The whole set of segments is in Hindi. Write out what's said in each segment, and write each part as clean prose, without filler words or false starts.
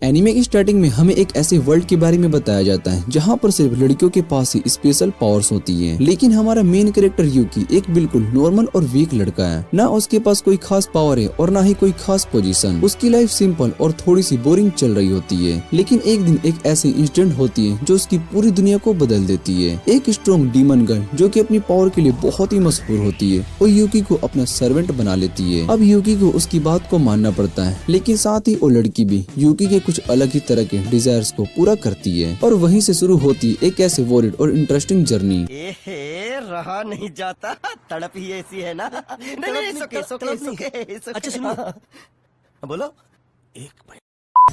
एनीमे की स्टार्टिंग में हमें एक ऐसे वर्ल्ड के बारे में बताया जाता है जहाँ पर सिर्फ लड़कियों के पास ही स्पेशल पावर्स होती हैं। लेकिन हमारा मेन कैरेक्टर यूकी एक बिल्कुल नॉर्मल और वीक लड़का है। ना उसके पास कोई खास पावर है और ना ही कोई खास पोजीशन। उसकी लाइफ सिंपल और थोड़ी सी बोरिंग चल रही होती है। लेकिन एक दिन एक ऐसी इंसिडेंट होती है जो उसकी पूरी दुनिया को बदल देती है। एक स्ट्रॉन्ग डीमन गर्ल जो कि अपनी पावर के लिए बहुत ही मशहूर होती है और यूकी को अपना सर्वेंट बना लेती है। अब यूकी को उसकी बात को मानना पड़ता है, लेकिन साथ ही वो लड़की भी यूकी के कुछ अलग ही तरह के डिजायर्स को पूरा करती है। और वहीं से शुरू होती है एक ऐसे वॉरिड और इंटरेस्टिंग जर्नी। रहा नहीं जाता, तड़प ही ऐसी है ना। अच्छा सुनो, बोलो।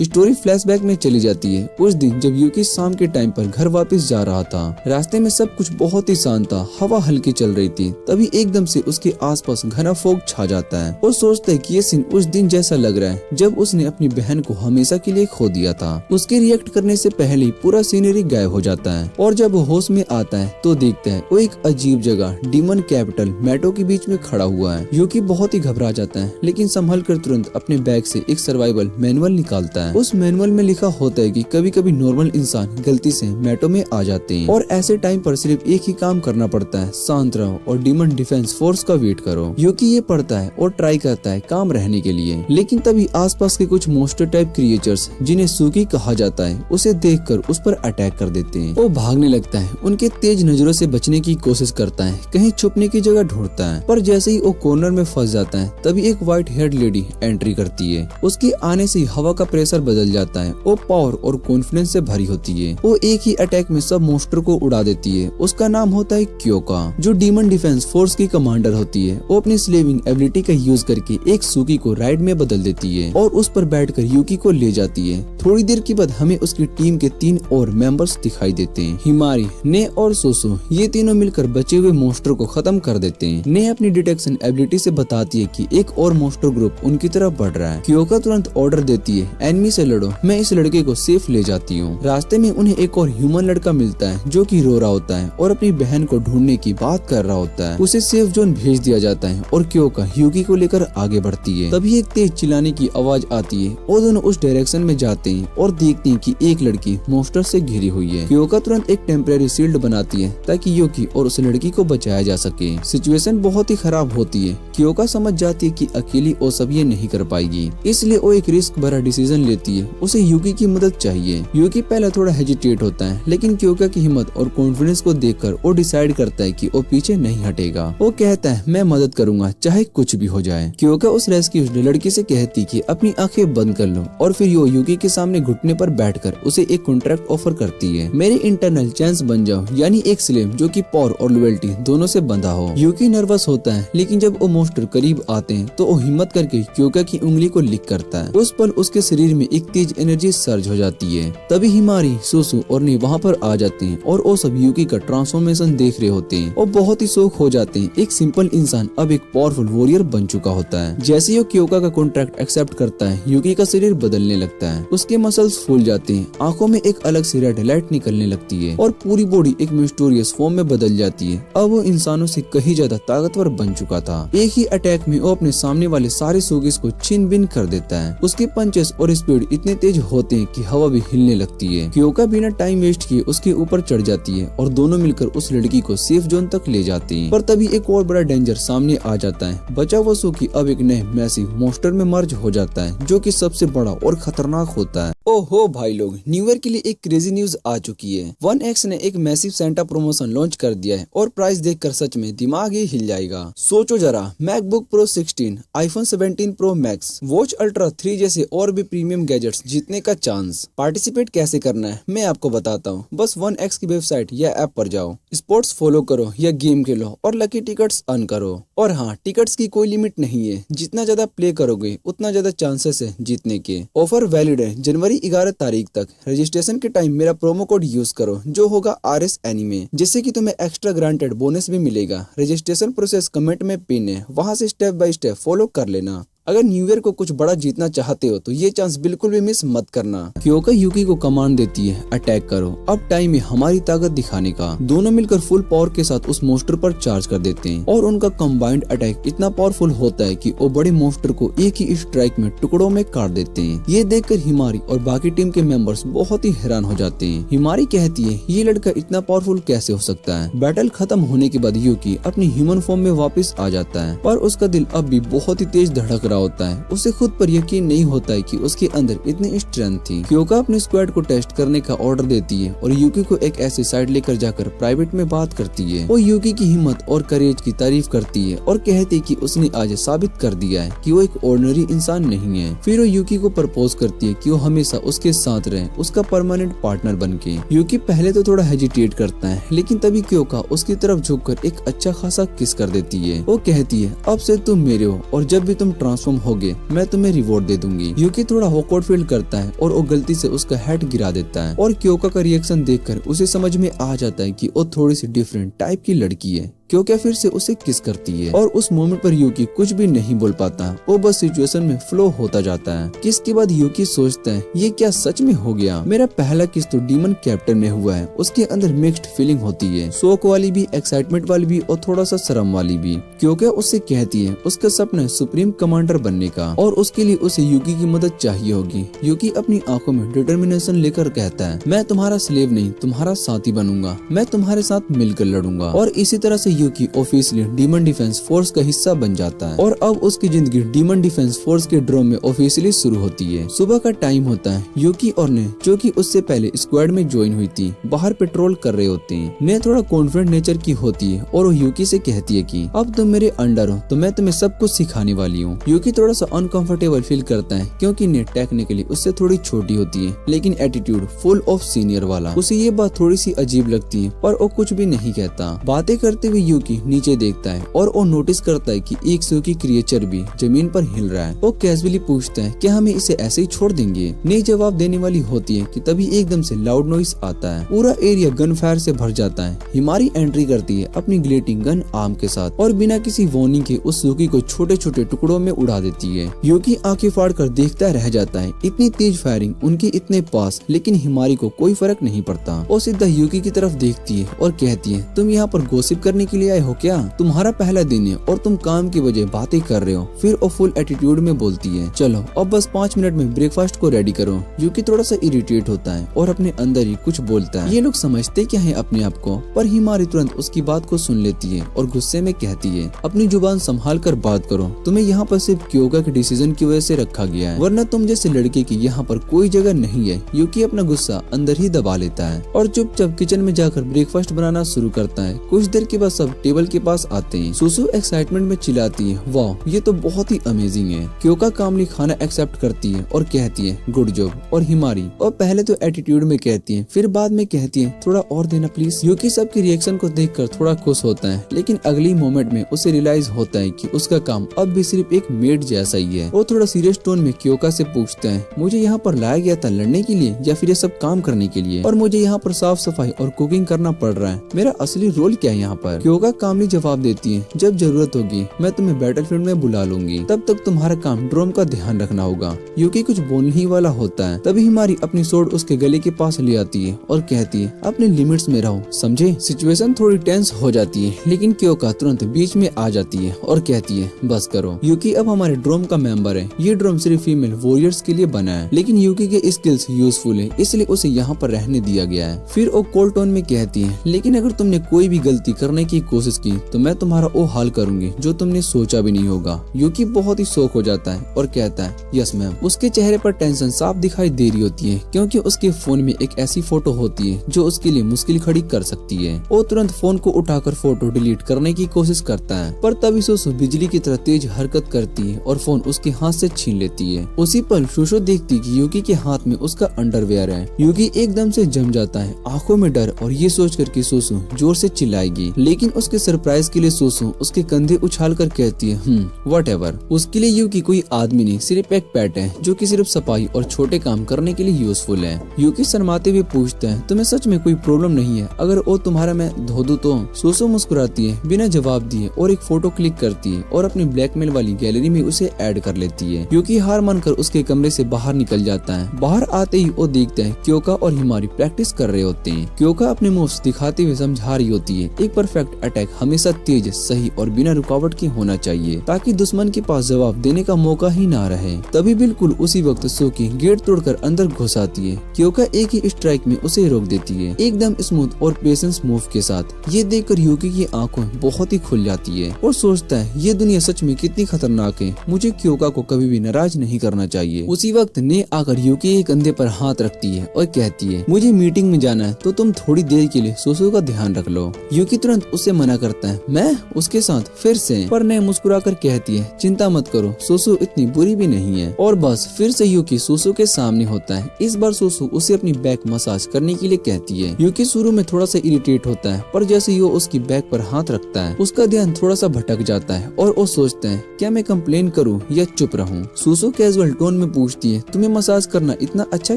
स्टोरी फ्लैशबैक में चली जाती है उस दिन जब यूकी शाम के टाइम पर घर वापस जा रहा था। रास्ते में सब कुछ बहुत ही शांत था, हवा हल्की चल रही थी। तभी एकदम से उसके आसपास घना फॉग छा जाता है। वो सोचता है कि ये सीन उस दिन जैसा लग रहा है जब उसने अपनी बहन को हमेशा के लिए खो दिया था। उसके रिएक्ट करने से पहले ही पूरा सीनरी गायब हो जाता है और जब वो होश में आता है तो देखता है वो एक अजीब जगह डीमन कैपिटल मैटो के बीच में खड़ा हुआ है। यूकी बहुत ही घबरा जाता है, लेकिन संभल कर तुरंत अपने बैग से एक सर्वाइवल मैनुअल निकालता है। उस मैनुअल में लिखा होता है कि कभी कभी नॉर्मल इंसान गलती से मैटो में आ जाते हैं और ऐसे टाइम पर सिर्फ एक ही काम करना पड़ता है, शांत रहो और डीमन डिफेंस फोर्स का वेट करो। यूकी ये पढ़ता है और ट्राई करता है काम रहने के लिए, लेकिन तभी आसपास के कुछ मोस्टर टाइप क्रिएचर्स जिन्हें सुकी कहा जाता है उसे देखकर उस पर अटैक कर देते हैं। वो भागने लगता है, उनके तेज नजरों से बचने की कोशिश करता है, कहीं छुपने की जगह ढूंढता है, पर जैसे ही वो कॉर्नर में फंस जाता है तभी एक व्हाइट हेयर लेडी एंट्री करती है। उसके आने से हवा का प्रेशर बदल जाता है। वो पावर और कॉन्फिडेंस से भरी होती है। वो एक ही अटैक में सब मोस्टर को उड़ा देती है। उसका नाम होता है क्योका, जो डीमन डिफेंस फोर्स की कमांडर होती है। वो अपनी स्लेविंग एबिलिटी का यूज करके एक सुकी को राइड में बदल देती है और उस पर बैठकर यूकी को ले जाती है। थोड़ी देर के बाद हमें उसकी टीम के 3 और मेंबर्स दिखाई देते हैं, हिमारी, ने और सोसो। ये तीनों मिलकर बचे हुए मोस्टर को खत्म कर देते हैं। ने अपनी डिटेक्शन एबिलिटी से बताती है कि एक और मोस्टर ग्रुप उनकी तरफ बढ़ रहा है। क्योका तुरंत ऑर्डर देती है, एनिमी से लड़ो, मैं इस लड़के को सेफ ले जाती हूँ। रास्ते में उन्हें एक और ह्यूमन लड़का मिलता है जो कि रो रहा होता है और अपनी बहन को ढूंढने की बात कर रहा होता है। उसे सेफ जोन भेज दिया जाता है और क्योका यूकी को लेकर आगे बढ़ती है। तभी एक तेज चिल्लाने की आवाज आती है और दोनों उस डायरेक्शन में जाते हैं और देखते हैं कि एक लड़की मोस्टर से घिरी हुई है। क्योका तुरंत एक टेम्परेरी शील्ड बनाती है ताकि यूकी और उस लड़की को बचाया जा सके। सिचुएशन बहुत ही खराब होती है। क्योका समझ जाती है कि अकेली वो सब ये नहीं कर पाएगी, इसलिए वो एक रिस्क भरा डिसीजन लेती है। उसे यूकी की मदद चाहिए। यूकी पहले थोड़ा हेजिटेट होता है, लेकिन क्योका की हिम्मत और कॉन्फिडेंस को देखकर वो डिसाइड करता है कि वो पीछे नहीं हटेगा। वो कहता है, मैं मदद करूंगा चाहे कुछ भी हो जाए। क्योका उस रेस्क्यू लड़की से कहती कि अपनी आंखें बंद कर लो और फिर वो यूकी के सामने घुटने पर बैठकर उसे एक कॉन्ट्रैक्ट ऑफर करती है। मेरी इंटरनल चैंस बन जाओ, यानी एक स्लेव जो कि पावर और लॉयल्टी दोनों से बंधा हो। यूकी नर्वस होता है, लेकिन जब वो मोस्टर करीब आते हैं तो वो हिम्मत करके क्योका की उंगली को लिक करता है। उस पल उसके शरीर में एक तेज एनर्जी सर्ज हो जाती है। तभी हिमारी, सुसु और ने वहाँ पर आ जाते हैं और वो सब यूकी का ट्रांसफॉर्मेशन देख रहे होते हैं और बहुत ही शौक हो जाते हैं। एक सिंपल इंसान अब एक पावरफुल वॉरियर बन चुका होता है। जैसे ही वो क्योका का कॉन्ट्रैक्ट एक्सेप्ट करता है, यूकी का शरीर बदलने लगता है। उसके मसल्स फूल जाते हैं, आंखों में एक अलग सी रेड लाइट निकलने लगती है और पूरी बॉडी एक मिस्टीरियस फॉर्म में बदल जाती है। अब वो इंसानों से कहीं ज्यादा ताकतवर बन चुका था। एक ही अटैक में वो अपने सामने वाले सारे सोगिस को छिन बिन कर देता है। उसके पंचेस और स्पीड इतने तेज होते हैं कि हवा भी हिलने लगती है। क्योका बिना टाइम वेस्ट किए उसके ऊपर चढ़ जाती है और दोनों मिलकर उस लड़की को सेफ जोन तक ले जाते हैं। पर तभी एक और बड़ा डेंजर सामने आ जाता है। बचा हुआ सुकी अब एक नए मैसिव मोस्टर में मर्ज हो जाता है, जो कि सबसे बड़ा और खतरनाक होता है। ओहो भाई लोग, न्यू ईयर के लिए एक क्रेजी न्यूज आ चुकी है। 1X ने एक मैसिव सेंटा प्रमोशन लॉन्च कर दिया है और प्राइस देखकर सच में दिमाग ही हिल जाएगा। सोचो जरा, MacBook pro 16, iPhone 17 pro max, watch ultra 3 जैसे और भी प्रीमियम गैजेट्स जीतने का चांस। पार्टिसिपेट कैसे करना है मैं आपको बताता हूँ। बस 1X की वेबसाइट या ऐप पर जाओ, स्पोर्ट्स फॉलो करो या गेम खेलो और लकी टिकट्स अर्न करो। और हाँ, टिकट्स की कोई लिमिट नहीं है, जितना ज्यादा प्ले करोगे उतना ज्यादा चांसेस है जीतने के। ऑफर वैलिड है जनवरी 11 तारीख तक। रजिस्ट्रेशन के टाइम मेरा प्रोमो कोड यूज करो जो होगा RS एनीमे, जिससे कि तुम्हें एक्स्ट्रा ग्रांटेड बोनस भी मिलेगा। रजिस्ट्रेशन प्रोसेस कमेंट में पिन है, वहाँ से स्टेप बाय स्टेप फॉलो कर लेना। अगर न्यू ईयर को कुछ बड़ा जीतना चाहते हो तो ये चांस बिल्कुल भी मिस मत करना। क्योंकि यूकी को कमांड देती है अटैक करो, अब टाइम है हमारी ताकत दिखाने का। दोनों मिलकर फुल पावर के साथ उस मोस्टर पर चार्ज कर देते हैं और उनका कंबाइंड अटैक इतना पावरफुल होता है कि वो बड़े मोस्टर को एक ही स्ट्राइक में टुकड़ों में काट देते हैं। ये देखकर हिमारी और बाकी टीम के मेंबर्स बहुत ही हैरान हो जाते हैं। हिमारी कहती है ये लड़का इतना पावरफुल कैसे हो सकता है। बैटल खत्म होने के बाद यूकी अपनी ह्यूमन फॉर्म में वापस आ जाता है, पर उसका दिल अब भी बहुत ही तेज धड़क रहा होता है। उसे खुद पर यकीन नहीं होता है कि उसके अंदर इतनी स्ट्रेंथ थी। क्योंका अपने स्क्वाड को टेस्ट करने का ऑर्डर देती है और यूकी को एक ऐसे साइड लेकर जाकर प्राइवेट में बात करती है। वो यूकी की हिम्मत और करेज की तारीफ करती है और कहती है कि उसने आज साबित कर दिया है कि वो एक ऑर्डिनरी इंसान नहीं है। फिर वो यूकी को प्रपोज करती है कि वो हमेशा उसके साथ रहे, उसका परमानेंट पार्टनर बनके। यूकी पहले तो थोड़ा हेजिटेट करता है, लेकिन तभी क्योका उसकी तरफ झुककर एक अच्छा खासा किस कर देती है। वो कहती है अब से तुम मेरे हो और जब भी तुम ट्रांसफॉर्म होगे मैं तुम्हें रिवॉर्ड दे दूंगी। यूकी थोड़ा ऑकवर्ड फील करता है और वो गलती से उसका हेड गिरा देता है और क्योका का रिएक्शन देखकर उसे समझ में आ जाता है कि वो थोड़ी सी डिफरेंट टाइप की लड़की है। क्योंकि फिर से उसे किस करती है और उस मोमेंट पर यूकी कुछ भी नहीं बोल पाता, वो बस सिचुएशन में फ्लो होता जाता है। किस के बाद यूकी सोचता है ये क्या सच में हो गया। मेरा पहला किस तो डीमन कैप्टन में हुआ है। उसके अंदर मिक्स्ड फीलिंग होती है, शौक वाली भी, एक्साइटमेंट वाली भी और थोड़ा सा शर्म वाली भी। क्योंकि उससे कहती है उसका सपना है सुप्रीम कमांडर बनने का और उसके लिए उसे यूकी की मदद चाहिए होगी। यूकी अपनी आंखों में डिटर्मिनेशन लेकर कहता है मैं तुम्हारा स्लेव नहीं तुम्हारा साथी बनूंगा, मैं तुम्हारे साथ मिलकर लड़ूंगा। और इसी तरह से यूकी ऑफिशियली डीमन डिफेंस फोर्स का हिस्सा बन जाता है और अब उसकी जिंदगी डीमन डिफेंस फोर्स के ड्रोन में ऑफिशियली शुरू होती है। सुबह का टाइम होता है। यूकी और ने, जो कि उससे पहले स्क्वाड में ज्वाइन हुई थी, बाहर पेट्रोल कर रहे होते हैं। ने थोड़ा कॉन्फिडेंट नेचर की होती है और वो यूकी से कहती है कि अब तुम मेरे अंडर हो तो मैं तुम्हें सब कुछ सिखाने वाली हूँ। यूकी थोड़ा सा अनकंफर्टेबल फील करता है क्योंकि ने टेक्निकली उससे थोड़ी छोटी होती है, लेकिन एटीट्यूड फुल ऑफ सीनियर वाला। उसे ये बात थोड़ी सी अजीब लगती है पर वो कुछ भी नहीं कहता। बातें करते हुए यूकी नीचे देखता है और वो नोटिस करता है कि एक सूखी क्रिएचर भी जमीन पर हिल रहा है। वो कैजुअली पूछता है क्या हमें इसे ऐसे ही छोड़ देंगे। ने जवाब देने वाली होती है कि तभी एकदम से लाउड नॉइस आता है। पूरा एरिया गन फायर से भर जाता है। हिमारी एंट्री करती है अपनी ग्लेटिंग गन आर्म के साथ और बिना किसी वार्निंग के उस सूखी को छोटे छोटे टुकड़ों में उड़ा देती है। यूकी आंखें फाड़ कर देखता रह जाता है। इतनी तेज फायरिंग उनके इतने पास, लेकिन हिमारी को कोई फर्क नहीं पड़ता। वो सीधा यूकी की तरफ देखती है और कहती है तुम यहाँ पर गॉसिप करने के लिए आए हो क्या? तुम्हारा पहला दिन है और तुम काम की वजह बातें कर रहे हो। फिर वो फुल एटीट्यूड में बोलती है चलो अब बस 5 मिनट में ब्रेकफास्ट को रेडी करो। यूकी थोड़ा सा इरिटेट होता है और अपने अंदर ही कुछ बोलता है। ये लोग समझते क्या है अपने आप को, पर हिमारी तुरंत उसकी बात को सुन लेती है और गुस्से में कहती है अपनी जुबान संभाल कर बात करो। तुम्हें यहाँ पर सिर्फ क्योका के डिसीजन की वजह से रखा गया है, वरना तुम जैसे लड़के की यहाँ पर कोई जगह नहीं है। यूकी अपना गुस्सा अंदर ही दबा लेता है और चुपचाप किचन में जाकर ब्रेकफास्ट बनाना शुरू करता है। कुछ देर के बाद सब टेबल के पास आते हैं। सुसु एक्साइटमेंट में चिल्लाती है वाह ये तो बहुत ही अमेजिंग है। क्योका कामली खाना एक्सेप्ट करती है और कहती है गुड जॉब। और हिमारी और पहले तो एटीट्यूड में कहती है, फिर बाद में कहती है थोड़ा और देना प्लीज। यूकी सबकी रिएक्शन को देखकर थोड़ा खुश होता है, लेकिन अगली मोमेंट में उसे रियलाइज होता है कि उसका काम अब भी सिर्फ एक मेड जैसा ही है। वो थोड़ा सीरियस टोन में क्योका से पूछता है मुझे यहाँ पर लाया गया था लड़ने के लिए या फिर ये सब काम करने के लिए, और मुझे यहाँ पर साफ सफाई और कुकिंग करना पड़ रहा है, मेरा असली रोल क्या है यहाँ पर? क्योका कामली जवाब देती है जब जरूरत होगी मैं तुम्हें बैटलफील्ड में बुला लूंगी, तब तक तुम्हारा काम ड्रोन का ध्यान रखना होगा। यूकी कुछ बोलने ही वाला होता है, तभी हिमारी अपनी सोर्ड उसके गले के पास ले आती है और कहती है अपने लिमिट्स में रहो, समझे? सिचुएशन थोड़ी टेंस हो जाती है, लेकिन क्योका तुरंत बीच में आ जाती है और कहती है बस करो, यूकी अब हमारे ड्रोन का मेंबर है। ये ड्रोन सिर्फ फीमेल वॉरियर्स के लिए बना है, लेकिन यूकी के स्किल्स यूजफुल है, इसलिए उसे यहाँ पर रहने दिया गया है। फिर वो कोल्ड टोन में कहती है लेकिन अगर तुमने कोई भी गलती करने की कोशिश की तो मैं तुम्हारा वो हाल करूंगी जो तुमने सोचा भी नहीं होगा। यूकी बहुत ही शौक हो जाता है और कहता है यस मैम। उसके चेहरे पर टेंशन साफ दिखाई दे रही होती है क्योंकि उसके फोन में एक ऐसी फोटो होती है जो उसके लिए मुश्किल खड़ी कर सकती है। वो तुरंत फोन को उठाकर फोटो डिलीट करने की कोशिश करता है, पर तभी सुसु बिजली की तरह तेज हरकत करती है और फोन उसके हाथ से छीन लेती है। उसी पल सुसु देखती कि यूकी के हाथ में उसका अंडरवेयर है। यूकी एकदम से जम जाता है, आंखों में डर और ये सोचकर कि सुसु जोर से चिल्लाएगी, लेकिन लेकिन उसके सरप्राइज के लिए सोसो उसके कंधे उछाल कर कहती है व्हाटएवर। उसके लिए यूकी कोई आदमी नहीं, सिर्फ एक पेट है जो कि सिर्फ सफाई और छोटे काम करने के लिए यूजफुल है। यूकी शर्माते हुए पूछता है तुम्हें सच में कोई प्रॉब्लम नहीं है अगर वो तुम्हारा मैं धो दूं तो? सोसो मुस्कुराती है बिना जवाब दिए और एक फोटो क्लिक करती है और अपनी ब्लैकमेल वाली गैलरी में उसे ऐड कर लेती है। यूकी हार मानकर उसके कमरे से बाहर निकल जाता है। बाहर आते ही वो देखता है क्योका और हिमारी प्रैक्टिस कर रहे होते हैं। क्योका अपने मूव्स दिखाते हुए समझा रही होती है एक परफेक्ट अटैक हमेशा तेज, सही और बिना रुकावट के होना चाहिए ताकि दुश्मन के पास जवाब देने का मौका ही ना रहे। तभी बिल्कुल उसी वक्त सोकी गेट तोड़कर अंदर घुस आती है। क्योका एक ही स्ट्राइक में उसे रोक देती है एकदम स्मूथ और पेशेंस मूव के साथ। ये देखकर यूकी की आंखें बहुत ही खुल जाती है और सोचता है ये दुनिया सच में कितनी खतरनाक है, मुझे क्योका को कभी भी नाराज नहीं करना चाहिए। उसी वक्त ने आकर यूकी के कंधे पर हाथ रखती है और कहती है मुझे मीटिंग में जाना है तो तुम थोड़ी देर के लिए सोसो का ध्यान रख लो। यूकी तुरंत उसे मना करता है मैं उसके साथ फिर से, पर ने मुस्कुरा कर कहती है चिंता मत करो सोसो इतनी बुरी भी नहीं है। और बस फिर से यूकी सोसो के सामने होता है। इस बार सोसो उसे अपनी बैक मसाज करने के लिए कहती है। यूकी शुरू में थोड़ा सा इरिटेट होता है पर जैसे ही वो उसकी बैक पर हाथ रखता है उसका ध्यान थोड़ा सा भटक जाता है और वो सोचता है क्या मैं कंप्लेन करूं या चुप रहूं। सोसो कैजुअल टोन में पूछती है तुम्हें मसाज करना इतना अच्छा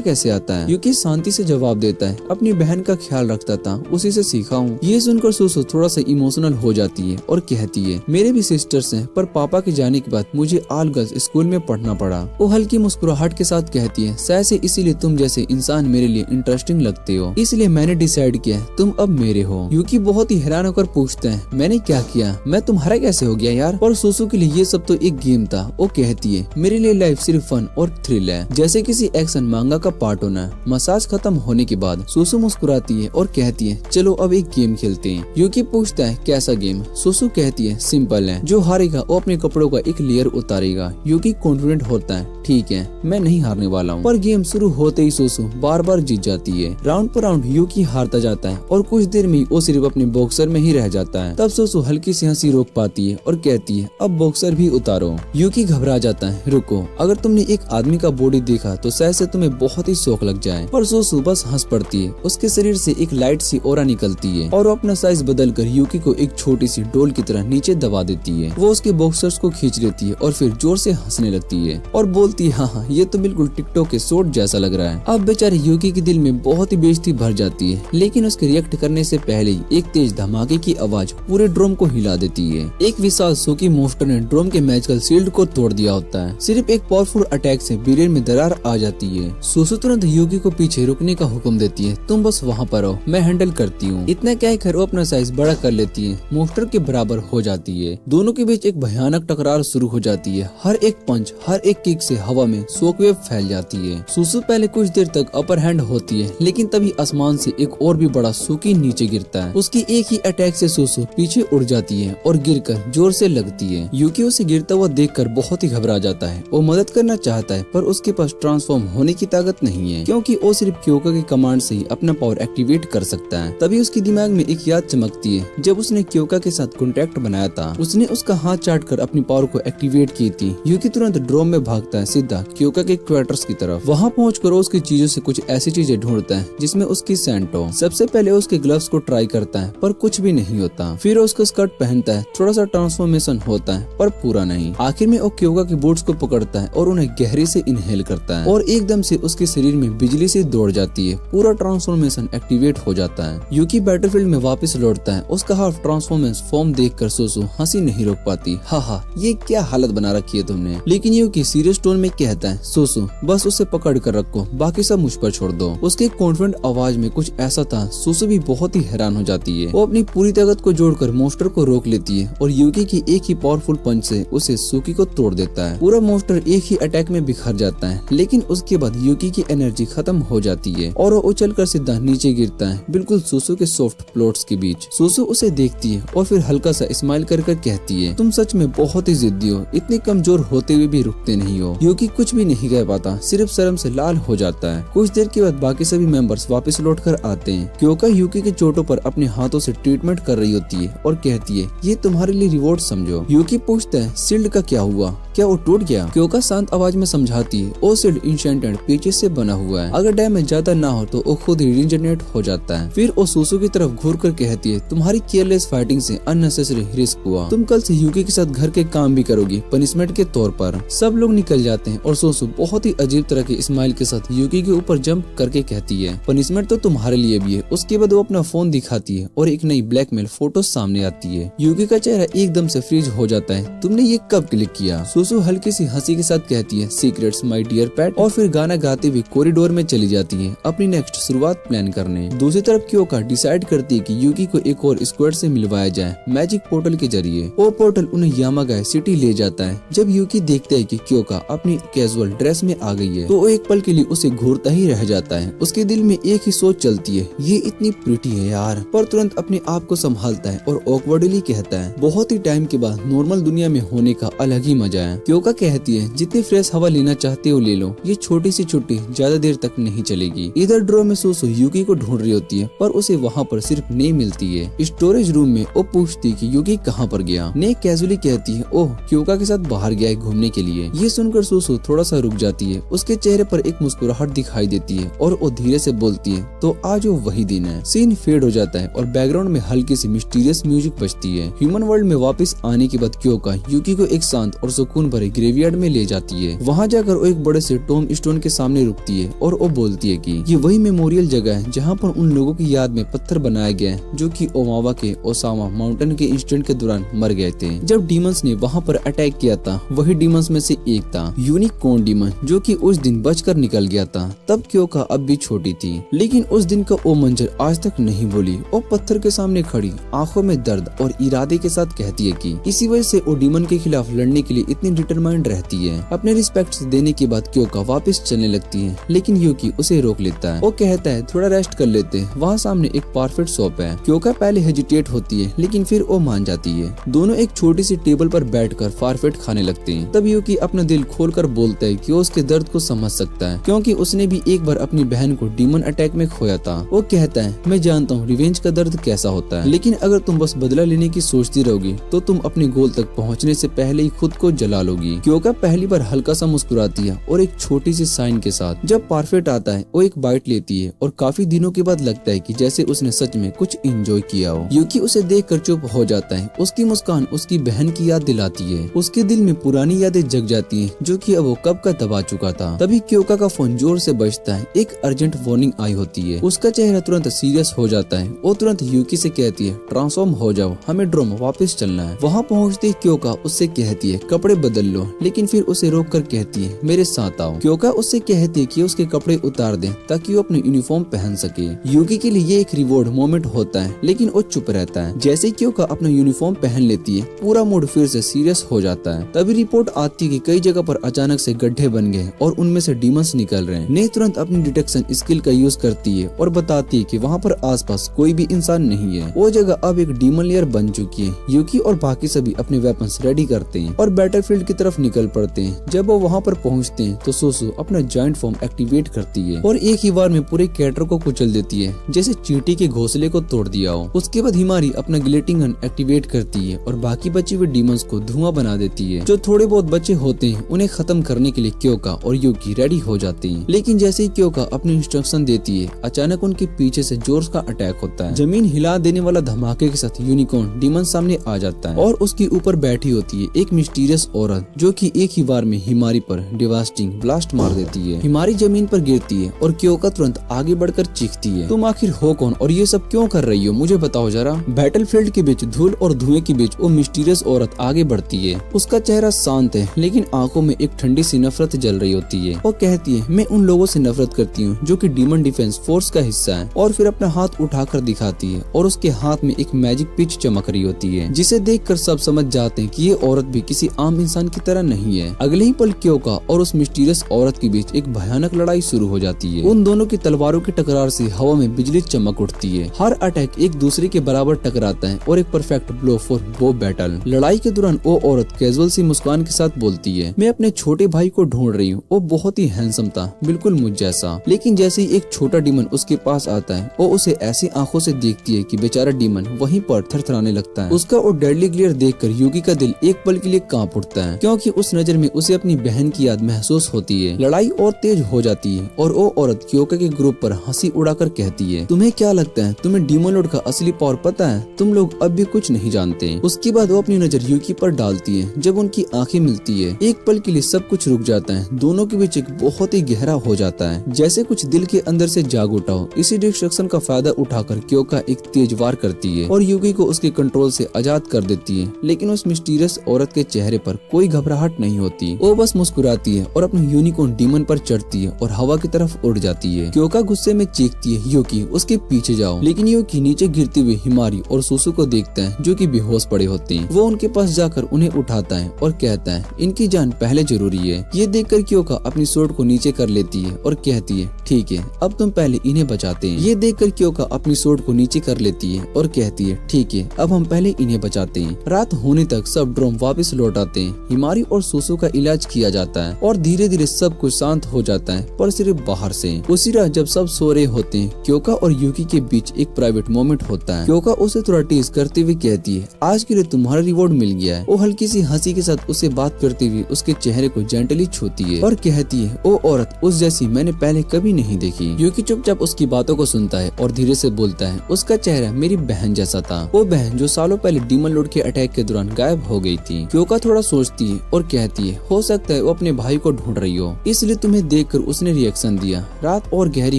कैसे आता है? यूकी शांति से जवाब देता है अपनी बहन का ख्याल रखता था उसी से सीखा हूँ। ये सुनकर सोसो थोड़ा सा इमोशनल हो जाती है और कहती है मेरे भी सिस्टर्स हैं पर पापा के जाने के बाद मुझे ऑल गर्ल्स स्कूल में पढ़ना पड़ा। वो हल्की मुस्कुराहट के साथ कहती है शायद से इसीलिए तुम जैसे इंसान मेरे लिए इंटरेस्टिंग लगते हो, इसलिए मैंने डिसाइड किया तुम अब मेरे हो। यूकी बहुत ही हैरान होकर पूछता है मैंने क्या किया, मैं तुम्हारा कैसे हो गया यार? और सोसो के लिए ये सब तो एक गेम था। वो कहती है मेरे लिए लाइफ सिर्फ फन और थ्रिल है, जैसे किसी एक्शन मांगा का पार्ट होना। मसाज खत्म होने के बाद सोसो मुस्कुराती है और कहती है चलो अब एक गेम खेलते हैं। यूकी पूछता है कैसा गेम? सोसो कहती है सिंपल है, जो हारेगा वो अपने कपड़ों का एक लेयर उतारेगा। यूकी कॉन्फिडेंट होता है ठीक है मैं नहीं हारने वाला हूँ। पर गेम शुरू होते ही सोसो बार बार जीत जाती है। राउंड पर राउंड यूकी हारता जाता है और कुछ देर में वो सिर्फ अपने बॉक्सर में ही रह जाता है। तब सोसो हल्की सी हंसी रोक पाती है और कहती है अब बॉक्सर भी उतारो। यूकी घबरा जाता है रुको, अगर तुमने एक आदमी का बॉडी देखा तो शायद से तुम्हें बहुत ही शौक लग जाए। पर सोसो बस हंस पड़ती है। उसके शरीर से एक लाइट सी ऑरा निकलती है और वो अपना साइज बदल कर यूकी को एक छोटी सी डोल की तरह नीचे दबा देती है। वो उसके बॉक्सर्स को खींच लेती है और फिर जोर से हंसने लगती है और बोलती है हाँ ये तो बिल्कुल टिकटॉक के शॉट जैसा लग रहा है। अब बेचारे यूकी के दिल में बहुत ही बेइज्जती भर जाती है, लेकिन उसके रिएक्ट करने से पहले ही एक तेज धमाके की आवाज पूरे ड्रोम को हिला देती है। एक विशाल सोकी मोस्टर ने ड्रोम के मैजिकल शील्ड को तोड़ दिया होता है। सिर्फ एक पावरफुल अटैक से बिलियन में दरार आ जाती है। सोसो तुरंत यूकी को पीछे रुकने का हुक्म देती है तुम बस वहाँ पर हो, मैं हैंडल करती हूँ। इतना कहकर वो अपना साइज बड़ा कर लेती है, मोस्टर के बराबर हो जाती है। दोनों के बीच एक भयानक टकरार शुरू हो जाती है। हर एक पंच, हर एक किक से हवा में शॉकवेव फैल जाती है। सोसो पहले कुछ देर तक अपर हैंड होती है, लेकिन तभी आसमान से एक और भी बड़ा सोकी नीचे गिरता है। उसकी एक ही अटैक से सोसो पीछे उड़ जाती है और गिरकर जोर से लगती है। यूकी उसे गिरता हुआ देखकर बहुत ही घबरा जाता है। वो मदद करना चाहता है पर उसके पास ट्रांसफॉर्म होने की ताकत नहीं है, क्योंकि वो सिर्फ क्योका की कमांड से ही अपना पावर एक्टिवेट कर सकता है। तभी उसके दिमाग में एक याद चमकती है, जब उसने क्योका के साथ कॉन्टेक्ट बनाया था उसने उसका हाथ चाट कर अपनी पावर को एक्टिवेट की थी। यूकी तुरंत ड्रोम में भागता है सीधा क्योका के क्वार्टर्स की तरफ। वहाँ पहुंचकर उसकी चीजों से कुछ ऐसी चीजें ढूंढता है जिसमें उसकी सेंट हो। सबसे पहले उसके ग्लव्स को ट्राई करता है पर कुछ भी नहीं होता। फिर उसका स्कर्ट पहनता है, थोड़ा सा ट्रांसफॉर्मेशन होता है पर पूरा नहीं। आखिर में वो क्योका के बूट्स को पकड़ता है और उन्हें गहरे से इनहेल करता है और एकदम से उसके शरीर में बिजली से दौड़ जाती है। पूरा ट्रांसफॉर्मेशन एक्टिवेट हो जाता है। यूकी बैटलफील्ड में वापस लौटता है। उसका हाफ ट्रांसफॉर्मेशन फॉर्म देखकर सोसो हंसी नहीं रोक पाती। हा ये क्या हालत बना रखी है तुमने। लेकिन यूकी सीरियस टोन में कहता है सोसो बस उसे पकड़ कर रखो, बाकी सब मुझ पर छोड़ दो। उसके कॉन्फिडेंट आवाज में कुछ ऐसा था, सोसो भी बहुत ही हैरान हो जाती है। वो अपनी पूरी ताकत को जोड़कर मोस्टर को रोक लेती है और यूकी की एक ही पावरफुल पंच से उसे सोकी को तोड़ देता है। पूरा मोस्टर एक ही अटैक में बिखर जाता है, लेकिन उसके बाद यूकी की एनर्जी खत्म हो जाती है और वो उछल कर सीधा नीचे गिरता है, बिल्कुल सोसो के सॉफ्ट प्लॉट्स के बीच। सोसो उसे देखती है और फिर हल्का सा स्माइल कर कहती है तुम सच में बहुत ही जिद्दी हो, इतने कमजोर होते हुए भी रुकते नहीं हो। यूकी कुछ भी नहीं कह पाता, सिर्फ शर्म से लाल हो जाता है। कुछ देर के बाद बाकी सभी मेंबर्स वापस लौट कर आते हैं। क्योका यूकी के चोटों पर अपने हाथों से ट्रीटमेंट कर रही होती है और कहती है ये तुम्हारे लिए रिवॉर्ड समझो। यूकी पूछता है शील्ड का क्या हुआ, क्या वो टूट गया? क्योका शांत आवाज में समझाती है वो शील्ड इंशेंटेड पीछे से बना हुआ है, अगर डैमेज ज्यादा ना हो तो वो खुद ही रीजनरेट हो जाता है। फिर वो सोसो की तरफ घूर कर कहती है तुम्हारी तुम्हारी केयरलेस फाइटिंग से अननेसेसरी रिस्क हुआ। तुम कल से यूकी के साथ घर के काम भी करोगी पनिशमेंट के तौर पर। सब लोग निकल जाते हैं और सोसो बहुत ही अजीब तरह के स्माइल के साथ यूकी के ऊपर जंप करके कहती है पनिशमेंट तो तुम्हारे लिए भी है। उसके बाद वो अपना फोन दिखाती है और एक नई ब्लैकमेल फोटो सामने आती है। यूकी का चेहरा एकदम से फ्रीज हो जाता है। तुमने ये कब क्लिक किया? सोसो हल्की सी हंसी के साथ कहती है सीक्रेट्स माय डियर पेट, और फिर गाना गाते हुए कॉरिडोर में चली जाती है अपनी नेक्स्ट शुरुआत प्लान करने। दूसरी तरफ क्योका डिसाइड करती है कि यूकी को एक और स्क्वाड से मिलवाया जाए मैजिक पोर्टल के जरिए। वो पोर्टल उन्हें यामागाई सिटी ले जाता है। जब यूकी देखता है कि क्योका अपनी कैजुअल ड्रेस में आ गई है तो वो एक पल के लिए उसे घूरता ही रह जाता है। उसके दिल में एक ही सोच चलती है, ये इतनी प्रिटी है यार, पर तुरंत अपने आप को संभालता है और ऑकवर्डली कहता है बहुत ही टाइम के बाद नॉर्मल दुनिया में होने का अलग ही मजा है। क्योका कहती है जितनी फ्रेश हवा लेना चाहते हो ले लो, ये छोटी सी छुट्टी ज्यादा देर तक नहीं चलेगी। इधर ड्रो में सोसो यूकी को ढूंढ रही होती है पर उसे वहाँ पर सिर्फ ने मिलती है। स्टोरेज रूम में वो पूछती कि यूकी कहाँ पर गया। ने कैजुअली कहती है ओह क्योका के साथ बाहर गया है घूमने के लिए। ये सुनकर सोसो थोड़ा सा रुक जाती है। उसके चेहरे पर एक मुस्कुराहट दिखाई देती है और वो धीरे से बोलती है तो आज वो वही दिन है। सीन फेड हो जाता है और बैकग्राउंड में हल्की सी मिस्टीरियस म्यूजिक बजती है। ह्यूमन वर्ल्ड में वापस आने के बाद क्योका यूकी को एक शांत और सुकून भरे ग्रेवयार्ड में ले जाती है। वहाँ जाकर वो एक बड़े से टॉम स्टोन के सामने रुकती है और वो बोलती है कि ये वही मेमोरियल जगह है जहाँ पर उन लोगों की याद में पत्थर बनाया गया है जो कि ओमावा के ओसामा माउंटेन के इंसिडेंट के दौरान मर गए थे। जब डीमंस ने वहाँ पर अटैक किया था वही डीमंस में से एक था यूनिकॉर्न डीमन जो कि उस दिन बचकर निकल गया था। तब क्योका अब भी छोटी थी लेकिन उस दिन का वो मंजर आज तक नहीं भूली। वो पत्थर के सामने खड़ी आंखों में दर्द और इरादे के साथ कहती है कि इसी वजह से वो डीमन के खिलाफ लड़ने के लिए इतनी डिटरमाइंड रहती है। अपने रिस्पेक्ट देने के बाद क्योका वापस चलने लगती है लेकिन यूकी उसे रोक लेता है। वो कहता है थोड़ा रेस्ट कर लेते हैं, वहाँ सामने एक परफेक्ट शॉप है। क्योका पहले हेजिटेट होती है लेकिन फिर वो मान जाती है। दोनों एक छोटी सी टेबल पर बैठकर फारफेट खाने लगते हैं। तब यूकी अपना दिल खोलकर बोलता है कि वो उसके दर्द को समझ सकता है क्योंकि उसने भी एक बार अपनी बहन को डीमन अटैक में खोया था। वो कहता है मैं जानता हूँ रिवेंज का दर्द कैसा होता है लेकिन अगर तुम बस बदला लेने की सोचती रहोगी तो तुम अपने गोल तक पहुँचने से पहले ही खुद को जला लोगी। क्योका पहली बार हल्का सा मुस्कुराती है और एक छोटी सी साइन के साथ जब परफेक्ट आता है वो एक बाइट लेती है और काफी दिनों के बाद लगता है कि जैसे उसने सच में कुछ एंजॉय किया हो। यूकी उसे देखकर चुप हो जाता है। उसकी मुस्कान उसकी बहन की याद दिलाती है। उसके दिल में पुरानी यादें जग जाती हैं जो कि अब वो कब का दबा चुका था। तभी क्योका का फोन जोर से बजता है। एक अर्जेंट वार्निंग आई होती है। उसका चेहरा तुरंत सीरियस हो जाता है। वो तुरंत यूकी से कहती है ट्रांसफॉर्म हो जाओ, हमें ड्रोम वापस चलना है। वहाँ पहुँचते क्योका उससे कहती है कपड़े बदल लो लेकिन फिर उसे रोक कर कहती है मेरे साथ आओ। क्योका उससे कहती है कि उसके कपड़े उतार दे ताकि वो अपनी यूनिफॉर्म पहन सके। यूकी के लिए ये एक रिवॉर्ड मोमेंट होता है लेकिन वो चुप रहता है। जैसे ही क्योका अपना यूनिफॉर्म पहन लेती है पूरा मूड फिर से सीरियस हो जाता है। तभी रिपोर्ट आती है कि कई जगह पर अचानक से गड्ढे बन गए और उनमें से डीमंस निकल रहे हैं। ने तुरंत अपनी डिटेक्शन स्किल का यूज करती है और बताती है कि वहाँ पर आसपास कोई भी इंसान नहीं है। वो जगह अब एक डीमन लेयर बन चुकी है। यूकी और बाकी सभी अपने वेपन्स रेडी करते हैं और बैटलफील्ड की तरफ निकल पड़ते हैं। जब वो वहाँ पर पहुँचते हैं तो सोसो अपना जॉइंट फॉर्म एक्टिवेट करती है और एक ही बार में पूरे कैरेक्टर को कुचल देती है जैसे चींटी के घोंसले को तोड़ दिया हो। उसके बाद हिमारी अपना ग्लिटिंग गन एक्टिवेट करती है और बाकी बचे हुए डीमंस को धुआं बना देती है। जो थोड़े बहुत बच्चे होते हैं उन्हें खत्म करने के लिए क्योका और यूकी रेडी हो जाते हैं। लेकिन जैसे ही क्योका अपनी इंस्ट्रक्शन देती है अचानक उनके पीछे से जोर का अटैक होता है। जमीन हिला देने वाला धमाके के साथ यूनिकॉर्न डीमन सामने आ जाता है और उसके ऊपर बैठी होती है एक मिस्टीरियस औरत जो कि एक ही बार में हिमारी पर डिवास्टिंग ब्लास्ट मार देती है। हिमारी जमीन पर गिरती है और क्योका तुरंत आगे बढ़कर चीखती है तुम आखिर हो कौन और ये सब क्यों कर रही हो, मुझे बताओ जरा। बैटलफील्ड के बीच धूल और धुएं के बीच वो मिस्टीरियस औरत आगे बढ़ती है। उसका चेहरा शांत है लेकिन आंखों में एक ठंडी सी नफरत जल रही होती है। वो कहती है मैं उन लोगों से नफरत करती हूँ जो कि डीमन डिफेंस फोर्स का हिस्सा है। और फिर अपना हाथ उठाकर दिखाती है और उसके हाथ में एक मैजिक पिच चमक रही होती है जिसे देखकर सब समझ जाते हैं कि ये औरत भी किसी आम इंसान की तरह नहीं है। अगले ही पल क्योका और उस मिस्टीरियस औरत के बीच एक भयानक लड़ाई शुरू हो जाती है। उन दोनों की तलवारों की टकरार से हवा में बिजली चमक उठती है। हर अटैक एक दूसरे के बराबर टकराता है और एक परफेक्ट ब्लो फॉर वो बैटल। लड़ाई के दौरान वो औरत कैजुअल सी मुस्कान के साथ बोलती है मैं अपने छोटे भाई को ढूंढ रही हूँ, वो बहुत ही हैंडसम था बिल्कुल मुझ जैसा। लेकिन जैसे ही एक छोटा डीमन उसके पास आता है वो उसे ऐसी आंखों से देखती है कि बेचारा डीमन वहीं पर थरथराने लगता है। उसका वो डेडली ग्लेयर देखकर यूकी का दिल एक पल के लिए कांप उठता है क्योंकि उस नजर में उसे अपनी बहन की याद महसूस होती है। लड़ाई और तेज हो जाती है और वो औरत क्योका के ग्रुप पर हंसी उड़ाकर कहती है तुम्हें क्या लगता है तुम्हें डीमन लॉर्ड का असली पावर और पता है तुम लोग अब भी कुछ नहीं जानते। उसके बाद वो अपनी नजर यूकी पर डालती है। जब उनकी आंखें मिलती है एक पल के लिए सब कुछ रुक जाता है। दोनों के बीच एक बहुत ही गहरा हो जाता है, जैसे कुछ दिल के अंदर से जाग उठा हो। इसी डिस्ट्रक्शन का फायदा उठाकर क्योका एक तेज वार करती है और यूकी को उसके कंट्रोल से आजाद कर देती है। लेकिन उस मिस्टीरियस औरत के चेहरे पर कोई घबराहट नहीं होती। वो बस मुस्कुराती है और अपने यूनिकॉर्न डीमन पर चढ़ती है और हवा की तरफ उड़ जाती है। क्योका गुस्से में चीखती है, यूकी उसके पीछे जाओ। लेकिन यूकी नीचे गिरते हुए हिमारी और सुसु को देखता है जो कि बेहोश पड़े होते हैं। वो उनके पास जाकर उन्हें उठाता है और कहता है इनकी जान पहले जरूरी है। ये देखकर क्योका अपनी सोर्ड को नीचे कर लेती है और कहती है ठीक है अब तुम पहले इन्हें बचाते हैं। ये देखकर क्योका अपनी सोर्ड को नीचे कर लेती है और कहती है ठीक है अब हम पहले इन्हें बचाते हैं। रात होने तक सब ड्रोम वापस लौट आते हैं। हिमारी और सुसु का इलाज किया जाता है और धीरे धीरे सब कुछ शांत हो जाता है, पर सिर्फ बाहर से। उसी रात जब सब सो रहे होते हैं क्योका और यूकी के बीच एक प्राइवेट मोमेंट होता है। क्योका उसे थोड़ा टीज करते हुए कहती है आज के लिए तुम्हारा रिवॉर्ड मिल गया है। वो हल्की सी हंसी के साथ उससे बात करते हुए उसके चेहरे को जेंटली छूती है और कहती है वो औरत उस जैसी मैंने पहले कभी नहीं देखी। यूकी चुपचाप उसकी बातों को सुनता है और धीरे से बोलता है उसका चेहरा मेरी बहन जैसा था, वो बहन जो सालों पहले डीमन लॉर्ड के अटैक के दौरान गायब हो गई थी। क्योका थोड़ा सोचती है और कहती है हो सकता है वो अपने भाई को ढूंढ रही हो, इसलिए तुम्हें देखकर उसने रिएक्शन दिया। रात और गहरी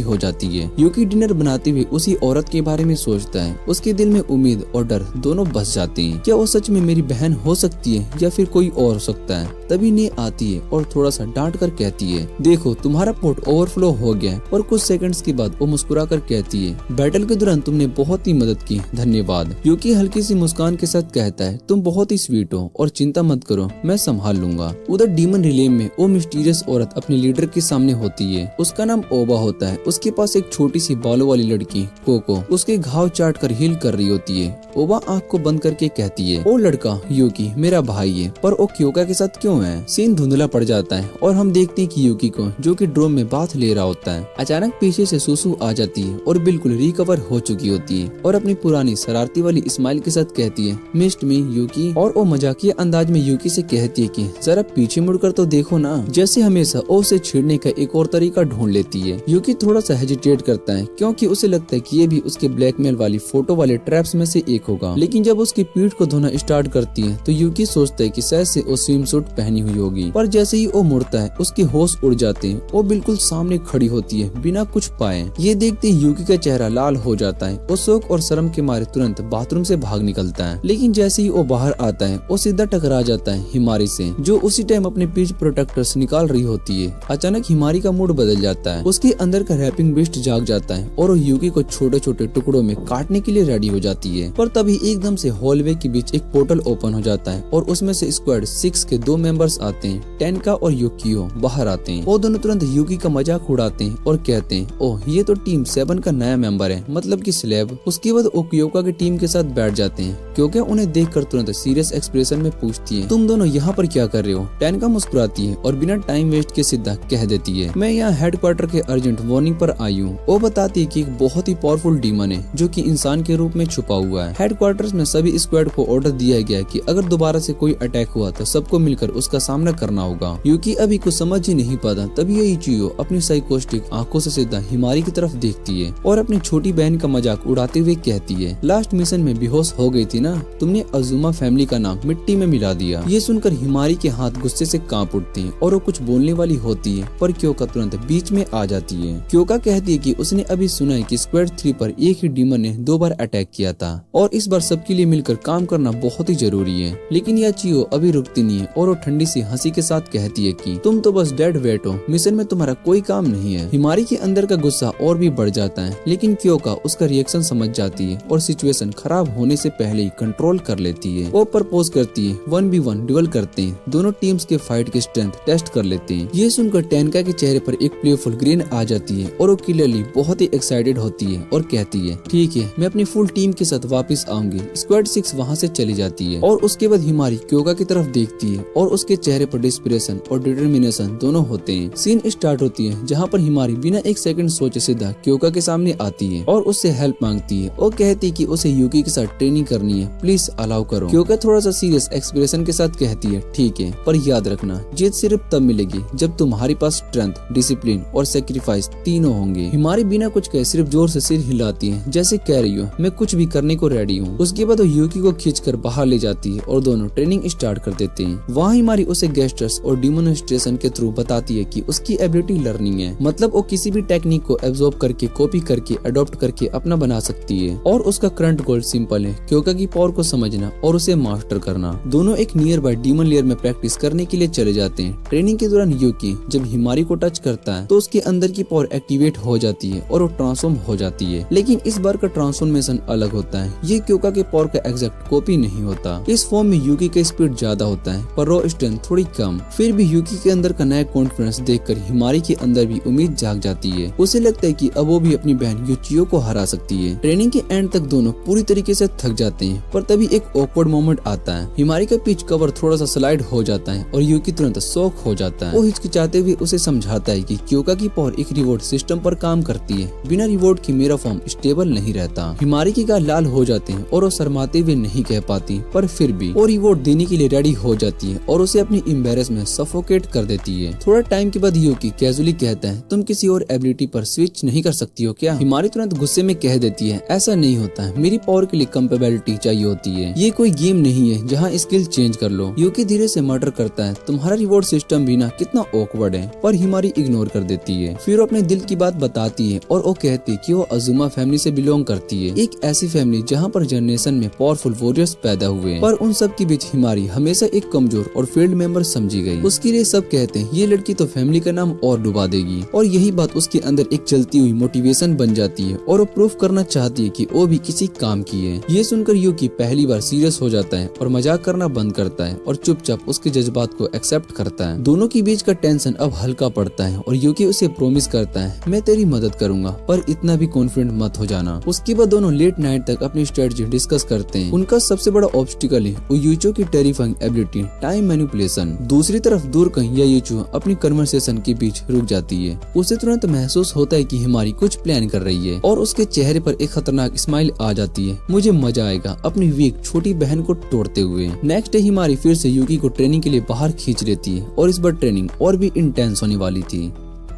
हो जाती है। यूकी डिनर बनाते हुए उसी औरत के बारे में सोचता है। उसके दिल में उम्मीद और डर दोनों बस जाते हैं। क्या वो सच में मेरी बहन हो सकती है या फिर कोई और हो सकता है। तभी ने आती है और थोड़ा सा डांट कर कहती है देखो तुम्हारा पोर्ट ओवरफ्लो हो गया है। और कुछ सेकंड्स के बाद वो मुस्कुरा कर कहती है बैटल के दौरान तुमने बहुत ही मदद की, धन्यवाद। यूकी हल्की सी मुस्कान के साथ कहता है तुम बहुत ही स्वीट हो और चिंता मत करो मैं संभाल लूंगा। उधर डीमन रिले में वो मिस्टीरियस औरत अपने लीडर के सामने होती है। उसका नाम ओबा होता है। उसके पास एक छोटी सी बालों वाली लड़की कोको उसके घाव चाट कर हील कर रही होती है। ओबा आँख को बंद करके कहती है ओ लड़का यूकी मेरा भाई है, पर वो क्योका के साथ क्यों है। सीन धुंधला पड़ जाता है और हम देखते हैं कि यूकी को जो कि ड्रोम में बाथ ले रहा होता है। अचानक पीछे से सुसु आ जाती है और बिल्कुल रिकवर हो चुकी होती है और अपनी पुरानी शरारती वाली स्माइल के साथ कहती है मिस्ड मी यूकी। और वो मजाकिया अंदाज में यूकी से कहती है कि जरा पीछे मुड़कर तो देखो ना। जैसे हमेशा वो उसे छेड़ने का एक और तरीका ढूंढ लेती है। यूकी थोड़ा सा हेजिटेट करता है क्योंकि उसे लगता है कि ये भी उसके ब्लैकमेल वाली फोटो वाले ट्रैप्स में से एक होगा। लेकिन जब उसकी पीठ को धोना स्टार्ट करती है तो यूकी सोचता है कि शायद से वो स्विम सूट पहनी हुई होगी। पर जैसे ही वो मुड़ता है उसके होश उड़ जाते हैं। वो बिल्कुल सामने खड़ी होती है बिना कुछ पाए। ये देखते ही यूकी का चेहरा लाल हो जाता है। वो शौक और शर्म के मारे तुरंत बाथरूम से भाग निकलता है। लेकिन जैसे ही वो बाहर आता है वो सीधा टकरा जाता है हिमारी से, जो उसी टाइम अपने पीठ प्रोटेक्टर्स निकाल रही होती है। अचानक हिमारी का मूड बदल जाता है। उसके अंदर का रैपिंग बिस्ट जाग जाता है और वो यूकी को छोटे छोटे टुकड़ों में काटने के लिए रेडी हो जाती है। पर तभी एकदम से हॉलवे के बीच एक पोर्टल ओपन हो जाता है और उसमें से स्क्वाड 6 के 2 मेंबर्स आते हैं। टेनका और युकियो बाहर आते हैं। वो दोनों तुरंत यूकी का मजाक उड़ाते हैं और कहते हैं ओह ये तो टीम 7 का नया मेंबर है, मतलब कि स्लेब। उसके बाद वो क्योका की टीम के साथ बैठ जाते हैं। क्योंकि उन्हें देखकर तुरंत सीरियस एक्सप्रेशन में पूछती है तुम दोनों यहाँ पर क्या कर रहे हो। टेनका मुस्कुराती है और बिना टाइम वेस्ट के सीधा कह देती है मैं यहाँ हेडक्वार्टर के अर्जेंट वार्निंग पर आई हूँ। वो बताती है कि एक बहुत ही पावरफुल डीमन है जो कि इंसान के रूप में छुपा हुआ है। हेडक्वार्टर्स में सभी स्क्वाड को ऑर्डर दिया गया है कि अगर दोबारा से कोई अटैक हुआ तो सबको मिलकर उसका सामना करना होगा। यूकी अभी कुछ समझ ही नहीं पाता। तभी ये इचियो अपनी साइकोस्टिक आंखों से सीधा हिमारी की तरफ देखती है और अपनी छोटी बहन का मजाक उड़ाते हुए कहती है लास्ट मिशन में बेहोश हो गई थी ना, तुमने अजुमा फैमिली का नाम मिट्टी में मिला दिया। ये सुनकर हिमारी के हाथ गुस्से से कांप उठते हैं और वो कुछ बोलने वाली होती है पर क्योका तुरंत बीच में आ जाती है। क्योका कहती है कि उसने अभी सुना है कि स्क्वाड 3 पर एक ही डीमन ने 2 बार अटैक किया था और इस बार सबके लिए मिलकर काम करना बहुत ही जरूरी है। लेकिन यह चियो अभी रुकती नहीं है और वो ठंडी सी हंसी के साथ कहती है कि तुम तो बस डेड वेट हो, मिशन में तुम्हारा कोई काम नहीं है। हिमारी के अंदर का गुस्सा और भी बढ़ जाता है लेकिन क्योका उसका रिएक्शन समझ जाती है और सिचुएशन खराब होने से पहले ही कंट्रोल कर लेती है। वो प्रपोज करती है 1v1 ड्यूल करते हैं। दोनों टीम्स के फाइट की स्ट्रेंथ टेस्ट कर लेते हैं। ये सुनकर टेनका के चेहरे पर एक प्लेफुल ग्रीन आ जाती है और वो क्लियरली बहुत ही एक्साइटेड होती है और कहती है ठीक है मैं अपनी फुल टीम के साथ वापस आऊंगी। स्क्वाड 6 वहाँ से चली जाती है और उसके बाद हिमारी क्योका की तरफ देखती है और उसके चेहरे पर डिस्पिरेशन और डिटर्मिनेशन दोनों होते हैं। सीन स्टार्ट होती है जहाँ पर हिमारी बिना एक सेकंड सोचे सीधा क्योका के सामने आती है और उससे हेल्प मांगती है और कहती है कि उसे यूकी के साथ ट्रेनिंग करनी है, प्लीज अलाउ करो। क्योका थोड़ा सा सीरियस एक्सप्रेशन के साथ कहती है ठीक है, पर याद रखना जीत सिर्फ तब मिलेगी जब तुम्हारे पास स्ट्रेंथ, डिसिप्लिन और सेक्रीफाइस तीनों होंगे। हिमारी बिना कुछ कहे सिर्फ जोर से सिर हिलाती है जैसे कह रही हो मैं कुछ भी करने को रेडी हूँ। उसके बाद वो यूकी को खींचकर बाहर ले जाती है और दोनों ट्रेनिंग स्टार्ट कर देते हैं। वहाँ हिमारी उसे गेस्टर्स और डेमोन्स्ट्रेशन के थ्रू बताती है कि उसकी एबिलिटी लर्निंग है, मतलब वो किसी भी टेक्निक को एब्जॉर्ब करके, कॉपी करके, अडॉप्ट करके अपना बना सकती है। और उसका करंट गोल सिंपल है, क्योका की पावर को समझना और उसे मास्टर करना। दोनों एक नियर बाय डीमन लेयर में प्रैक्टिस करने के लिए चले जाते हैं। ट्रेनिंग के दौरान यूकी जब हिमारी को टच करता है तो उसके अंदर की पावर एक्टिवेट हो जाती है और वो ट्रांसफॉर्म हो जाती है, लेकिन इस बार का ट्रांसफॉर्मेशन अलग होता है। ये क्योका के पावर का एग्जैक्ट कॉपी नहीं होता। इस फॉर्म में यूकी का स्पीड ज्यादा होता है पर रॉ स्ट्रेंथ थोड़ी कम। फिर भी यूकी के अंदर का नया कॉन्फिडेंस देखकर हिमारी के अंदर भी उम्मीद जाग जाती है। उसे लगता है कि अब वो भी अपनी बहन यूचियो को हरा सकती है। ट्रेनिंग के एंड तक दोनों पूरी तरीके से थक जाते हैं, पर तभी एक ऑकवर्ड मोमेंट आता है। हिमारी का पिच कवर थोड़ा सा स्लाइड हो जाता है और यूकी तुरंत शॉक हो जाता है। वो हिचकिचाते हुए उसे समझाता है कि क्योका की पावर एक रिवॉर्ड सिस्टम पर काम करती है, बिना रिवॉर्ड की मेरा फॉर्म स्टेबल नहीं रहता। हिमारी के गाल लाल हो जाते हैं और वो शर्माते हुए नहीं कह पाती, पर फिर भी वो रिवॉर्ड देने के लिए रेडी हो जाती है और उसे अपनी एम्बेरस में सफोकेट कर देती है। थोड़ा टाइम के बाद यूकी कैजुअली कहता है तुम किसी और एबिलिटी पर स्विच नहीं कर सकती हो क्या? हिमारी तुरंत गुस्से में कह देती है ऐसा नहीं होता है, मेरी पावर के लिए कंपेबिलिटी चाहिए होती है, ये कोई गेम नहीं है जहाँ स्किल चेंज कर लो। यूकी धीरे से मर्डर करता है तुम्हारा रिवॉर्ड सिस्टम भी ना कितना ऑकवर्ड है, पर हिमारी इग्नोर कर देती है। फिर वो अपने दिल की बात बताती है और वो कहती है कि वो अजुमा फैमिली से बिलोंग करती है, एक ऐसी फैमिली जहाँ पर जनरेशन में पावरफुल वॉरियर्स पैदा हुए, पर उन सब के बीच हिमारी हमेशा एक कमजोर और फेल्ड मेंबर समझी गई। उसके लिए सब कहते हैं ये लड़की तो फैमिली का नाम और डुबा देगी, और यही बात उसके अंदर एक चलती हुई मोटिवेशन बन जाती है और वो प्रूफ करना चाहती है कि वो भी किसी काम की है। ये सुनकर यूकी पहली बार सीरियस हो जाता है और मजाक करना बंद करता है और चुपचाप उसके जज्बात को एक्सेप्ट करता है। दोनों के बीच का टेंशन अब हल्का पड़ता है और यूकी उसे प्रॉमिस करता है मैं तेरी मदद करूंगा, पर इतना भी कॉन्फिडेंट मत हो जाना। उसके बाद दोनों लेट नाइट तक अपनी स्ट्रेटजी डिस्कस करते हैं। उनका सबसे बड़ा ऑब्स्टिकल है उयूचो की टेरिफाइंग एबिलिटी टाइम मैनिपुलेशन। दूसरी तरफ दूर कहीं यायूचो अपनी कन्वर्सेशन के बीच रुक जाती है। उसे तुरंत महसूस होता है कि हिमारी कुछ प्लान कर रही है और उसके चेहरे पर एक खतरनाक स्माइल आ जाती है। मुझे मजा आएगा अपनी वीक छोटी बहन को तोड़ते हुए। नेक्स्ट डे हिमारी फिर से यूकी को ट्रेनिंग के लिए बाहर खींच लेती है और इस बार ट्रेनिंग और भी इंटेंस होने वाली थी।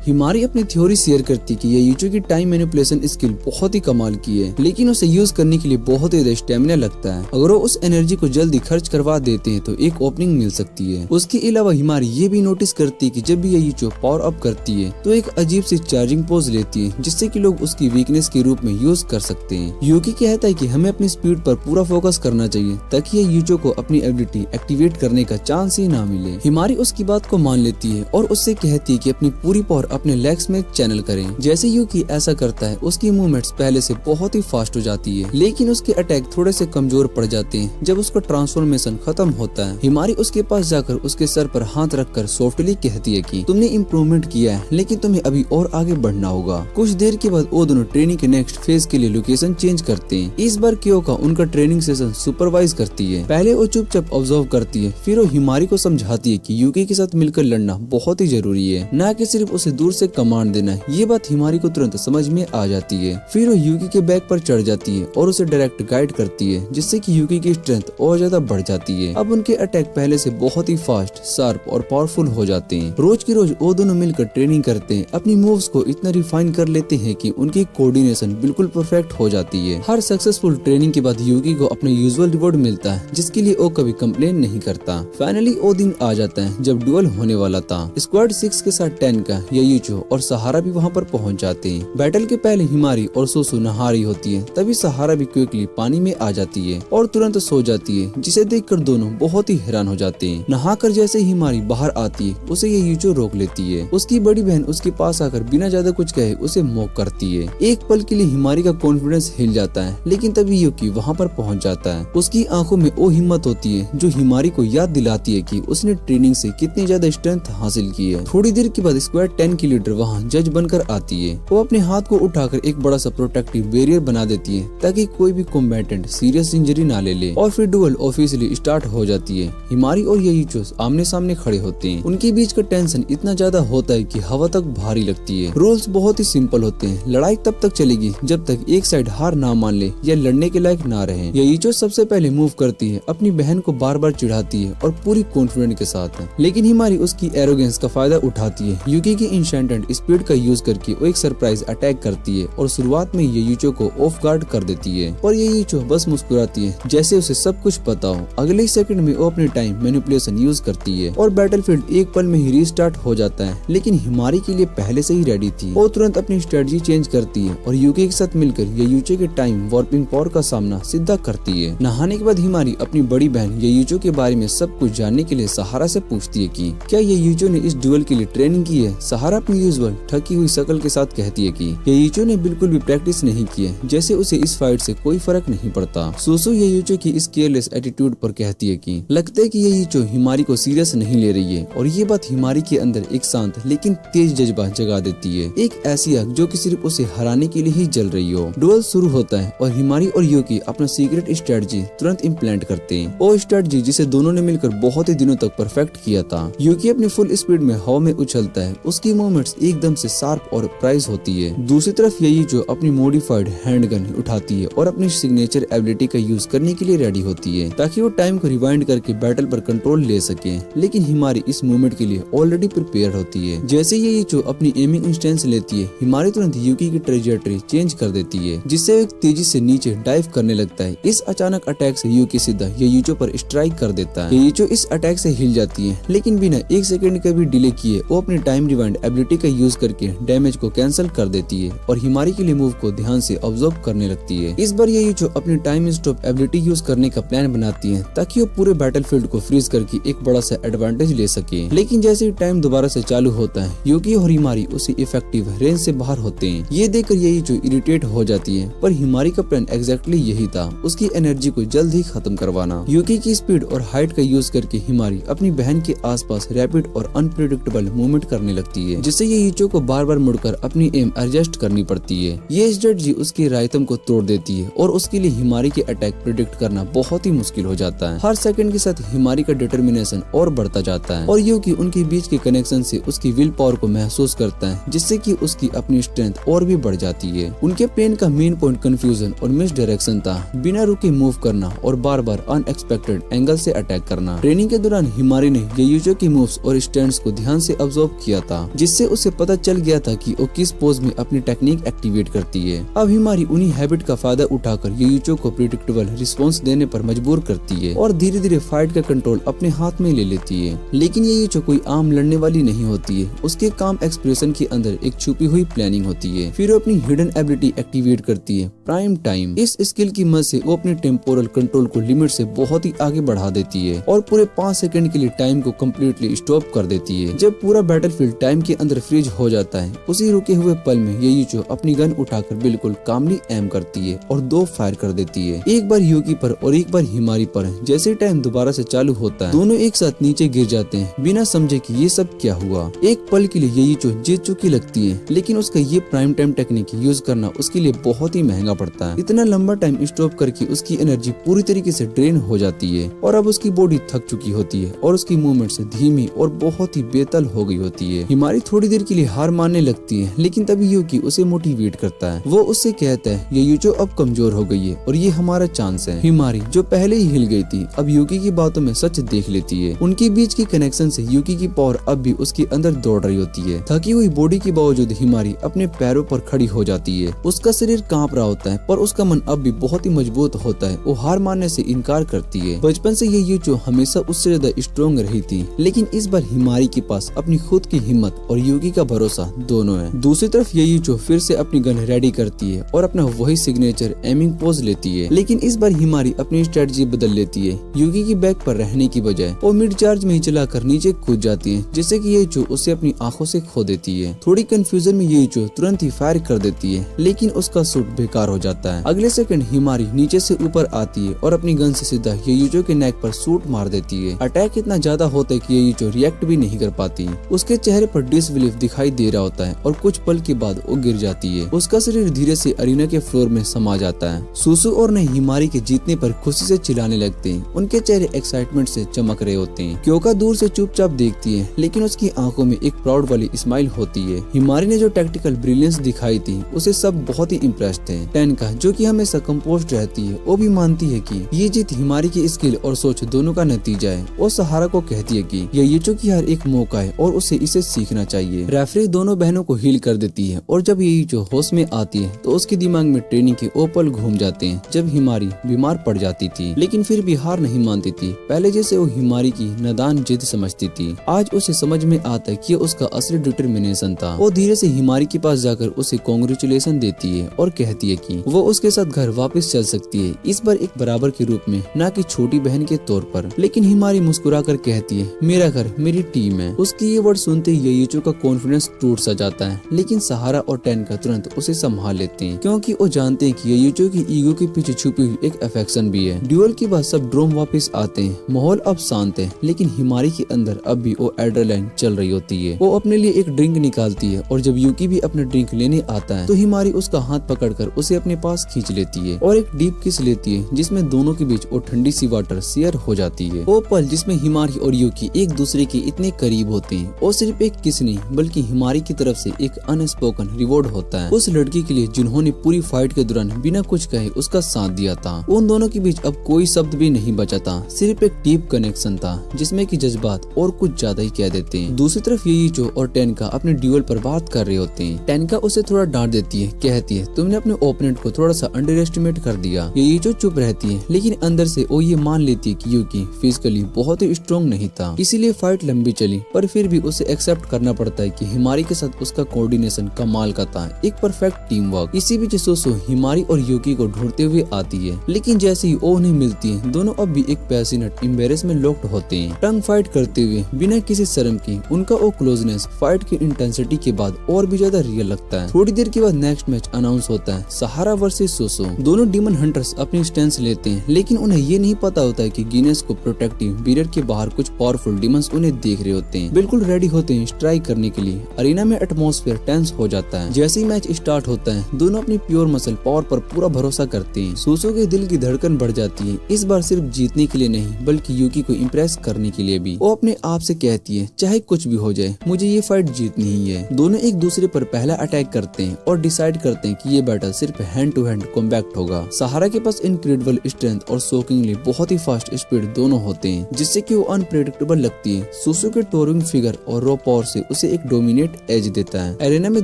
हिमारी अपनी थ्योरी शेयर करती कि यायूचो की टाइम मैनिपुलेशन स्किल बहुत ही कमाल की है, लेकिन उसे यूज करने के लिए बहुत ही स्टेमिना लगता है। अगर वो उस एनर्जी को जल्दी खर्च करवा देते हैं तो एक ओपनिंग मिल सकती है। उसके अलावा हिमारी ये भी नोटिस करती है कि जब भी यायूचो पावर अप करती है तो एक अजीब सी चार्जिंग पोज लेती है, जिससे कि लोग उसकी वीकनेस के रूप में यूज कर सकते हैं। यूकी कहता है कि हमें अपनी स्पीड पर पूरा फोकस करना चाहिए ताकि यायूचो को अपनी एबिलिटी एक्टिवेट करने का चांस ही ना मिले। हिमारी उसकी बात को मान लेती है और उससे कहती है कि अपनी पूरी पावर अपने लेग्स में चैनल करें। जैसे यूकी ऐसा करता है उसकी मूवमेंट्स पहले से बहुत ही फास्ट हो जाती है, लेकिन उसके अटैक थोड़े से कमजोर पड़ जाते हैं जब उसका ट्रांसफॉर्मेशन खत्म होता है। हिमारी उसके पास जाकर उसके सर पर हाथ रखकर सॉफ्टली कहती है कि तुमने इम्प्रूवमेंट किया है, लेकिन तुम्हें अभी और आगे बढ़ना होगा। कुछ देर के बाद वो दोनों ट्रेनिंग के नेक्स्ट फेज के लिए लोकेशन चेंज करते हैं। इस बार क्योका उनका ट्रेनिंग सेशन सुपरवाइज करती है। पहले वो चुपचाप ऑब्जर्व करती है, फिर वो हिमारी को समझाती है कि यूकी के साथ मिलकर लड़ना बहुत ही जरूरी है, न कि सिर्फ उसे दूर से कमांड देना। ये बात हिमारी को तुरंत समझ में आ जाती है। फिर वो यूकी के बैक पर चढ़ जाती है और उसे डायरेक्ट गाइड करती है, जिससे कि यूकी की स्ट्रेंथ और ज्यादा बढ़ जाती है। अब उनके अटैक पहले से बहुत ही फास्ट, शार्प और पावरफुल हो जाते हैं। रोज की रोज वो दोनों मिलकर ट्रेनिंग करते हैं, अपनी मूव्स को इतना रिफाइन कर लेते हैं कि उनकी कोऑर्डिनेशन बिल्कुल परफेक्ट हो जाती है। हर सक्सेसफुल ट्रेनिंग के बाद यूकी को अपना यूजुअल रिवॉर्ड मिलता है, जिसके लिए वो कभी कंप्लेन नहीं करता। फाइनली वो दिन आ जाता है जब डुअल होने वाला था। स्क्वाड 6 के साथ 10 का यायूचो और सहारा भी वहाँ पर पहुँच जाते हैं। बैटल के पहले हिमारी और सुसु नहा रही होती है, तभी सहारा भी क्विकली पानी में आ जाती है और तुरंत सो जाती है, जिसे देखकर दोनों बहुत ही हैरान हो जाते हैं। नहाकर जैसे हिमारी बाहर आती है, उसे यायूचो रोक लेती है। उसकी बड़ी बहन उसके पास आकर बिना ज्यादा कुछ कहे उसे मॉक करती है। एक पल के लिए हिमारी का कॉन्फिडेंस हिल जाता है, लेकिन तभी यूकी वहाँ पर पहुँच जाता है। उसकी आंखों में वो हिम्मत होती है जो हिमारी को याद दिलाती है कि उसने ट्रेनिंग से कितनी ज्यादा स्ट्रेंथ हासिल की है। थोड़ी देर के बाद स्क्वाड 10 की लीडर वहाँ जज बनकर आती है। वो अपने हाथ को उठाकर एक बड़ा सा प्रोटेक्टिव बैरियर बना देती है ताकि कोई भी कॉम्बैटेंट सीरियस इंजरी ना ले। और फिर डुएल ऑफिशियली स्टार्ट हो जाती है। हिमारी और येइचो आमने सामने खड़े होते हैं। उनके बीच का टेंशन इतना ज्यादा होता है कि हवा तक भारी लगती है। रूल्स बहुत ही सिंपल होते हैं। लड़ाई तब तक चलेगी जब तक एक साइड हार ना मान ले या लड़ने के लायक ना रहे। येइचो सबसे पहले मूव करती है, अपनी बहन को बार बार चिढ़ाती है और पूरी कॉन्फिडेंस के साथ। लेकिन हिमारी उसकी एरोगेंस का फायदा उठाती है। यूकी की इंशेंटेड स्पीड का यूज करके वो एक सरप्राइज अटैक करती है और शुरुआत में येइचो को ऑफ गार्ड कर देती है। और येइचो बस मुस्कुराती है जैसे उसे सब कुछ पता हो। अगले ही सेकंड में वो अपने टाइम मैनिपुलेशन यूज करती है और बैटलफील्ड एक पल में ही रीस्टार्ट हो जाता है। लेकिन हिमारी के लिए पहले से ही रेडी थी। वो तुरंत अपनी स्ट्रेटजी चेंज करती है और यूकी के साथ मिलकर येइचो के टाइम वार्पिंग पावर का सामना सीधा करती है। नहाने के बाद हिमारी अपनी बड़ी बहन येइचो के बारे में सब कुछ जानने के लिए सहारा से पूछती है कि क्या येइचो ने इस ड्यूल के लिए ट्रेनिंग की है। सहारा अपनी यूजुअल थकी हुई शक्ल के साथ कहती है कि येइचो ने बिल्कुल भी प्रैक्टिस नहीं की है, जैसे उसे इस फाइट से कोई फर्क नहीं पड़ता। सुसु येइचो की इस केयरलेस एटीट्यूड पर कहती है कि लगता है कि येइचो हिमारी को सीरियस नहीं ले रही है। और ये बात हिमारी के अंदर एक शांत लेकिन तेज जज्बा जगा देती है, एक ऐसी आग जो कि सिर्फ उसे हराने के लिए ही जल रही हो। डुएल शुरू होता है और हिमारी और यूकी अपना सीक्रेट स्ट्रेटजी तुरंत इम्प्लांट करते हैं। वो स्ट्रेटजी जिसे दोनों ने मिलकर बहुत ही दिनों तक परफेक्ट किया था। यूकी अपनी फुल स्पीड में हवा में उछलता है, उसकी मूवमेंट्स एकदम से शार्प और प्राइस होती है। दूसरी तरफ येइचो अपनी मॉडिफाइड हैंडगन उठाती है और अपनी सिग्नेचर एबिलिटी का यूज करने के लिए रेडी होती है ताकि वो टाइम को रिवाइंड करके बैटल पर कंट्रोल ले सके। लेकिन हिमारी इस मूवमेंट के लिए ऑलरेडी प्रिपेयर होती है। जैसे येइचो अपनी एमिंग इंस्टेंस लेती है, हिमारी तुरंत यूकी की ट्रेजेक्टरी चेंज कर देती है जिससे एक तेजी से नीचे डाइव करने लगता है। इस अचानक अटैक से यूकी सीधा येइचो पर स्ट्राइक कर देता है। येइचो इस अटैक से हिल जाती है, लेकिन बिना एक सेकंड का भी डिले किए वो अपनी टाइम रिवाइंड एबिलिटी का यूज करके डैमेज को कैंसिल कर देती है और हिमारी के लिए मूव को ध्यान से ऑब्जर्व करने लगती है। इस बार येइचो अपनी टाइम स्टॉप एबिलिटी यूज करने का प्लान बनाती है ताकि वो पूरे बैटलफील्ड को फ्रीज करके एक बड़ा सा एडवांटेज ले सके। लेकिन जैसे ही टाइम दोबारा से चालू होता है, यूकी और हिमारी उसी इफेक्टिव रेंज से बाहर होते हैं। ये देखकर येइचो इरिटेट हो जाती है, पर हिमारी का प्लान एग्जैक्टली यही था, उसकी एनर्जी को जल्द ही खत्म करवाना। यूकी की स्पीड और हाइट का यूज करके हिमारी अपनी बहन के आसपास रैपिड और अनप्रेडिक्टेबल मूवमेंट करने लगती है, जिससे येइचो को बार बार मुड़कर अपनी एम एडजस्ट करनी पड़ती है। ये स्ट्रेटजी उसके रायतम को तोड़ देती है और उसके लिए हिमारी के अटैक प्रिडिक्ट करना बहुत ही मुश्किल हो जाता है। हर सेकंड के साथ हिमारी का डिटर्मिनेशन और बढ़ता जाता है और यूकी उनके बीच के कनेक्शन से उसकी विल पावर को महसूस करता है, जिससे कि उसकी अपनी स्ट्रेंथ और भी बढ़ जाती है। उनके प्लान का मेन पॉइंट कंफ्यूजन और मिस डायरेक्शन था, बिना रुके मूव करना और बार बार अनएक्सपेक्टेड एंगल से अटैक करना। ट्रेनिंग के दौरान हिमारी ने येइचो की मूव्स और स्टैंड्स को ध्यान से ऑब्जर्व किया था, जिससे उसे पता चल गया था कि वो किस पोज में अपनी टेक्निक एक्टिवेट करती है। अब हिमारी उन्हीं हैबिट का फायदा उठाकर येइचो को प्रिडिक्टेबल रिस्पॉन्स देने पर मजबूर करती है और धीरे धीरे फाइट का कंट्रोल अपने हाथ में ले लेती है। लेकिन येइचो कोई आम लड़ने वाली नहीं होती है, उसके काम एक्सप्रेशन के अंदर एक छुपी हुई प्लानिंग होती है। फिर वो अपनी हिडन एबिलिटी एक्टिवेट करती है, प्राइम टाइम। इस स्किल की मदद से वो अपने टेम्पोरल कंट्रोल को लिमिट से बहुत ही आगे बढ़ा देती है और पूरे 5 सेकंड के लिए टाइम को कम्प्लीटली स्टॉप कर देती है। जब पूरा बैटलफील्ड टाइम के अंदर फ्रीज हो जाता है, उसी रुके हुए पल में येइचो अपनी गन उठाकर बिल्कुल कामली एम करती है और 2 फायर कर देती है, एक बार यूकी पर और एक बार हिमारी पर। जैसे टाइम दोबारा से चालू होता है, दोनों एक साथ नीचे गिर जाते हैं बिना समझे कि ये सब क्या हुआ। एक पल के लिए येइचो जीत चुकी लगती है, लेकिन उसका ये प्राइम टाइम टेक्निक यूज करना उसके लिए बहुत ही महंगा पड़ता है। इतना लंबा टाइम स्टॉप करके उसकी एनर्जी पूरी तरीके से ड्रेन हो जाती है और अब उसकी बॉडी थक चुकी होती है और उसकी मूवमेंट्स धीमी और बहुत ही बेताल हो गई होती है। हिमारी थोड़ी देर के लिए हार मानने लगती है, लेकिन तभी यूकी उसे मोटिवेट करता है। वो उससे कहता है येइचो अब कमजोर हो गई है और ये हमारा चांस है। हिमारी जो पहले ही हिल गई थी, अब यूकी की बातों में सच देख लेती है। उनके बीच की कनेक्शन से यूकी की पावर अब भी उसके अंदर दौड़ रही होती है। थकी हुई बॉडी के बावजूद हिमारी अपने पैरों पर खड़ी हो जाती है। उसका शरीर कांप रहा होता है, पर उसका मन अब भी बहुत ही मजबूत होता है। वो हार मानने से इनकार करती है। बचपन से येइचो हमेशा उससे ज्यादा स्ट्रॉन्ग रही थी, लेकिन इस बार हिमारी के पास अपनी खुद की हिम्मत और यूकी का भरोसा दोनों है। दूसरी तरफ येइचो फिर से अपनी गन रेडी करती है और अपना वही सिग्नेचर एमिंग पोज लेती है, लेकिन इस बार हिमारी अपनी स्ट्रेटजी बदल लेती है। यूकी की बैक पर रहने की बजाय वो मिड चार्ज में ही चलाकर नीचे कूद जाती है, जिससे कि येइचो उसे अपनी आंखों से खो देती है। थोड़ी कंफ्यूजन में येइचो तुरंत ही फायर कर देती है, लेकिन उसका शूट बेकार हो जाता है। अगले सेकंड हिमारी नीचे से ऊपर आती है और अपनी गन से सीधा येइचो के नेक पर शूट मार देती है। अटैक इतना ज्यादा होता है कि येइचो रिएक्ट भी नहीं कर पाती। उसके चेहरे पर डिसविल बिलीफ दिखाई दे रहा होता है और कुछ पल के बाद वो गिर जाती है। उसका शरीर धीरे से अरीना के फ्लोर में समा जाता है। सुसु और ने हिमारी के जीतने पर खुशी से चिल्लाने लगते हैं। उनके चेहरे एक्साइटमेंट से चमक रहे होते हैं। क्योका दूर से चुपचाप देखती है, लेकिन उसकी आंखों में एक प्राउड वाली स्माइल होती है। हिमारी ने जो टैक्टिकल ब्रिलियंस दिखाई थी उसे सब बहुत ही इम्प्रेस थे। टेनका जो कि हमेशा कंपोज्ड रहती है, वो भी मानती है कि ये जीत हिमारी की स्किल और सोच दोनों का नतीजा है। वो सहारा को कहती है कि ये यूचो की हर एक मौका है और उसे इसे सीखना चाहिए। रेफरी दोनों बहनों को हील कर देती है और जब ये यूचो होश में आती है तो उसके दिमाग में ट्रेनिंग के वो पल घूम जाते हैं जब हिमारी बीमार पड़ जाती थी, लेकिन फिर भी हार नहीं मानती थी। पहले जैसे वो हिमारी की नादान जिद समझती थी, आज उसे समझ में आता है कि उसका असली डिटर्मिनेशन था। वो धीरे से हिमारी के पास जाकर उसे कांग्रेचुलेशन देती है और कहती है कि वो उसके साथ घर वापस चल सकती है, इस बार एक बराबर के रूप में, न कि छोटी बहन के तौर पर। लेकिन हिमारी मुस्कुरा कर कहती है, मेरा घर मेरी टीम है। उसकी ये वर्ड सुनते ही यूचो का कॉन्फिडेंस टूट सा जाता है, लेकिन सहारा और टेनका तुरंत उसे संभाल लेते हैं, क्योंकि वो जानते हैं कि यूचो की ईगो के पीछे छुपी हुई एक अफेक्शन भी है। ड्यूअल के बाद सब ड्रोम वापस आते हैं। माहौल अब शांत है, लेकिन हिमारी के अंदर अब भी वो एड्रेनालाइन चल रही होती है। वो अपने लिए एक ड्रिंक निकालती है और जब यूकी भी अपना ड्रिंक लेने आता है तो हिमारी उसका हाथ पकड़कर उसे अपने पास खींच लेती है और एक डीप किस लेती है, जिसमें दोनों के बीच वो ठंडी सी वाटर शेयर हो जाती है। वो पल जिसमें हिमारी और यूकी एक दूसरे के इतने करीब होते हैं, वो सिर्फ एक किस नहीं बल्कि हिमारी की तरफ से एक अनस्पोकन रिवॉर्ड होता है उस लड़की के लिए जिन्होंने पूरी फाइट के दौरान बिना कुछ कहे उसका साथ दिया था। उन दोनों के बीच अब कोई शब्द भी नहीं बचा था, सिर्फ एक डीप कनेक्शन था जिसमें कि जज्बात और कुछ ज्यादा ही कह देते हैं। दूसरी तरफ यूचो और टेनका अपने ड्यूअल पर बात कर रहे होते हैं। टेनका उसे थोड़ा डांट देती है, कहती है तुमने अपने ओपोनेंट को थोड़ा सा अंडर एस्टिमेट कर दिया। यूचो चुप रहती है, लेकिन अंदर से वो ये मान लेती है कि यूकी फिजिकली बहुत ही स्ट्रॉन्ग नहीं था, इसीलिए फाइट लंबी चली। पर फिर भी उसे एक्सेप्ट करना पड़ता है कि हिमारी के साथ उसका कोऑर्डिनेशन कमाल का था, एक परफेक्ट टीम वर्क। इसी बीच सुसु हिमारी और यूकी को ढूंढते हुए आती है, लेकिन जैसे ही वो उन्हें मिलती है दोनों अब भी एक पैशनेट एम्बेरेस में लॉक्ड होते हैं। टंग फाइट करते हुए बिना किसी शर्म की उनका वो क्लोजनेस फाइट की इंटेंसिटी के बाद और भी ज्यादा रियल लगता है। थोड़ी देर के बाद नेक्स्ट मैच अनाउंस होता है, सहारा वर्सेस सुसु। दोनों डीमन हंटर्स अपनी स्टैंस लेते हैं, लेकिन उन्हें ये नहीं पता होता है कि गिनेस को प्रोटेक्टिव बैरियर के बाहर कुछ पावरफुल डीमंस उन्हें देख रहे होते हैं। बिल्कुल रेडी होते हैं स्ट्राइक करने के लिए। अरीना में एटमॉस्फेयर टेंस हो जाता है। जैसे ही मैच स्टार्ट होता है दोनों अपनी प्योर मसल पावर पर पूरा भरोसा करते हैं। सुसु के दिल की धड़कन बढ़ जाती है, इस बार सिर्फ जीतने के लिए नहीं बल्कि यूकी को इम्प्रेस करने के लिए भी। वो अपने आप से कहती है चाहे कुछ भी हो जाए मुझे ये फाइट जीतनी ही है। दोनों एक दूसरे पर पहला अटैक करते हैं और डिसाइड करते हैं कि ये बैटल सिर्फ हैंड टू हैंड कॉम्बैक्ट होगा। सहारा के पास इनक्रेडिबल स्ट्रेंथ और शॉकिंगली बहुत ही फास्ट स्पीड दोनों होते हैं, जिससे कि वो अनप्रेडिक्टेबल लगती है। सुसु के टोरिंग फिगर और रॉ पावर से उसे एक डोमिनेट एज देता है। एरेना में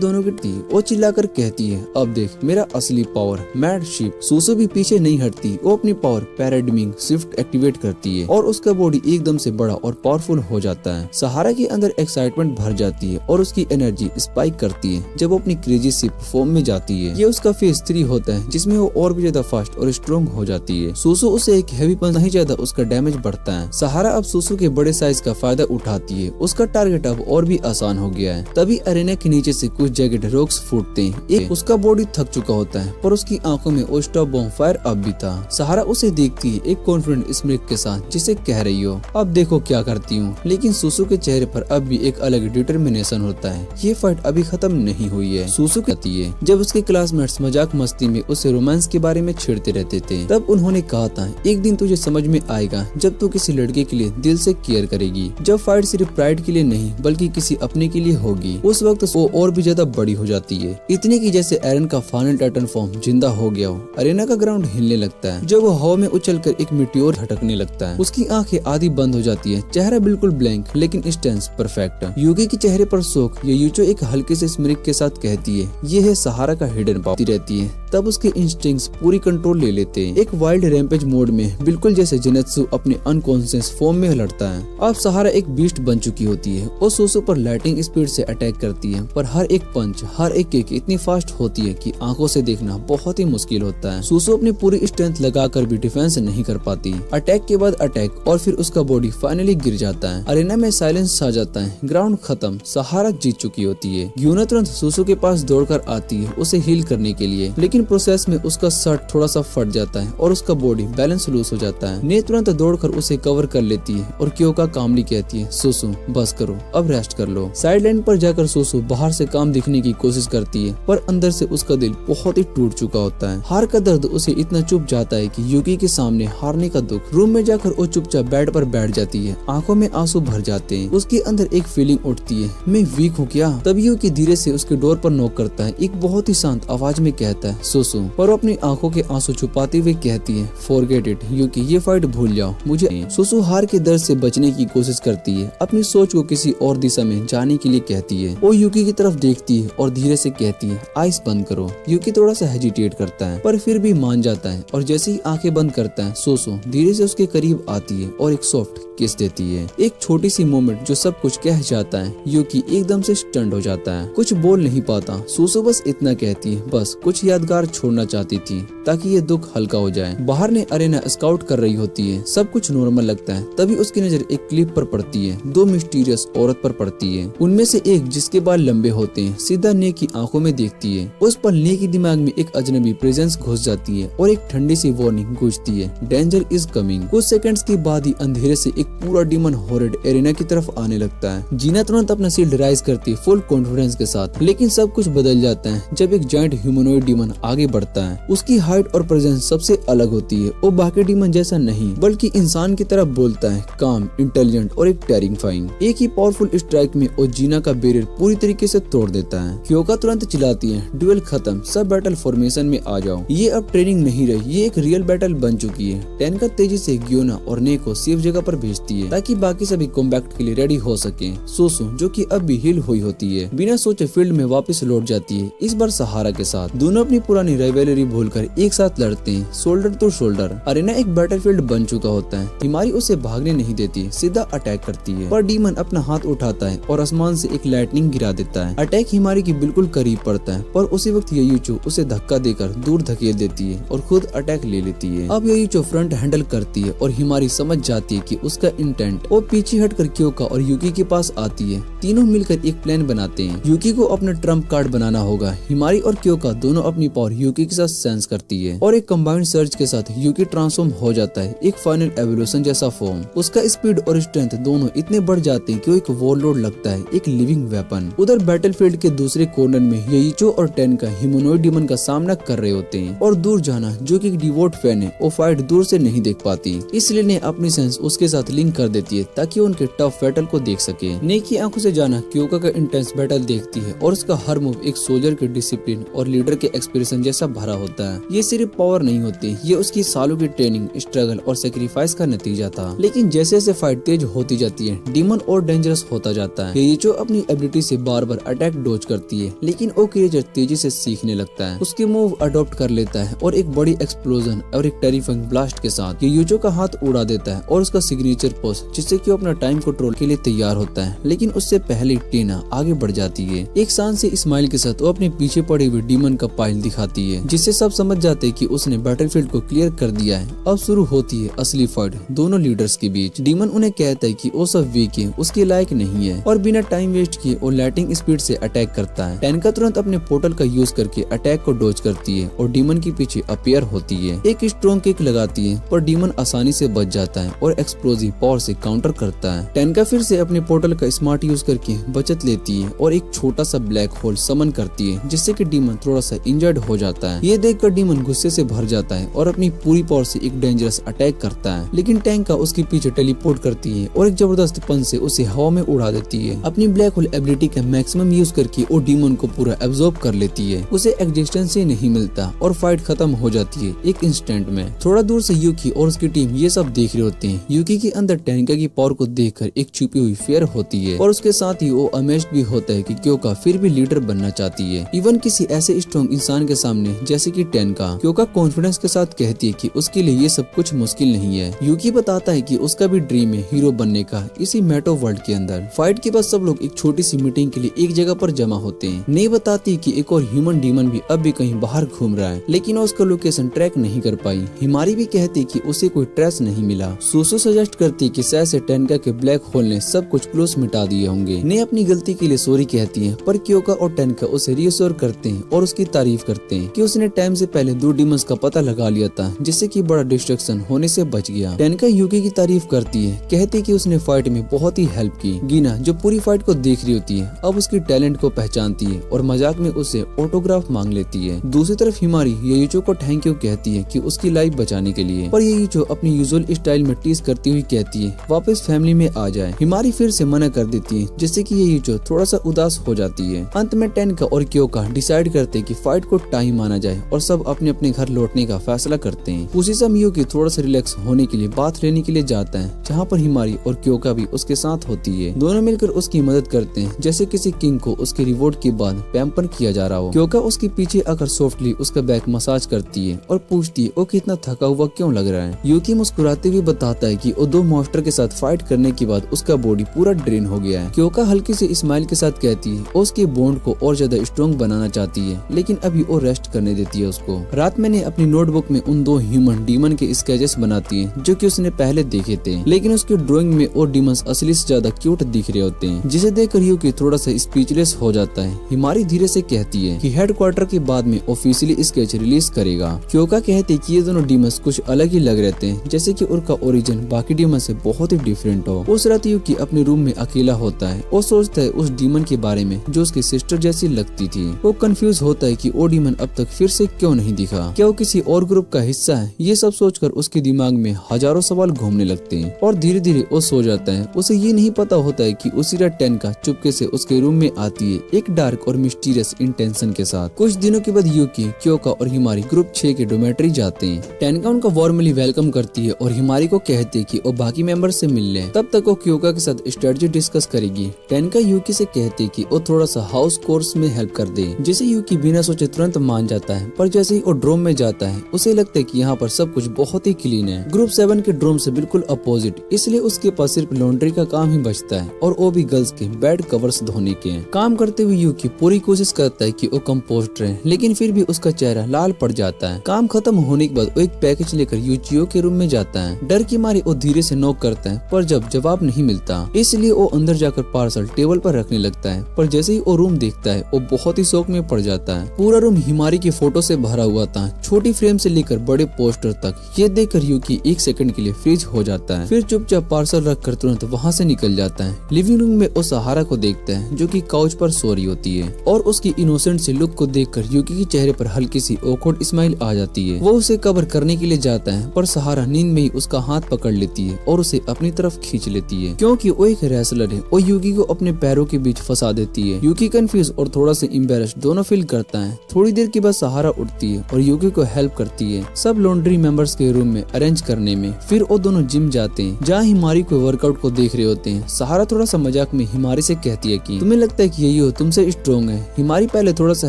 दोनों की वो चिल्लाकर कहती है अब देख मेरा असली पावर मैड शिप। सुसु भी पीछे नहीं हटती, वो अपनी पावर पैराडाइमिंग शिफ्ट एक्टिवेट करती है और उसका बॉडी एकदम से बड़ा और पावरफुल हो जाता है। सहारा के अंदर एक्साइटमेंट भर जाती है और उसकी एनर्जी स्पाइक करती है जब वो अपनी क्रेजी शिप फॉर्म में जाती है। ये उसका फेज 3 होता है जिसमें वो और भी ज्यादा फास्ट और स्ट्रॉन्ग हो जाती है। सुसु उसे एक हैवी पंच नहीं ज्यादा उसका डैमेज बढ़ता है। सहारा अब सुसु के बड़े साइज का फायदा उठाती है, उसका टारगेट अब और भी आसान हो गया है। तभी अरेना के नीचे से कुछ जैकेट रॉक्स फूटते हैं। एक उसका बॉडी थक चुका होता है पर उसकी आंखों में वो स्टॉप बॉम्ब फायर अब भी था। सहारा उसे देखती है एक कॉन्फिडेंट स्मित के साथ, जिसे कह रही हो अब देखो क्या करती हूँ। लेकिन सुसु के चेहरे पर अब भी एक अलग डिटर्मिनेशन होता है, ये फाइट अभी खत्म नहीं हुई है। सुसु कहती है जब उसके क्लासमेट्स मजाक मस्ती में उसे रोमांस के बारे में छेड़ते रहते थे तब उन्होंने कहा था एक दिन तुझे समझ में आएगा जब तू किसी लड़के के लिए दिल से केयर करेगी, जब फाइट सिर्फ प्राइड के लिए नहीं बल्कि किसी अपने के लिए होगी। उस वक्त वो और भी ज्यादा बड़ी हो जाती है, इतने की जैसे एरन का फाइनल टाइटन फॉर्म जिंदा हो गया हो। अरेना का ग्राउंड हिलने लगता है जब वो हवा में उछलकर एक मिट्योर झटकने लगता है। उसकी आंखें आधी बंद हो जाती है, चेहरा बिल्कुल ब्लैंक लेकिन स्टेंस परफेक्ट। यूकी के चेहरे पर शोक यूचो एक हल्के से स्मिरिक के साथ कहती है ये है सहारा का हिडन पावर रहती है। तब उसके इंस्टिंक्ट्स पूरी कंट्रोल ले लेते हैं। एक वाइल्ड रैम्पेज मोड में बिल्कुल जैसे जेनेत्सु अपने अनकॉन्शियस फॉर्म में लड़ता है। अब सहारा एक बीस्ट बन चुकी होती है और सुसु पर लाइटिंग स्पीड से अटैक करती है, पर हर एक पंच हर एक किक इतनी फास्ट होती है कि आंखों से देखना बहुत ही मुश्किल होता है। सुसु अपनी पूरी स्ट्रेंथ लगाकर भी डिफेंस नहीं कर पाती। अटैक के बाद अटैक और फिर उसका बॉडी फाइनली गिर जाता है। अरेना में साइलेंस छा जाता है, ग्राउंड खत्म, सहारा जीत चुकी होती है। ग्यूना तुरंत सुसु के पास दौड़कर आती है उसे हील करने के लिए, लेकिन प्रोसेस में उसका शर्ट थोड़ा सा फट जाता है और उसका बॉडी बैलेंस लूज हो जाता है। ने तुरंत दौड़कर उसे कवर कर लेती है और क्योका कामली कहती है सुसु बस करो अब रेस्ट कर लो। साइड लाइन पर जाकर सोसो बाहर से काम दिखने की कोशिश करती है, पर अंदर से उसका दिल बहुत ही टूट चुका होता है। हार का दर्द उसे इतना चुभ जाता है कि यूकी के सामने हारने का दुख। रूम में जाकर वो चुपचाप बेड पर बैठ जाती है, आंखों में आंसू भर जाते हैं। उसके अंदर एक फीलिंग उठती है, मैं वीक हूँ क्या। तभी यूकी धीरे से उसके डोर पर नॉक करता है। एक बहुत ही शांत आवाज में कहता है सोसो, पर वो अपनी आंखों के आंसू छुपाते हुए कहती है फॉरगेट इट यूकी, ये फाइट भूल जाओ मुझे। सोसो हार के दर्द से बचने की कोशिश करती है, अपनी सोच को किसी और दिशा में जाने के लिए कहती है। वो यूकी की तरफ देखती है और धीरे से कहती है आइस बंद करो। यूकी थोड़ा सा हेजिटेट करता है, पर फिर भी मान जाता है, और जैसे ही आंखें बंद करता है सोसो धीरे से उसके करीब आती है और एक सॉफ्ट किस देती है। एक छोटी सी मोमेंट जो सब कुछ कह जाता है। यूकी एकदम से स्टंट हो जाता है, कुछ बोल नहीं पाता। सोसो बस इतना कहती है, बस कुछ यादगार छोड़ना चाहती थी ताकि ये दुख हल्का हो जाए। बाहर ने अरेना स्काउट कर रही होती है, सब कुछ नॉर्मल लगता है। तभी उसकी नजर एक क्लिप पर पड़ती है, दो मिस्टीरियस औरत पर पड़ती है। उनमें से एक जिसके बाल लंबे होते हैं सीधा ने की आंखों में देखती है। उस पल ने की दिमाग में एक अजनबी प्रेजेंस घुस जाती है और एक ठंडी सी वार्निंग गूंजती है, डेंजर इज कमिंग। कुछ सेकंड्स के बाद ही अंधेरे से एक पूरा डीमन हॉरेड एरेना की तरफ आने लगता है। जीना तुरंत अपना शील्ड राइज करती है फुल कॉन्फिडेंस के साथ, लेकिन सब कुछ बदल जाता है जब एक जायंट ह्यूमनॉइड डीमन आगे बढ़ता है। उसकी हाइट और प्रेजेंस सबसे अलग होती है। वो बाकी डीमन जैसा नहीं बल्कि इंसान की तरह बोलता है, काम, इंटेलिजेंट और एक टेरिफाइंग। एक ही पावरफुल स्ट्राइक में वो जीना का बैरियर पूरी तरीके से तोड़ देता है। क्योका तुरंत चिल्लाती है, ड्यूएल खत्म, सब बैटल फॉर्मेशन में आ जाओ। ये अब ट्रेनिंग नहीं रही, ये एक रियल बैटल बन चुकी है। टेनका तेजी से ग्योना और ने को सेफ जगह पर भेजती है ताकि बाकी सभी कॉम्बैक्ट के लिए रेडी हो सके। सोसो जो कि अब भी हील हुई होती है बिना सोचे फील्ड में वापस लौट जाती है, इस बार सहारा के साथ। दोनों अपनी पुरानी राइवलरी भूलकर एक साथ लड़ते हैं, शोल्डर टू शोल्डर। अरेना एक बैटलफील्ड बन चुका होता है। हिमारी उसे भागने नहीं देती, सीधा अटैक करती है, पर डीमन अपना हाथ उठाता है और आसमान से एक लाइटनिंग गिरा देता है। अटैक हिमारी की बिल्कुल करीब पड़ता है, पर उसी वक्त यूचो उसे धक्का देकर दूर धकेल देती है और खुद अटैक ले लेती है। अब यूचो फ्रंट हैंडल करती है और हिमारी समझ जाती है कि उसका इंटेंट। वो पीछे हटकर क्योका और यूकी के पास आती है। तीनों मिलकर एक प्लान बनाते हैं। यूकी को अपना ट्रम्प कार्ड बनाना होगा। हिमारी और क्योका दोनों अपनी पावर यूकी के साथ सेंस करती है और एक कंबाइंड सर्च के साथ यूकी ट्रांसफॉर्म हो जाता है एक फाइनल एवोल्यूशन जैसा फॉर्म। उसका स्पीड और स्ट्रेंथ दोनों इतने बढ़ जाते हैं कि वो एक वॉरलॉर्ड लगता है, एक लिविंग वेपन। उधर बैटलफील्ड के दूसरे कॉर्नर में यूइचो और टेनका ह्यूमनॉइड डीमन का सामना कर रहे होते हैं और दूर जाना जो कि एक डिवोट फैन है वो फाइट दूर से नहीं देख पाती, इसलिए ने अपनी सेंस उसके साथ लिंक कर देती है ताकि उनके टफ बैटल को देख सके। ने की आंखों से जाना क्योका का इंटेंस बैटल देखती है और उसका हर मूव एक सोल्जर के डिसिप्लिन और लीडर के एक्सप्रेशन जैसा भरा होता है। ये सिर्फ पावर नहीं होती, ये उसकी सालों की ट्रेनिंग, स्ट्रगल और सेक्रीफाइस का नतीजा था। लेकिन जैसे जैसे फाइट तेज होती जाती है डीमन और डेंजरस होता जाता है। यूइचो अपनी एबिलिटी से बार बार अटैक डॉज करती है, लेकिन वो क्रिएचर तेजी से सीखने लगता है, उसके मूव अडॉप्ट कर लेता है और एक बड़ी एक्सप्लोजन और एक टेरिफाइंग ब्लास्ट के साथ यूइचो का हाथ उड़ा देता है और उसका सिग्नेचर पोज, जिससे कि वो अपना टाइम कंट्रोल के लिए तैयार होता है। लेकिन उससे पहले टीना आगे बढ़ जाती है। एक शांत से स्माइल के साथ वो अपने पीछे पड़े हुए डीमन का पाइल दिखाती है, जिससे सब समझ जाते हैं कि उसने बैटलफील्ड को क्लियर कर दिया है। अब शुरू होती है असली फाइट दोनों लीडर्स के बीच। डीमन उन्हें कहता है कि वो सब वीक है, उसके लायक नहीं है, और बिना टाइम वेस्ट किए वो लाइटिंग स्पीड से अटैक करता है। टेनका तुरंत अपने पोर्टल का यूज करके अटैक को डॉज करती है और डीमन के पीछे अपीयर होती है। एक स्ट्रॉन्ग किक लगाती है पर डीमन आसानी से बच जाता है और एक्सप्लोजिव पावर से काउंटर करता है। टेनका फिर से अपने पोर्टल का स्मार्ट यूज करके बचत लेती है और एक छोटा सा ब्लैक होल समन करती है, जिससे कि डीमन थोड़ा सा इंजर्ड हो जाता है। ये देखकर डीमन गुस्से से भर जाता है और अपनी पूरी पावर से एक डेंजरस अटैक करता है, लेकिन टेनका उसके पीछे टेलीपोर्ट करती है और एक जबरदस्त पंच से उसे हवा में उड़ा देती है। अपनी ब्लैक होल एबिलिटी का मैक्सिमम यूज करके वो डीमन को पूरा एब्जॉर्ब कर लेती है। उसे एग्जिस्टेंस ही नहीं मिलता और फाइट खत्म हो जाती है एक इंस्टेंट में। थोड़ा दूर से यूकी और उसकी टीम ये सब देख रहे होते हैं। यूकी के अंदर टेनका की पावर को देखकर एक छुपी हुई फेयर होती है और उसके साथ ही वो अमेज्ड भी होता है कि क्योका फिर भी लीडर बनना चाहती है, इवन किसी ऐसे स्ट्रॉन्ग इंसान के सामने जैसे कि टेनका। क्योका कॉन्फिडेंस के साथ कहती है कि उसके लिए ये सब कुछ मुश्किल नहीं है। यूकी बताता है कि उसका भी ड्रीम है हीरो बनने का इसी मेटो वर्ल्ड के अंदर। फाइट के बाद सब लोग एक छोटी सी मीटिंग के लिए एक जगह पर जमा होते हैं। ने बताती है कि एक और ह्यूमन डीमन भी अब भी कहीं बाहर घूम रहा है, लेकिन वो उसका लोकेशन ट्रैक नहीं कर पाई। हिमारी भी कहती है कि उसे कोई ट्रेस नहीं मिला। सोसो सजेस्ट करती है कि शायद से टेनका के ब्लैक होल ने सब कुछ क्लोज मिटा दिए होंगे। ने अपनी गलती के लिए सॉरी कहती है, पर क्योका और टेनका उसे रियश्योर करते हैं और उसकी तारीफ करते हैं कि उसने टाइम से पहले 2 डीमंस का पता लगा लिया था, जिससे कि बड़ा डिस्ट्रक्शन होने से बच गया। टेनका यूकी की तारीफ करती है, कहती कि उसने फाइट में बहुत ही हेल्प की। गिना जो पूरी पूरी फाइट को देख रही होती है, अब उसकी टैलेंट को पहचानती है और मजाक में उससे ऑटोग्राफ मांग लेती है। दूसरी तरफ हिमारी येयुचो को थैंक यू कहती है कि उसकी लाइफ बचाने के लिए, पर येयुचो अपनी यूजुअल स्टाइल में टीज करती हुई कहती है वापस फैमिली में आ जाए। हिमारी फिर से मना कर देती है, जिससे कि येयुचो थोड़ा सा उदास हो जाती है। अंत में टेनका और क्योका डिसाइड करते हैं कि फाइट को टाइम माना जाए और सब अपने अपने घर लौटने का फैसला करते हैं। उसी समय मियुकी थोड़ा सा रिलैक्स होने के लिए बात लेने के लिए जाता है, जहाँ पर हिमारी और क्योका भी उसके साथ होती है। दोनों मिलकर उसकी मदद करते हैं, जैसे किसी किंग को उसके रिवॉर्ड के बाद पैम्पर किया जा रहा हो। क्योका उसके पीछे आकर सॉफ्टली उसका बैक मसाज करती है और पूछती है वो कितना थका हुआ क्यों लग रहा है। युकी मुस्कुराते हुए बताता है कि वो 2 मॉन्स्टर के साथ फाइट करने के बाद उसका बॉडी पूरा ड्रेन हो गया है। क्योका हल्की से स्माइल के साथ कहती है उसके बॉन्ड को और ज्यादा स्ट्रॉन्ग बनाना चाहती है, लेकिन अभी वो रेस्ट करने देती है उसको। रात मैंने अपनी नोटबुक में उन 2 ह्यूमन डीमन के स्केचेस बनाती है जो कि उसने पहले देखे थे, लेकिन उसके ड्राइंग में वो डीमंस असली से ज्यादा क्यूट दिख रहे होते हैं, जिसे देखकर युकी थोड़ा सा स्पीचलेस हो जाता है। हिमारी धीरे से कहती है कि हेडक्वार्टर के बाद में ऑफिशियली स्केच रिलीज करेगा। क्योका कहते हैं कि ये दोनों डीमंस कुछ अलग ही लग रहे थे, जैसे कि उनका ओरिजिन बाकी डीमन से बहुत ही डिफरेंट हो। उस रात युकी अपने रूम में अकेला होता है और सोचता है उस डीमन के बारे में जो उसकी सिस्टर जैसी लगती थी। वो कंफ्यूज होता है कि वो डीमन अब तक फिर से क्यों नहीं दिखा, क्या वो किसी और ग्रुप का हिस्सा है। ये सब सोचकर उसके दिमाग में हजारों सवाल घूमने लगते हैं और धीरे धीरे वो सो जाता है। उसे ये नहीं पता होता है कि उसी रात टेनका चुपके से उसके रूम में आती है, एक डार्क और मिस्टीरियस इंटेंशन के साथ। कुछ दिनों के बाद युकी, क्योका और हिमारी ग्रुप 6 के डोमेट्री जाते हैं। टेनका उनका वार्मली वेलकम करती है और हिमारी को कहती है कि वो बाकी मेंबर से मिल ले। तब तक वो क्योका के साथ स्ट्रेटजी डिस्कस करेगी। टेनका युकी से कहती है कि वो थोड़ा सा हाउस कोर्स में हेल्प कर दे, जिसे युकी बिना सोचे तुरंत मान जाता है। पर जैसे ही वो ड्रोम में जाता है उसे लगता है कि यहाँ पर सब कुछ बहुत ही क्लीन है, ग्रुप 7 के ड्रोम से बिल्कुल अपोजिट। इसलिए उसके पास सिर्फ लॉन्ड्री का काम ही बचता है और वो भी गर्ल्स के बेड कवर्स धोने के। काम करते हुए युकी पूरी कोशिश करता है कि वो कंपोस्ट रहे, लेकिन फिर भी उसका चेहरा लाल पड़ जाता है। काम खत्म होने के बाद वो एक पैकेज लेकर यूचियो के रूम में जाता है। डर की मारे वो धीरे से नॉक करता है, पर जब जवाब नहीं मिलता इसलिए वो अंदर जाकर पार्सल टेबल पर रखने लगता है। पर जैसे ही वो रूम देखता है वो बहुत ही शौक में पड़ जाता है। पूरा रूम हिमारी की फोटो से भरा हुआ था, छोटी फ्रेम से लेकर बड़े पोस्टर तक। ये देखकर युकी 1 सेकंड के लिए फ्रीज हो जाता है, फिर चुपचाप पार्सल रखकर तुरंत वहाँ से निकल जाता है। लिविंग रूम में वो सहारा को देखता है जो कि काउच पर सो रही होती है और उसकी इनोसेंट से लुक को देखकर युकी के चेहरे पर हल्की सी ऑकवर्ड स्माइल आ जाती है। वो उसे कवर करने के लिए जाता है, पर सहारा नींद में ही उसका हाथ पकड़ लेती है और उसे अपनी तरफ खींच लेती है। क्योंकि वो एक रेसलर है, वो युकी को अपने पैरों के बीच फंसा देती है। युकी कंफ्यूज और थोड़ा सा एम्बैरेस्ड दोनों फील करता है। थोड़ी देर के बाद सहारा उठती है और युकी को हेल्प करती है सब लॉन्ड्री मेंबर्स के रूम में अरेंज करने में। फिर वो दोनों जिम जाते हैं, जहाँ हिमारी को वर्कआउट को देख रहे होते हैं। सहारा थोड़ा सा मजाक में हिमारी से कहती है कि तुम्हें लगता है कि यही हो तुमसे स्ट्रॉन्ग है। हिमारी पहले थोड़ा सा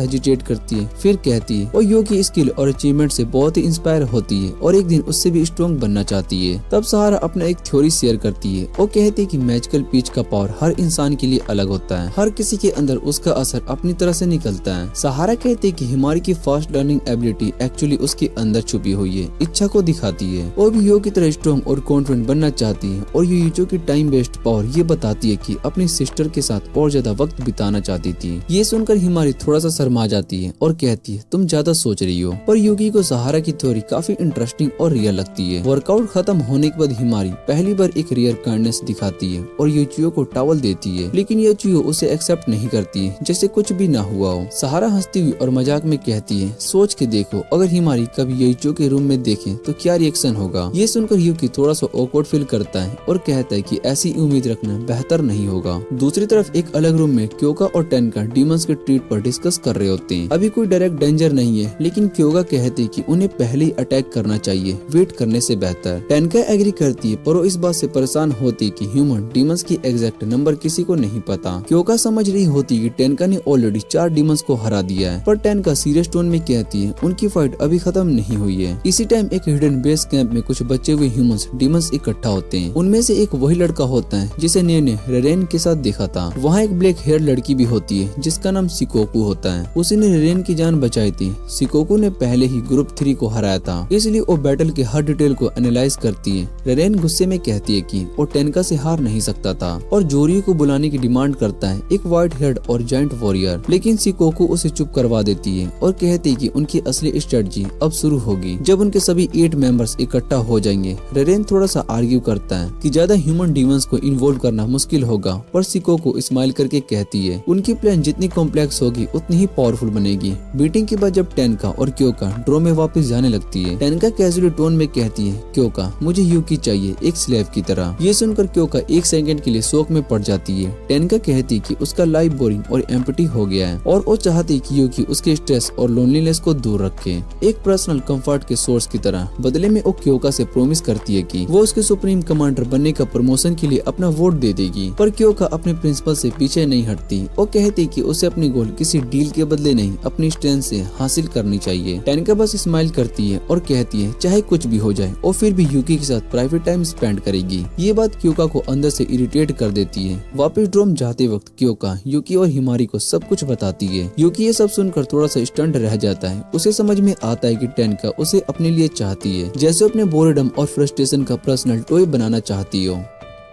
हेजिटेट करती है, फिर कहती है वो युकी की स्किल और अचीवमेंट से बहुत ही इंस्पायर होती है और एक दिन उससे भी स्ट्रॉन्ग बनना चाहती है। तब सहारा अपना एक थ्योरी शेयर करती है। वो कहती है कि मैजिकल पीच का पावर हर इंसान के लिए अलग होता है, हर किसी के अंदर उसका असर अपनी तरह से निकलता है। सहारा कहती है कि हिमारी की फास्ट लर्निंग एबिलिटी एक्चुअली उसके अंदर छुपी हुई है, इच्छा को दिखाती है। वो भी यो की तरह स्ट्रॉन्ग और कॉन्फिडेंट बनना चाहती है और युइचो की टाइम वेस्ट पावर ये बताती है कि अपनी सिस्टर के साथ और ज्यादा वक्त बिताना चाहती थी। ये सुनकर हिमारी थोड़ा सा शर्मा जाती है और कहती है तुम ज्यादा सोच रही हो। पर युकी को सहारा की थ्योरी काफी इंटरेस्टिंग और रियल लगती है। वर्कआउट खत्म होने के बाद हिमारी पहली बार एक रियल काइंडनेस दिखाती है और युचियो को टॉवल देती है, लेकिन युचियो उसे एक्सेप्ट नहीं करती है, जैसे कुछ भी ना हुआ हो। सहारा हंसती हुई और मजाक में कहती है सोच के देखो अगर हिमारी कभी युचियो के रूम में देखे तो क्या रिएक्शन होगा। ये सुनकर युकी थोड़ा सा ऑकवर्ड फील करता है और कहता है कि ऐसी उम्मीद रखना बेहतर नहीं होगा। दूसरी तरफ एक अलग रूम में क्योका और टेनका डीमंस के ट्रीट पर डिस्कस कर रहे होते हैं। अभी कोई डायरेक्ट डेंजर नहीं है, लेकिन क्योका कहती है कि उन्हें पहले ही अटैक करना चाहिए, वेट करने से बेहतर। टेनका एग्री करती है, पर वो इस बात से परेशान होती है कि ह्यूमन डीमंस की एग्जैक्ट नंबर किसी को नहीं पता। क्योका समझ रही होती है कि टेनका ने ऑलरेडी 4 डीमंस को हरा दिया है, पर टेनका सीरियस टोन में कहती है उनकी फाइट अभी खत्म नहीं हुई है। इसी टाइम एक हिडन बेस कैंप में कुछ बचे हुए ह्यूमंस डीमंस इकट्ठा होते हैं। उनमें से एक वही लड़का होता है जिसे ने रेरेन के साथ देखा था। वहाँ एक ब्लैक हेयर लड़की भी होती है जिसका नाम शिकोकू होता है। उसी ने रेरेन की जान बचाई थी। शिकोकू ने पहले ही ग्रुप 3 को हराया था, इसलिए वो बैटल के हर डिटेल को एनालाइज करती है। रेरेन गुस्से में कहती है कि वो टेनका से हार नहीं सकता था और जोरियो को बुलाने की डिमांड करता है, एक व्हाइट हेड और जायंट वॉरियर। लेकिन शिकोकू उसे चुप करवा देती है और कहती है कि उनकी असली स्ट्रेटजी अब शुरू होगी जब उनके सभी 8 मेंबर्स इकट्ठा हो जाएंगे। रेरेन थोड़ा सा आर्ग्यू करता है कि ज्यादा ह्यूमन डीमंस को इन्वॉल्व करना मुश्किल होगा पर शिकोको स्माइल करके कहती है उनकी प्लान जितनी कॉम्प्लेक्स होगी उतनी ही पावरफुल बनेगी। मीटिंग के बाद जब टेनका और क्योका ड्रो में वापस जाने लगती है, टेनका कैजुअली टोन में कहती है क्योका मुझे यूकी चाहिए एक स्लेव की तरह। ये सुनकर क्योका एक सेकंड के लिए शोक में पड़ जाती है। टेनका कहती कि उसका लाइफ बोरिंग और एम्प्टी हो गया है और वो चाहती कि यूकी उसके स्ट्रेस और लोनलीनेस को दूर रखे एक पर्सनल कंफर्ट के सोर्स की तरह। बदले में वो क्योका से प्रॉमिस करती है कि वो उसके सुप्रीम कमांडर बनने का प्रमोशन के लिए अपना वोट दे देगी। पर क्योका अपने प्रिंसिपल से पीछे नहीं हटती। वो कहती कि उसे अपनी गोल किसी डील के बदले नहीं अपनी स्ट्रेंथ से हासिल करनी चाहिए। टेनका बस स्माइल करती है और कहती है चाहे कुछ भी हो जाए वो फिर भी यूकी के साथ प्राइवेट टाइम स्पेंड करेगी। ये बात क्योका को अंदर से इरिटेट कर देती है। वापस ड्रोम जाते वक्त क्योका यूकी और हिमारी को सब कुछ बताती है। यूकी ये सब सुनकर थोड़ा सा स्टंट रह जाता है। उसे समझ में आता है कि टेनका उसे अपने लिए चाहती है जैसे अपने बोरेडम और फ्रस्ट्रेशन का पर्सनल टॉय बनाना चाहती हो।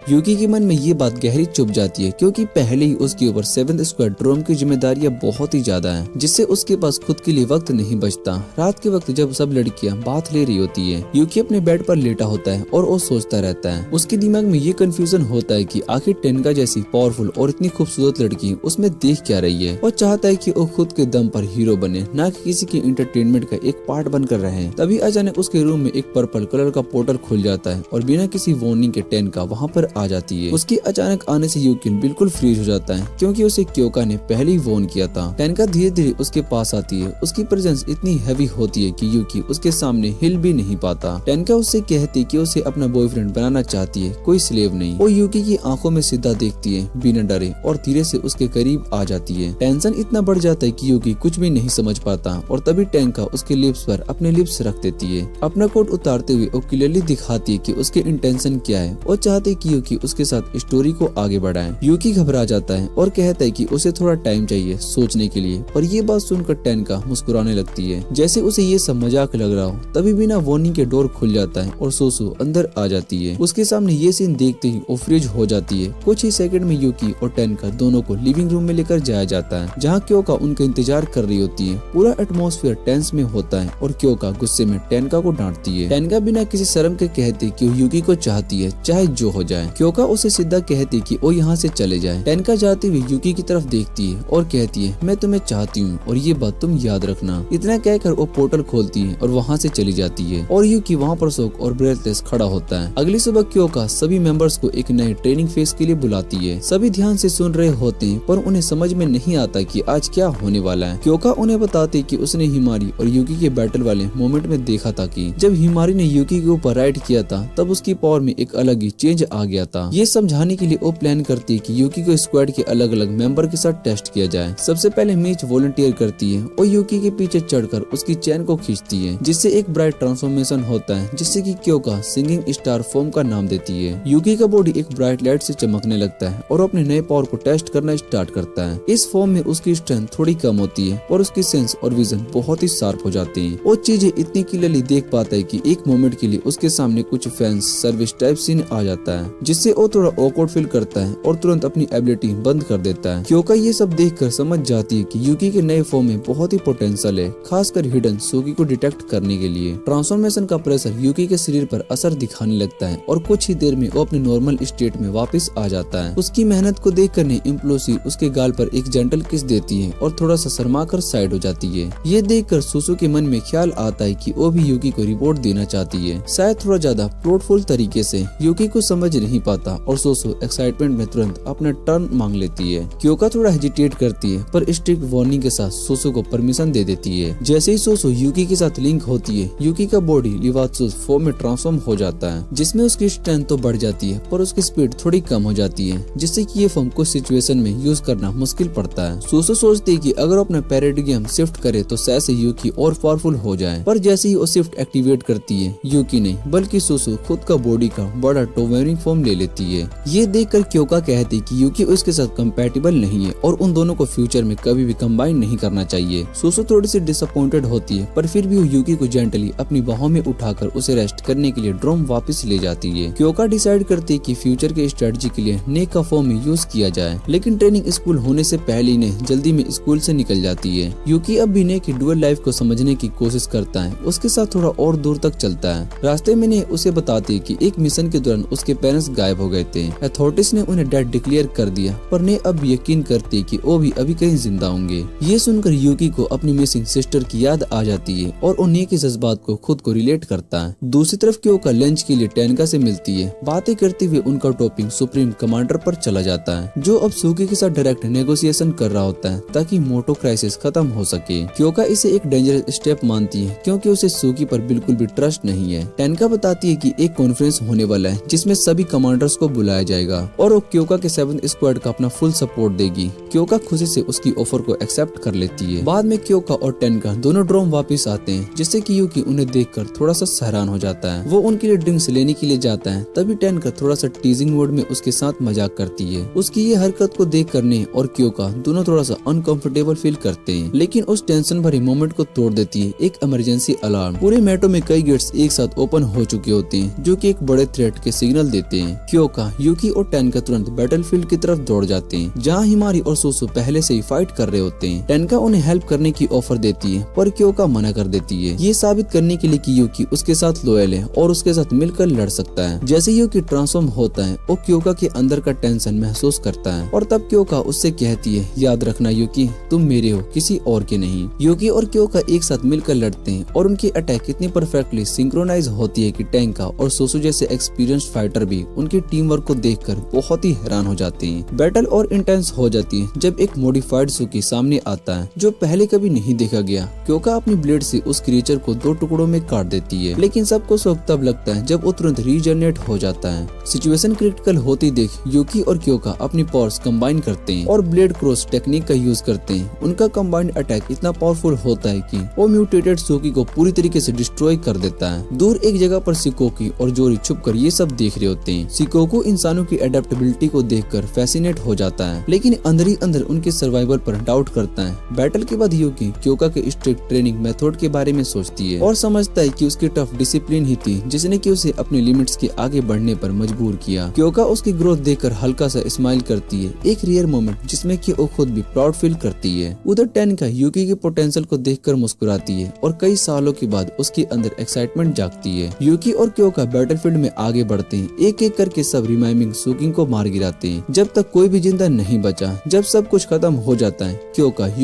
यूकी के मन में ये बात गहरी चुभ जाती है क्योंकि पहले ही उसके ऊपर 7th स्क्वाड्रन की जिम्मेदारियां बहुत ही ज्यादा हैं, जिससे उसके पास खुद के लिए वक्त नहीं बचता। रात के वक्त जब सब लड़कियां बात ले रही होती है, यूकी अपने बेड पर लेटा होता है और वो सोचता रहता है। उसके दिमाग में ये कंफ्यूजन होता है कि आखिर टेनका जैसी पावरफुल और इतनी खूबसूरत लड़की उसमें देख क्या रही है। और चाहता है कि वो खुद के दम पर हीरो बने, न कि किसी के इंटरटेनमेंट का एक पार्ट बनकर रहे। तभी अचानक उसके रूम में एक पर्पल कलर का पोर्टल खुल जाता है और बिना किसी वार्निंग के टेनका वहाँ पर आ जाती है। उसके अचानक आने से यूकी बिल्कुल फ्रीज हो जाता है क्योंकि उसे क्योका ने पहले ही वार्न किया था। टेनका धीरे धीरे उसके पास आती है। उसकी प्रेजेंस इतनी हैवी होती है कि यूकी उसके सामने हिल भी नहीं पाता। टेनका उससे कहती कि उसे अपना बॉयफ्रेंड बनाना चाहती है, कोई स्लेव नहीं। वो यूकी की आंखों में सीधा देखती है बिना डरे और धीरे से उसके करीब आ जाती है। टेंशन इतना बढ़ जाता है कि यूकी कुछ भी नहीं समझ पाता और तभी टेनका उसके लिप्स पर अपने लिप्स रख देती है। अपना कोट उतारते हुए वो क्लियरली दिखाती है कि उसके इंटेंशन क्या है। वो चाहते कि यूकी उसके साथ स्टोरी को आगे बढ़ाए। यूकी घबरा जाता है और कहता है कि उसे थोड़ा टाइम चाहिए सोचने के लिए। पर ये बात सुनकर टेनका मुस्कुराने लगती है जैसे उसे ये सब मजाक लग रहा हो। तभी बिना वार्निंग के डोर खुल जाता है और सोसो अंदर आ जाती है। उसके सामने ये सीन देखते ही वो फ्रीज हो जाती है। कुछ ही सेकंड में यूकी और टेनका दोनों को लिविंग रूम में लेकर जाया जाता है जहाँ क्योका उनका इंतजार कर रही होती है। पूरा एटमॉस्फेयर टेंस में होता है और क्योका गुस्से में टेनका को डांटती है। टेनका बिना किसी शर्म के कहती कि वो यूकी को चाहती है चाहे जो हो जाए। क्योका उसे सीधा कहती कि वो यहाँ से चले जाए। टेनका जाते हुए यूकी की तरफ देखती है और कहती है मैं तुम्हें चाहती हूँ और ये बात तुम याद रखना। इतना कहकर वो पोर्टल खोलती है और वहाँ से चली जाती है और यूकी वहाँ पर शॉक और ब्रेथलेस खड़ा होता है। अगली सुबह क्योका सभी मेंबर्स को एक नए ट्रेनिंग फेज के लिए बुलाती है। सभी ध्यान से सुन रहे होते हैं पर उन्हें समझ में नहीं आता कि आज क्या होने वाला है। क्योका उन्हें बताती कि उसने हिमारी और यूकी के बैटल वाले मोमेंट में देखा था कि जब हिमारी ने यूकी के ऊपर राइड किया था तब उसकी पावर में एक अलग ही चेंज आ गया था। ये समझाने के लिए वो प्लान करती है कि यूकी को स्क्वाड के अलग अलग मेंबर के साथ टेस्ट किया जाए। सबसे पहले मीच वॉलंटियर करती है और यूकी के पीछे चढ़कर उसकी चैन को खींचती है जिससे एक ब्राइट ट्रांसफॉर्मेशन होता है जिससे कि क्योका सिंगिंग स्टार फॉर्म का नाम देती है। यूकी का बॉडी एक ब्राइट लाइट से चमकने लगता है और अपने नए पावर को टेस्ट करना स्टार्ट करता है। इस फॉर्म में उसकी स्ट्रेंथ थोड़ी कम होती है और उसकी सेंस और विजन बहुत ही शार्प हो जाते हैं। वो चीजें इतनी क्लियरली देख पाता है कि एक मोमेंट के लिए उसके सामने कुछ फैंस सर्विस टाइप सीन आ जाता है जिससे वो थोड़ा ऑकवर्ड फील करता है और तुरंत अपनी एबिलिटी बंद कर देता है। क्योका ये सब देखकर समझ जाती है कि यूकी के नए फॉर्म में बहुत ही पोटेंशियल है, खासकर हिडन सूकी को डिटेक्ट करने के लिए। ट्रांसफॉर्मेशन का प्रेशर यूकी के शरीर पर असर दिखाने लगता है और कुछ ही देर में वो अपने नॉर्मल स्टेट में वापस आ जाता है। उसकी मेहनत को देखकर ने इम्प्लोसी उसके गाल पर एक जेंटल किस देती है और थोड़ा सा शर्मा कर साइड हो जाती है। ये देखकर सुसु के मन में ख्याल आता है कि वो भी यूकी को रिपोर्ट देना चाहती है, शायद थोड़ा ज्यादा प्लॉटफुल तरीके से। यूकी को समझ नहीं पाता और सुसु एक्साइटमेंट में तुरंत अपना टर्न मांग लेती है। क्योका थोड़ा हेजिटेट करती है पर स्ट्रिक्ट वार्निंग के साथ सुसु को परमिशन दे देती है। जैसे ही सुसु यूकी के साथ लिंक होती है, यूकी का बॉडी लिवात्सुस फॉर्म में ट्रांसफॉर्म हो जाता है जिसमें उसकी स्ट्रेंथ तो बढ़ जाती है पर उसकी स्पीड थोड़ी कम हो जाती है जिससे कि ये फॉर्म कुछ सिचुएशन में यूज करना मुश्किल पड़ता है। सुसु सोचती है कि अगर अपना पैराडिग्म शिफ्ट करे तो शायद से यूकी और पावरफुल हो जाए, पर जैसे ही वो शिफ्ट एक्टिवेट करती है यूकी नहीं बल्कि सुसु खुद का बॉडी का बड़ा टोवेरिंग फॉर्म ले लेती है। ये देखकर क्योका कहती कि यूकी उसके साथ कंपैटिबल नहीं है और उन दोनों को फ्यूचर में कभी भी कंबाइन नहीं करना चाहिए। सुसु थोड़ी सी डिसअपॉइंटेड होती है पर फिर भी वो यूकी को जेंटली अपनी बाहों में उठाकर उसे रेस्ट करने के लिए ड्रोम वापस ले जाती है। क्योका डिसाइड करती है कि फ्यूचर के स्ट्रेटजी के लिए नेक का फॉर्म में यूज किया जाए, लेकिन ट्रेनिंग स्कूल होने से पहले ही ने जल्दी में स्कूल से निकल जाती है। यूकी अब भी ने की डुअल लाइफ को समझने की कोशिश करता है, उसके साथ थोड़ा और दूर तक चलता है। रास्ते में ने उसे बताती है कि एक मिशन के दौरान उसके पेरेंट्स गायब हो गए थे। अथॉरिटीज ने उन्हें डेड डिक्लेयर कर दिया, पर ने अब यकीन करती कि वो भी अभी कहीं जिंदा होंगे। ये सुनकर यूकी को अपनी मिसिंग सिस्टर की याद आ जाती है और उन्हीं के जज्बात को खुद को रिलेट करता है। दूसरी तरफ क्योका लंच के लिए टेनका से मिलती है। बातें करते हुए उनका टॉपिक सुप्रीम कमांडर पर चला जाता है, जो अब सूकी के साथ डायरेक्ट नेगोशिएशन कर रहा होता है ताकि मोटो क्राइसिस खत्म हो सके। क्योका इसे एक डेंजरस स्टेप मानती है क्योंकि उसे सूकी पर बिल्कुल भी ट्रस्ट नहीं है। टेनका बताती है कि एक कॉन्फ्रेंस होने वाला है जिसमें सभी कमांडर्स को बुलाया जाएगा और वो क्योका के 7th स्क्वाड का अपना फुल सपोर्ट देगी। क्योका खुशी से उसकी ऑफर को एक्सेप्ट कर लेती है। बाद में क्योका और टेनका दोनों ड्रोम वापस आते हैं, जिससे कि यूकी उन्हें देखकर थोड़ा सा हैरान हो जाता है। वो उनके लिए ड्रिंक्स लेने के लिए जाता है, तभी टेनका थोड़ा सा टीजिंग मोड में उसके साथ मजाक करती है। उसकी ये हरकत को देख कर ने और क्योका दोनों थोड़ा सा अनकंफर्टेबल फील करते हैं, लेकिन उस टेंशन भरे मोमेंट को तोड़ देती है एक इमरजेंसी अलार्म। पूरे मेट्रो में कई गेट्स एक साथ ओपन हो चुके होते हैं, जो कि एक बड़े थ्रेट के सिग्नल देते हैं। क्योका, यूकी और टेनका तुरंत बैटलफील्ड की तरफ दौड़ जाते हैं, जहाँ हिमारी और सुसु पहले से ही फाइट कर रहे होते हैं। टेनका उन्हें हेल्प करने की ऑफर देती है, पर क्योका मना कर देती है, ये साबित करने के लिए कि यूकी उसके साथ लॉयल है और उसके साथ मिलकर लड़ सकता है। जैसे यूकी ट्रांसफॉर्म होता है, वो क्योका के अंदर का टेंशन महसूस करता है और तब क्योका उससे कहती है, याद रखना यूकी, तुम मेरे हो, किसी और के नहीं। यूकी और क्योका एक साथ मिलकर लड़ते हैं और उनकी अटैक इतनी परफेक्टली सिंक्रोनाइज होती है कि टेंका और सुसु जैसे एक्सपीरियंस्ड फाइटर भी उनकी टीम वर्क को देखकर बहुत ही हैरान हो जाते हैं। बैटल और इंटेंस हो जाती है जब एक मॉडिफाइड सुकी सामने आता है, जो पहले कभी नहीं देखा गया। क्योका अपनी ब्लेड से उस क्रिएचर को 2 टुकड़ों में काट देती है, लेकिन सबको शौक तब लगता है जब वो तुरंत रीजनरेट हो जाता है। सिचुएशन क्रिटिकल होती देख यूकी और क्योका अपनी पावर्स कंबाइन करते हैं और ब्लेड क्रॉस टेक्निक का यूज करते हैं। उनका कंबाइंड अटैक इतना पावरफुल होता है कि वो म्यूटेटेड सुकी को पूरी तरीके से डिस्ट्रॉय कर देता है। दूर एक जगह पर शिकोकी और जोरी छुपकर ये सब देख रहे होते हैं। शिकोकू इंसानों की एडेप्टेबिलिटी को देखकर फैसिनेट हो जाता है, लेकिन अंदर ही अंदर उनके सर्वाइवल पर डाउट करता है। बैटल के बाद यूकी क्योका के स्ट्रिक्ट ट्रेनिंग मेथड के बारे में सोचती है और समझता है कि उसकी टफ डिसिप्लिन ही थी जिसने कि उसे अपने लिमिट्स के आगे बढ़ने पर मजबूर किया। क्योका उसकी ग्रोथ देखकर हल्का सा स्माइल करती है, एक रेयर मोमेंट जिसमें कि वो खुद भी प्राउड फील करती है। उधर टेनका यूकी के पोटेंशियल को देखकर मुस्कुराती है और कई सालों के बाद उसके अंदर एक्साइटमेंट जागती है। यूकी और क्योका बैटलफील्ड में आगे बढ़ते हैं, एक एक करके सब रिमाइमिंग सुकी को मार गिराते हैं जब तक कोई भी जिंदा नहीं बचा। जब सब कुछ खत्म हो जाता है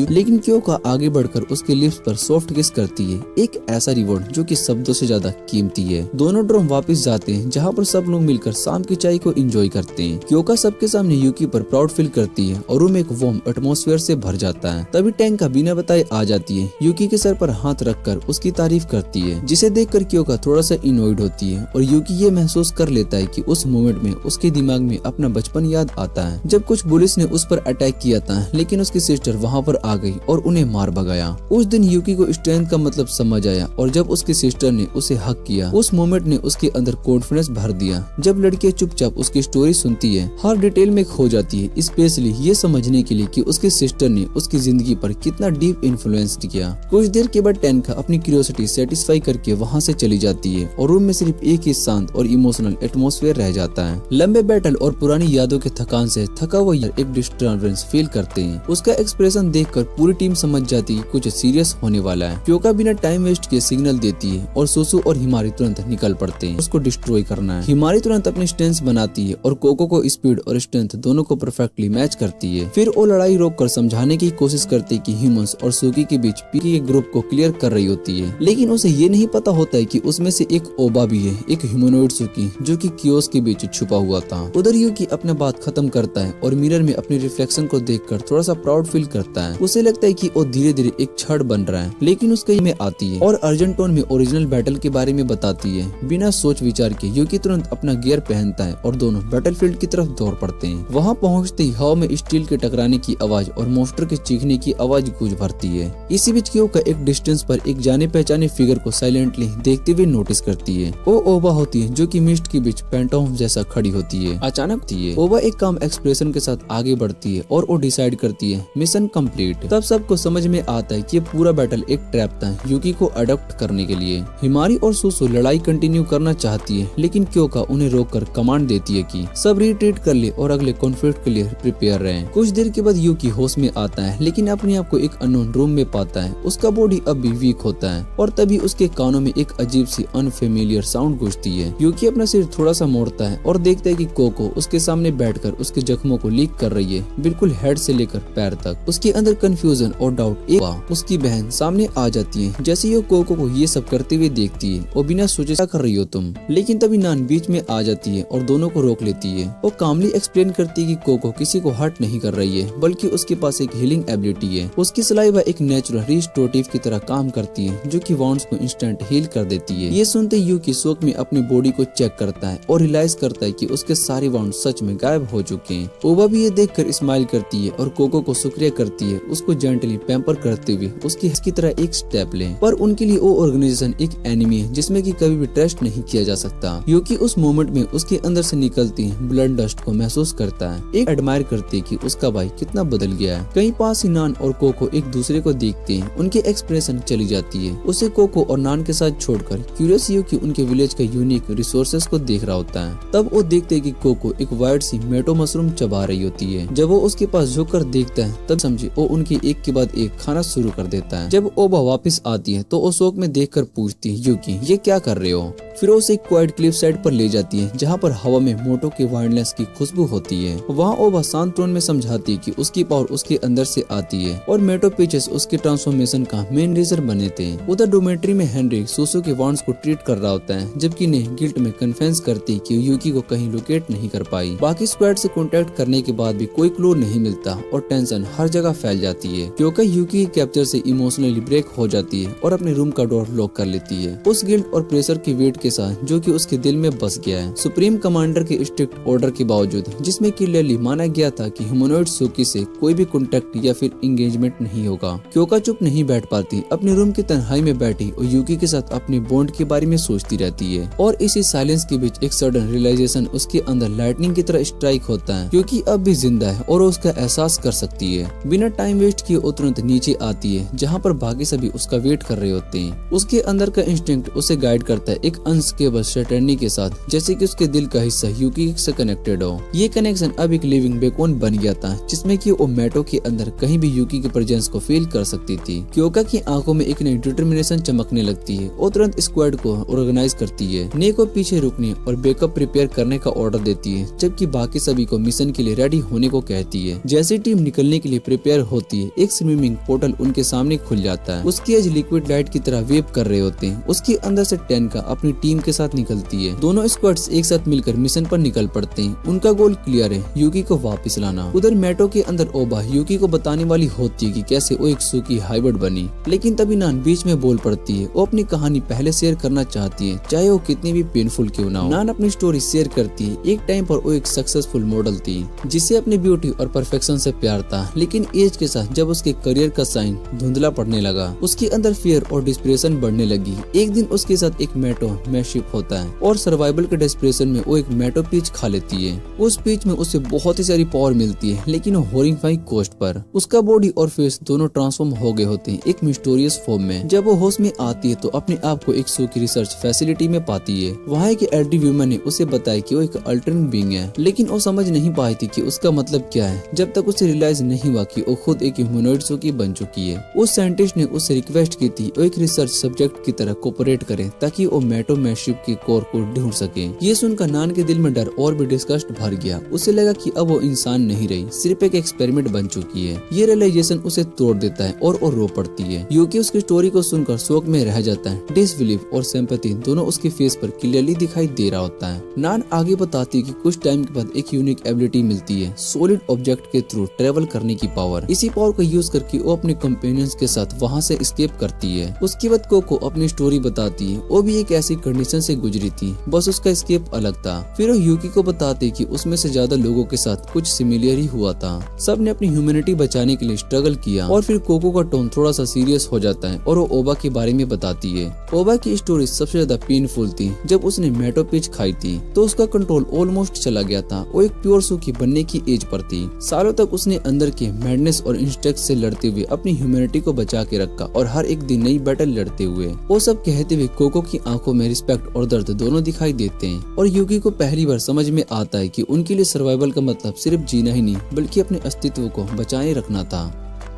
लेकिन क्योका आगे बढ़कर उसके लिप्स पर सॉफ्ट किस करती है, एक ऐसा रिवॉर्ड जो कि शब्दों से ज्यादा कीमती है। दोनों ड्रोम वापस जाते हैं जहाँ पर सब लोग मिलकर शाम की चाय को एंजॉय करते हैं। क्योका सबके सामने यूकी पर प्राउड फील करती है और रूम एक वार्म एटमॉस्फेयर से भर जाता है। तभी टेंका बिना बताए आ जाती है, यूकी के सर पर हाथ रखकर उसकी तारीफ करती है, जिसे देखकर क्योका थोड़ा सा इनोइड होती है और यूकी ये महसूस कर लेता है कि उस मोमेंट में उसके दिमाग में अपना बचपन याद आता है जब कुछ पुलिस ने उस पर अटैक किया था, लेकिन उसकी सिस्टर वहाँ पर आ गई और उन्हें मार भगाया। उस दिन यूकी को स्ट्रेंथ का मतलब समझ आया और जब उसकी सिस्टर ने उसे हक किया, उस मोमेंट ने उसके अंदर कॉन्फिडेंस भर दिया। जब लड़कियां चुपचाप उसकी स्टोरी सुनती है, हर डिटेल में खो जाती है, स्पेशली ये समझने के लिए कि उसकी सिस्टर ने उसकी जिंदगी पर कितना डीप इन्फ्लुएंस किया। कुछ देर के बाद टेनका अपनी क्यूरियोसिटी सेटिस्फाई करके वहाँ से चली जाती है और रूम में सिर्फ एक ही शांत और इमोशनल एटमॉस्फेयर रह जाता है। लंबे बैटल और पुरानी यादों के थकान से थका हुआ एक डिस्टर्बेंस फील करते हैं। उसका एक्सप्रेशन देखकर पूरी टीम समझ जाती है कुछ सीरियस होने वाला है। क्योका बिना टाइम वेस्ट किए सिग्नल देती है और सुसु और हिमारी तुरंत निकल पड़ते हैं, उसको डिस्ट्रॉय करना है। हिमारी तुरंत अपनी स्ट्रेंथ बनाती है और कोको को स्पीड और स्ट्रेंथ दोनों को परफेक्टली मैच करती है। फिर वो लड़ाई रोककर समझाने की कोशिश करती है कि ह्यूमंस और सुकी के बीच पीके के ग्रुप को क्लियर कर रही होती है, लेकिन उसे ये नहीं पता होता है कि उसमें से एक ओबा भी है, एक ह्यूमनॉइड सुकी जो कि कियोस के बीच छुपा हुआ था। उधर यूकी अपना बात खत्म करता है और मिरर में अपने रिफ्लेक्शन को देखकर थोड़ा सा प्राउड फील करता है। उसे लगता है कि वो धीरे धीरे एक छड़ बन रहा है, लेकिन उसके में आती है और अर्जेंट टोन में ओरिजिनल बैटल के बारे में बताती है। बिना सोच विचार के यूकी तुरंत अपना गियर पहनता है और दोनों बैटलफील्ड की तरफ दौड़ पड़ते हैं। वहाँ पहुँचते ही हवा में स्टील के टकराने की आवाज और मॉन्स्टर के चीखने की आवाज गूंज भरती है। इसी बीच क्योका एक डिस्टेंस पर एक जाने पहचाने फिगर को साइलेंटली देखते हुए नोटिस करती है। वो ओबा होती है जो कि मिस्ट के बीच पेंटोम जैसा खड़ी होती है। अचानक ओबा एक काम एक्सप्रेशन के साथ आगे बढ़ती है और वो डिसाइड करती है मिशन कंप्लीट। तब सबको समझ में आता है कि ये पूरा बैटल एक ट्रैप था यूकी को अडॉप्ट करने के लिए। हिमारी और सुसु लड़ाई कंटिन्यू करना चाहती है, लेकिन क्योका उन्हें रोककर कमांड देती है कि सब रिट्रीट कर ले और अगले कॉन्फ्लिक्ट के लिए प्रिपेयर रहें। कुछ देर के बाद यूकी होश में आता है, लेकिन अपने आप को एक अननोन रूम में पाता है। उसका बॉडी अब भी वीक होता है और तभी उसके कानों में एक अजीब सी अनफेमिलियर साउंड गूंजती है। यूकी अपना सिर थोड़ा सा मोड़ता आता है और देखता है कि कोको उसके सामने बैठकर उसके जख्मों को लीक कर रही है, बिल्कुल हेड से लेकर पैर तक। उसके अंदर कंफ्यूजन और डाउट। उसकी बहन सामने आ जाती है। जैसे ही वो कोको को ये सब करते हुए देखती है, वो बिना सोचे क्या कर रही हो तुम। लेकिन तभी नान बीच में आ जाती है और दोनों को रोक लेती है। वो कामली एक्सप्लेन करती है कि कोको किसी को हर्ट नहीं कर रही है, बल्कि उसके पास एक हीलिंग एबिलिटी है। उसकी सलाइवा एक नेचुरल रिस्टोरेटिव की तरह काम करती है, जो कि वाउंड्स को इंस्टेंट हील कर देती है। ये सुनते यूकी शौक में अपनी बॉडी को चेक करता है और रियलाइज करता है कि उसके सारे वाउंड सच में गायब हो चुके हैं। ओबा भी ये देखकर स्माइल करती है और कोको को शुक्रिया करती है, उसको जेंटली पैम्पर करते हुए उसकी तरह एक स्टेप ले। पर उनके लिए वो ऑर्गेनाइजेशन एक एनिमी है जिसमें कि कभी भी ट्रस्ट नहीं किया जा सकता। यूकी उस मोमेंट में उसके अंदर से निकलती ब्लड डस्ट को महसूस करता है। एक एडमायर करती है कि उसका भाई कितना बदल गया है। कहीं पास ही नान और कोको एक दूसरे को देखते हैं, उनके एक्सप्रेशन चली जाती है। उसे कोको और नान के साथ छोड़कर क्यूरियस यूकी उनके विलेज का यूनिक रिसोर्सेज को देख रहा होता है। तब वो देखते हैं कि कोको एक वाइट सी मेटो मशरूम चबा रही होती है। जब वो उसके पास झुककर देखता है तब समझे वो उनकी एक के बाद एक खाना शुरू कर देता है। जब ओबा वापस आती है तो वो शौक में देखकर पूछती है, यूकी ये क्या कर रहे हो। फिर उसे एक क्वाइट क्लिफ साइड पर ले जाती है जहाँ पर हवा में मोटो के वाइल्डनेस की खुशबू होती है। वहाँ ओबा शांत टोन में समझाती है कि उसकी पावर उसके अंदर से आती है और मेटो पीचेस उसके ट्रांसफॉर्मेशन का मेन रीजन बने थे। उधर डोमेट्री में हेनरी सुसु के वांड्स को ट्रीट कर रहा होता है, जबकि ने गिल्ट में कन्फेंस करती कि यूकी को कहीं लोकेट नहीं कर पाई। बाकी स्क्वाड से कॉन्टेक्ट करने के बाद भी कोई क्लू नहीं मिलता और टेंशन हर जगह फैल जाती है, क्योंकि यूकी के कैप्चर से इमोशनली ब्रेक हो जाती है और अपने रूम का डोर लॉक कर लेती है, उस गिल्ट और प्रेशर के वेट के साथ जो कि उसके दिल में बस गया है। सुप्रीम कमांडर के स्ट्रिक्ट ऑर्डर के बावजूद, जिसमें क्लियरली माना गया था कि ह्यूमनॉइड सुकी से कोई भी कॉन्टेक्ट या फिर एंगेजमेंट नहीं होगा, क्योंकि चुप नहीं बैठ पाती। अपने रूम की तन्हाई में बैठी और यूकी के साथ अपने बॉन्ड के बारे में सोचती रहती है और इसी साइलेंस के बीच एक सडन रियलाइजेशन उसके अंदर लाइटनिंग की तरह स्ट्राइक होता है, क्योंकि अब भी जिंदा है और उसका एहसास कर सकती है। बिना टाइम वेस्ट किए वो तुरंत नीचे आती है जहाँ पर बाकी सभी उसका वेट कर रहे होते हैं। उसके अंदर का इंस्टिंक्ट उसे गाइड करता है एक अनस्केबल सर्टेनिटी के साथ, जैसे कि उसके दिल का हिस्सा यूकी से कनेक्टेड हो। ये कनेक्शन अब एक लिविंग बेकबोन बन गया था, जिसमें कि वो मेटो के अंदर कहीं भी यूकी की प्रेजेंस को फील कर सकती थी। क्योका की आंखों में एक नई डिटर्मिनेशन चमकने लगती है। वो तुरंत स्क्वाड को ऑर्गेनाइज करती है, ने को पीछे रुकने और बैकअप प्रिपेयर करने का ऑर्डर देती है, जबकि बाकी सभी को मिशन के लिए रेडी होने को कहती है। जैसे टीम निकलने के लिए प्रिपेयर होती है, एक स्विमिंग पोर्टल उनके सामने खुल जाता है। उसकी एज लिक्विड लाइट की तरह वेव कर रहे होते हैं। उसके अंदर से टेनका अपनी टीम के साथ निकलती है। दोनों स्क्वाड्स एक साथ मिलकर मिशन पर निकल पड़ते हैं। उनका गोल क्लियर है, यूकी को वापस लाना। उधर मेटो के अंदर ओबा यूकी को बताने वाली होती है कि कैसे वो एक सुकी हाइब्रिड बनी, लेकिन तभी नान बीच में बोल पड़ती है। वो अपनी कहानी पहले शेयर करना चाहती है, चाहे वो कितनी भी पेनफुल क्यों ना हो। नान अपनी स्टोरी शेयर करती है। एक टाइम पर वो एक सक्सेसफुल मॉडल थी जिसे अपनी ब्यूटी और परफेक्शन से प्यार था, लेकिन एज के साथ जब उसके करियर का साइन धुंधला पड़ने लगा, उसके अंदर फियर और डिस्प्रेशन बढ़ने लगी। एक दिन उसके साथ एक मेटो मैशिप होता है और सर्वाइवल के डिस्प्रेशन में वो एक मेटो पीच खा लेती है। उस पीच में उसे बहुत ही सारी पावर मिलती है, लेकिन हॉरिफाइंग कॉस्ट पर। उसका बॉडी और फेस दोनों ट्रांसफॉर्म हो गए होते हैं एक मिस्टीरियस फॉर्म में। जब वो होश में आती है तो अपने आप को एक सुकी रिसर्च फैसिलिटी में पाती है। वहाँ एक एल्डरली वुमन ने उसे बताया कि वो एक अल्टरनेट बीइंग है, लेकिन वो समझ नहीं पाई थी कि उसका मतलब क्या है, जब तक उसे रियलाइज नहीं हुआ कि वो खुद एक ह्यूमनॉइड सुकी बन चुकी है। उस साइंटिस्ट ने उससे रिक्वेस्ट की थी वो एक रिसर्च सब्जेक्ट की तरह कोऑपरेट करे, ताकि वो मेटो मैशिप के कोर को ढूंढ सके। ये सुनकर नान के दिल में डर और भी डिस्गस्ट भर गया। उसे लगा कि अब वो इंसान नहीं रही, सिर्फ एक एक्सपेरिमेंट बन चुकी है। ये रियलाइजेशन उसे तोड़ देता है और वो रो पड़ती है। यूकी उसकी स्टोरी को सुनकर शौक में रह जाता है। डिसबिलीफ और सिंपैथी दोनों उसके फेस पर क्लियरली दिखाई दे रहा होता है। नान आगे बताती है कि कुछ टाइम के बाद एक यूनिक एबिलिटी मिलती है, सॉलिड ऑब्जेक्ट के थ्रू ट्रेवल करने की पावर। इसी पावर को यूज करके वो अपने कंपेनियंस के साथ वहाँ से एस्केप करती है। उसके बाद कोको अपनी स्टोरी बताती है। वो भी एक ऐसी कंडीशन से गुजरी थी, बस उसका एस्केप अलग था। फिर वो यूकी को बताती कि उसमें से ज्यादा लोगों के साथ कुछ सिमिलर ही हुआ था। सब ने अपनी ह्यूमैनिटी बचाने के लिए स्ट्रगल किया। और फिर कोको का टोन थोड़ा सा सीरियस हो जाता है और वो ओबा के बारे में बताती है। ओबा की स्टोरी सबसे ज्यादा पेनफुल थी। जब उसने मेटो पिच खाई थी तो उसका कंट्रोल ऑलमोस्ट चला गया था। वो एक प्योर सुकी बनने की एज पर थी। सालों तक उसने अंदर के मैडनेस और इंस्टेक्ट से लड़ते हुए अपनी ह्यूमैनिटी को बचा के रखा और हर एक दिन नई बैटल लड़ते हुए। वो सब कहते हुए कोको की आंखों में रिस्पेक्ट और दर्द दोनों दिखाई देते हैं। और यूकी को पहली बार समझ में आता है कि उनके लिए सर्वाइवल का मतलब सिर्फ जीना ही नहीं, बल्कि अपने अस्तित्व को बचाए रखना था।